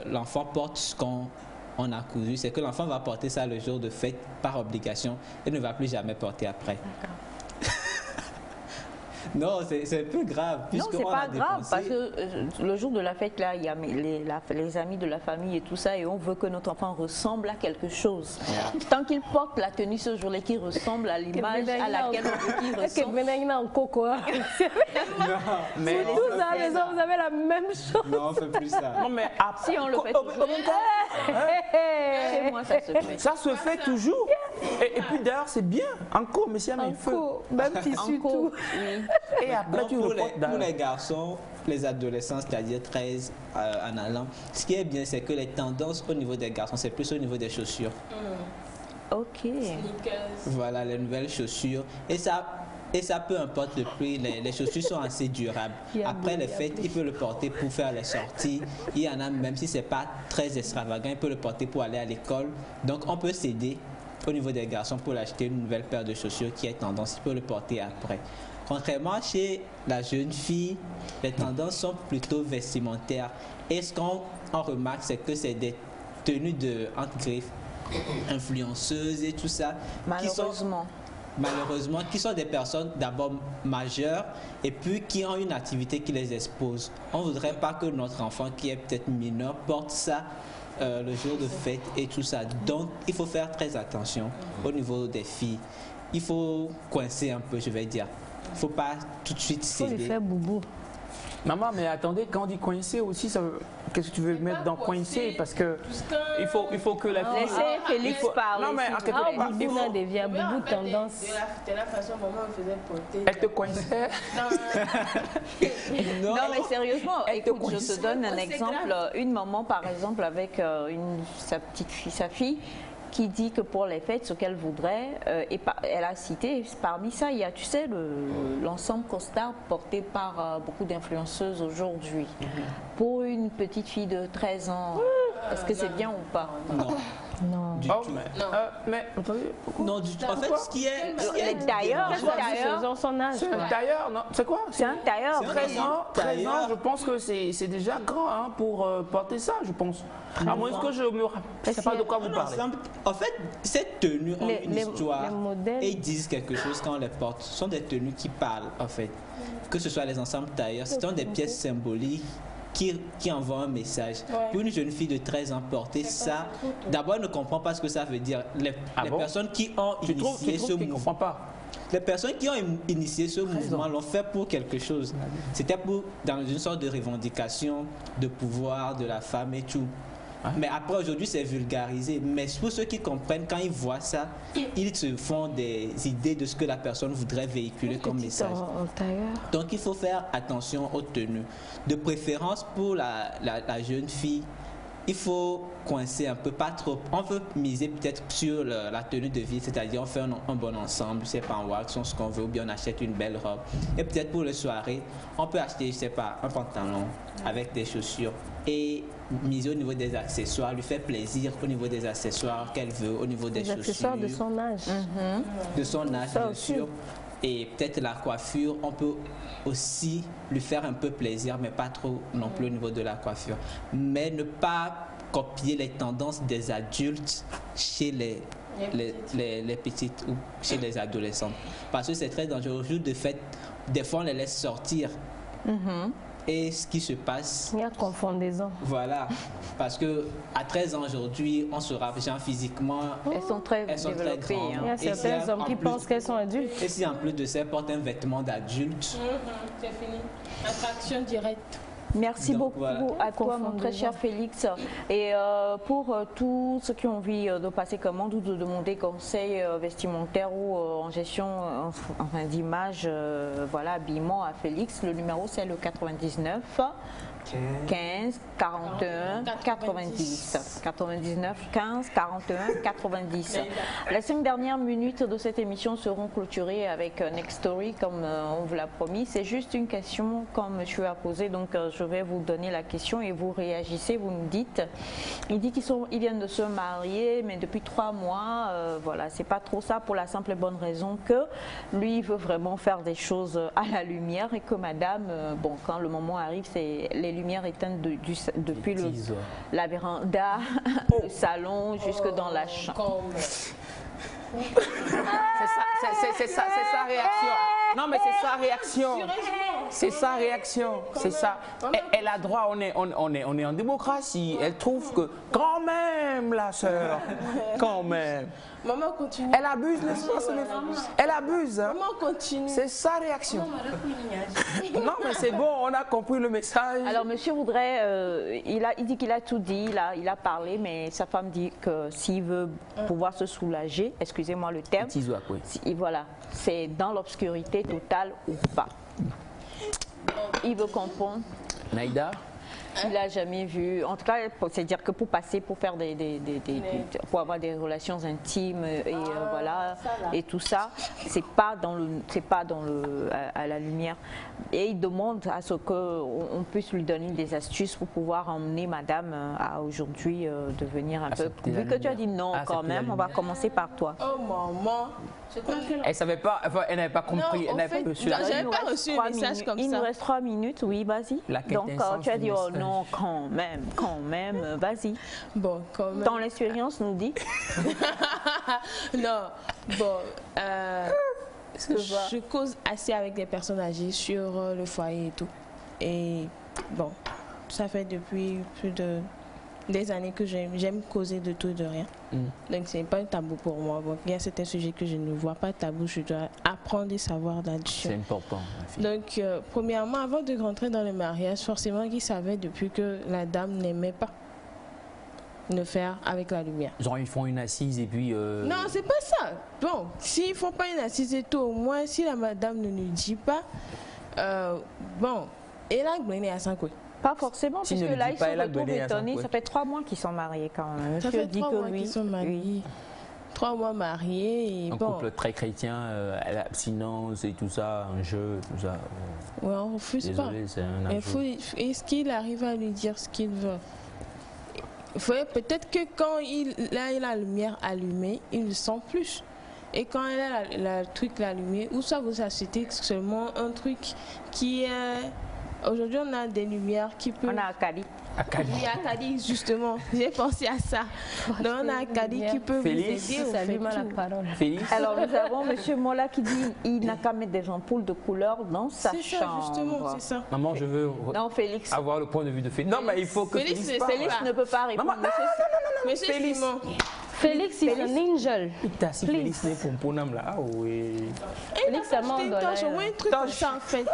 l'enfant porte ce qu'on a cousu, c'est que l'enfant va porter ça le jour de fête par obligation et ne va plus jamais porter après. Non, c'est un peu grave. Non, c'est pas grave, parce que le jour de la fête, là, il y a les amis de la famille et tout ça, et on veut que notre enfant ressemble à quelque chose. Tant qu'il porte la tenue ce jour-là qui ressemble à l'image à laquelle on veut qu'il ressemble. Mais tous à la maison, vous avez la même chose. Non, on fait plus ça. Non, mais si on le fait toujours. Chez moi, ça se fait. Ça se fait toujours. Et puis d'ailleurs, c'est bien. En cours, monsieur, mais il faut. Même tissu tout. Et après, pour les garçons, les adolescents, c'est-à-dire 13 en allant, ce qui est bien, c'est que les tendances au niveau des garçons, c'est plus au niveau des chaussures. Ok. Voilà, les nouvelles chaussures. Et ça, peu importe le prix, les chaussures sont assez durables. Après les fêtes, il peut le porter pour faire les sorties. Il y en a, même si ce n'est pas très extravagant, il peut le porter pour aller à l'école. Donc, on peut s'aider au niveau des garçons pour l'acheter une nouvelle paire de chaussures qui est tendance. Il peut le porter après. Contrairement chez la jeune fille, les tendances sont plutôt vestimentaires. Et ce qu'on remarque, c'est que c'est des tenues entre griffes, influenceuses et tout ça. Malheureusement, qui sont des personnes d'abord majeures et puis qui ont une activité qui les expose. On ne voudrait pas que notre enfant qui est peut-être mineur porte ça le jour de fête et tout ça. Donc, il faut faire très attention au niveau des filles. Il faut coincer un peu, je vais dire. Il ne faut pas tout de suite céder. Il faut lui faire boubou. Maman, mais attendez, quand on dit coincer aussi, qu'est-ce que tu veux mettre dans coincer? Parce que il faut que la fille... Laissez Félix parler. Non, mais en quelque part, il faut devient boubou tendance. De la façon dont maman me faisait porter. Elle te coinçait? Non, mais sérieusement, écoute, je te donne un exemple. Une maman, par exemple, avec sa petite fille, sa fille, qui dit que pour les fêtes, ce qu'elle voudrait, elle a cité, parmi ça, il y a, tu sais, l'ensemble costard porté par beaucoup d'influenceuses aujourd'hui. Pour une petite fille de 13 ans, est-ce que c'est bien ou pas? Non. Non. Du Oh, tout. non. Non, du tout. En fait, ce qui est... Les tailleurs, Dans son âge. C'est un tailleur, non? C'est quoi? c'est un tailleur. 13 ans, je pense que c'est déjà grand hein, pour porter ça, je pense. À moins que je me rappelle. Je ne sais pas de quoi vous parlez. En fait, cette tenue ont une histoire les modèles. et ils disent quelque chose quand on les porte. Ce sont des tenues qui parlent, en fait. Que ce soit les ensembles tailleurs, ce sont des pièces symboliques qui envoient un message. Pour une jeune fille de 13 ans porter ça, d'abord, elle ne comprend pas ce que ça veut dire. Les personnes qui ont initié ce mouvement. Les personnes qui ont initié ce mouvement l'ont fait pour quelque chose. C'était dans une sorte de revendication de pouvoir de la femme et tout. Mais après, aujourd'hui, c'est vulgarisé. Mais pour ceux qui comprennent, quand ils voient ça, ils se font des idées de ce que la personne voudrait véhiculer comme message. Donc, il faut faire attention aux tenues. De préférence pour la jeune fille, il faut coincer un peu, pas trop. On peut miser peut-être sur la tenue de vie, c'est-à-dire on fait un bon ensemble, je sais pas, en wax, ce qu'on veut, ou bien on achète une belle robe. Et peut-être pour les soirées, on peut acheter, je sais pas, un pantalon avec des chaussures et miser au niveau des accessoires, lui faire plaisir au niveau des accessoires qu'elle veut, au niveau des chaussures. Les accessoires de son âge. De son âge, bien sûr. Et peut-être la coiffure, on peut aussi lui faire un peu plaisir, mais pas trop non plus au niveau de la coiffure. Mais ne pas copier les tendances des adultes chez les petites ou chez les adolescents. Parce que c'est très dangereux. De fait, des fois, on les laisse sortir. Et ce qui se passe... Il y a confondaison. Voilà. Parce que à 13 ans aujourd'hui, on se rapproche physiquement. Elles sont très développées. grandes. Il y a certains hommes qui pensent qu'elles sont adultes. Et si en plus de ça, elles portent un vêtement d'adulte. C'est fini. Attraction directe. Merci beaucoup à toi, mon très cher Félix. Et pour tous ceux qui ont envie de passer commande ou de demander conseil vestimentaire ou en gestion d'image, voilà, habillement à Félix, le numéro c'est le 99 15 41 90 99 15 41 90. Les 5 dernières minutes de cette émission seront clôturées avec Next Story comme on vous l'a promis. C'est juste une question comme monsieur a posé, donc je vais vous donner la question et vous réagissez, vous nous dites. Il dit qu'ils viennent de se marier mais depuis 3 mois, voilà, c'est pas trop ça pour la simple et bonne raison que lui il veut vraiment faire des choses à la lumière et que madame, bon, quand le moment arrive, c'est les lumières éteintes depuis la véranda, le salon, jusque dans la chambre. C'est sa réaction. Non, mais c'est sa réaction. C'est sa réaction. C'est ça. Elle a droit, on est en démocratie. Elle trouve que quand même, la sœur, quand même. Maman continue. Elle abuse, elle abuse. Hein. Maman continue. C'est sa réaction. Non, mais c'est bon, on a compris le message. Alors, monsieur voudrait, il dit qu'il a tout dit, il a parlé, mais sa femme dit que s'il veut pouvoir se soulager, excusez-moi le terme, voilà, c'est dans l'obscurité totale ou pas. Il veut comprendre. Naïda? Il n'a jamais vu, en tout cas, c'est-à-dire que pour passer, pour faire pour avoir des relations intimes et voilà, et tout ça, c'est pas à la lumière. Et il demande à ce qu'on puisse lui donner des astuces pour pouvoir emmener madame à aujourd'hui devenir un peu. Vu que tu as dit non quand même, on va commencer par toi. Oh maman. Elle savait pas, elle n'avait pas compris. Non, j'avais pas reçu un message comme ça. Il nous reste 3 minutes, oui, vas-y. Donc tu as dit oh non, quand même, vas-y. Bon, quand même. Ton expérience nous dit. Non, bon, je cause assez avec des personnes âgées sur le foyer et tout. Et bon, ça fait depuis plus de des années que j'aime causer de tout et de rien. Donc c'est pas un tabou pour moi. Bon, il y a certains sujets que je ne vois pas tabou, je dois apprendre et savoir là-dessus. C'est important. Donc premièrement, avant de rentrer dans le mariage, forcément qu'il savait depuis que la dame n'aimait pas le faire avec la lumière. Genre ils font une assise et puis... Non, c'est pas ça. Bon, s'ils font pas une assise et tout, au moins si la madame ne nous dit pas, bon, et là, il est à 5 coups. Pas forcément, S'il puisque ne le là, dit ils pas, sont elle a retournés donné à son étonnés. pote. Ça fait 3 mois qu'ils sont mariés quand même. Ça Monsieur fait dit 3 que mois oui. qu'ils sont mariés. Oui. 3 mois mariés et Un bon. couple très chrétien, l'abstinence et tout ça, un jeu, tout ça. Ouais, on refuse pas. Désolé, c'est un Mais ajout. est-ce qu'il arrive à lui dire ce qu'il veut? Peut-être que quand il a la lumière allumée, il le sent plus. Et quand elle a le truc allumé, ou ça vous achetez seulement un truc qui est... Aujourd'hui, on a des lumières qui peuvent... On a Akali. Oui, Akali, justement. J'ai pensé à ça. Donc, on a Akali qui peut Félix, vous aider. Ça lui met la parole. Félix. Alors nous avons M. Mola qui dit il n'a qu'à mettre des ampoules de couleur dans sa C'est ça, chambre. justement, c'est ça. Maman, je veux Non, Félix. avoir le point de vue de Félix. Non, mais il faut que Félix, Félix parle. Félix ne peut pas répondre. Maman, Monsieur Félix. Simon. Félix, il est un angel. Il t'a si Félix n'est pour Ponam là. Ah oui. Félix, ça Acheter une torche, au moins un truc comme ça, en fait.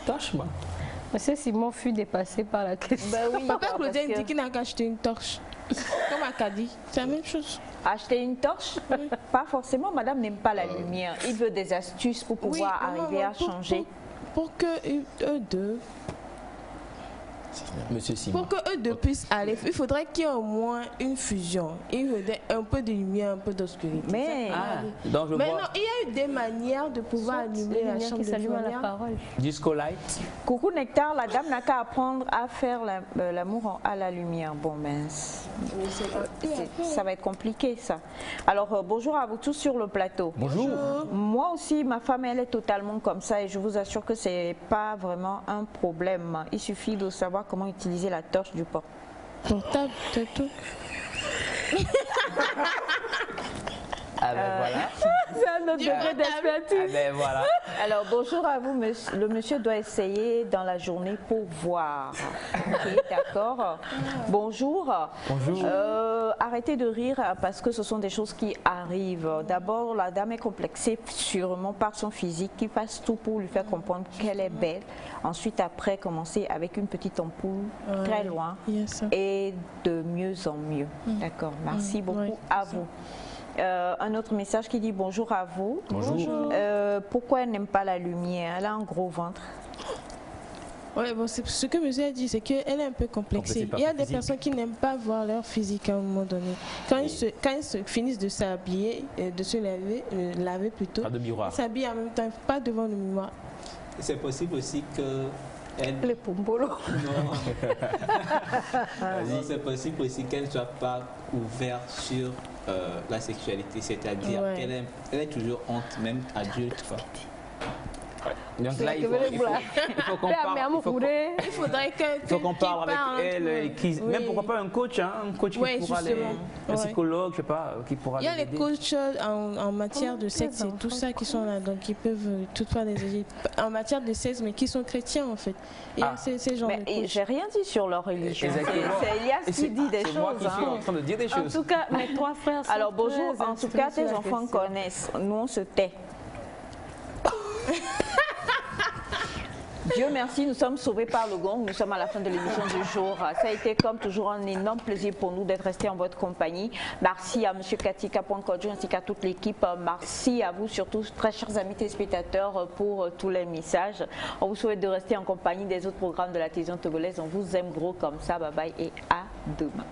Tâche-moi. Monsieur Simon fut dépassé par la question. Ben oui, Papa parce Claudien que- dit qu'il n'a qu'à acheter une torche. Comme Akadi. C'est la même chose. Acheter une torche, pas forcément. Madame n'aime pas la lumière. Il veut des astuces pour pouvoir arriver à changer. Pour que eux deux... Monsieur Simon. Pour que eux deux puissent aller, il faudrait qu'il y ait au moins une fusion. Il faudrait un peu de lumière, un peu d'obscurité. Mais, donc je mais vois non, il y a eu des manières de pouvoir allumer la chambre qui de s'allume à la lumière. parole. Disco Light. coucou Nectar, la dame n'a qu'à apprendre à faire l'amour à la lumière. Bon, ben, ça va être compliqué ça. Alors, bonjour à vous tous sur le plateau. Bonjour. Moi aussi, ma femme, elle est totalement comme ça et je vous assure que c'est pas vraiment un problème. Il suffit de savoir comment utiliser la torche du porte. Portable, c'est tout. Ah ben voilà. C'est un autre degré d'expertise. Ah ben voilà. Alors bonjour à vous, monsieur. Le monsieur doit essayer dans la journée pour voir. Ok, d'accord. Bonjour. Bonjour. Arrêtez de rire parce que ce sont des choses qui arrivent. D'abord, la dame est complexée sûrement par son physique, qu'il fasse tout pour lui faire comprendre qu'elle est belle. Ensuite, après, commencer avec une petite ampoule très loin et de mieux en mieux. D'accord. Merci beaucoup à vous. Un autre message qui dit bonjour à vous. Bonjour. Pourquoi elle n'aime pas la lumière? Elle a un gros ventre. Oui, bon, ce que monsieur a dit, c'est qu'elle est un peu complexée. Il y a des personnes qui n'aiment pas voir leur physique à un moment donné. Quand ils se finissent de s'habiller, de se laver plutôt, Pas de miroir. ils s'habillent en même temps, pas devant le miroir. C'est possible aussi que... Les pombolos. Non, c'est possible aussi qu'elle ne soit pas ouverte sur la sexualité, c'est-à-dire qu'elle ait toujours honte, même adulte. Quoi. Donc là, il faut qu'on parle. Il faudrait qu'on parle avec elle, et même pourquoi pas un coach, hein, un coach qui pourra un psychologue, je sais pas, qui pourra. Il y a les coachs en matière de sexe et tout ça qui sont là, donc ils peuvent toutefois les aider en matière de sexe, mais qui sont chrétiens en fait. Il y a ces gens. Mais j'ai rien dit sur leur religion. C'est Elias qui dit des choses. Moi qui suis en train de dire des choses. En tout cas, mes 3 frères sont Alors bonjour, très en tout cas, tes instruits sur la enfants question. connaissent. Nous, on se tait. Dieu merci, nous sommes sauvés par le gong. Nous sommes à la fin de l'émission du jour. Ça a été comme toujours un énorme plaisir pour nous d'être restés en votre compagnie. Merci à M. Katika Poinkodjo ainsi qu'à toute l'équipe. Merci à vous surtout, très chers amis téléspectateurs, pour tous les messages. On vous souhaite de rester en compagnie des autres programmes de la télévision togolaise. On vous aime gros comme ça. Bye bye et à demain.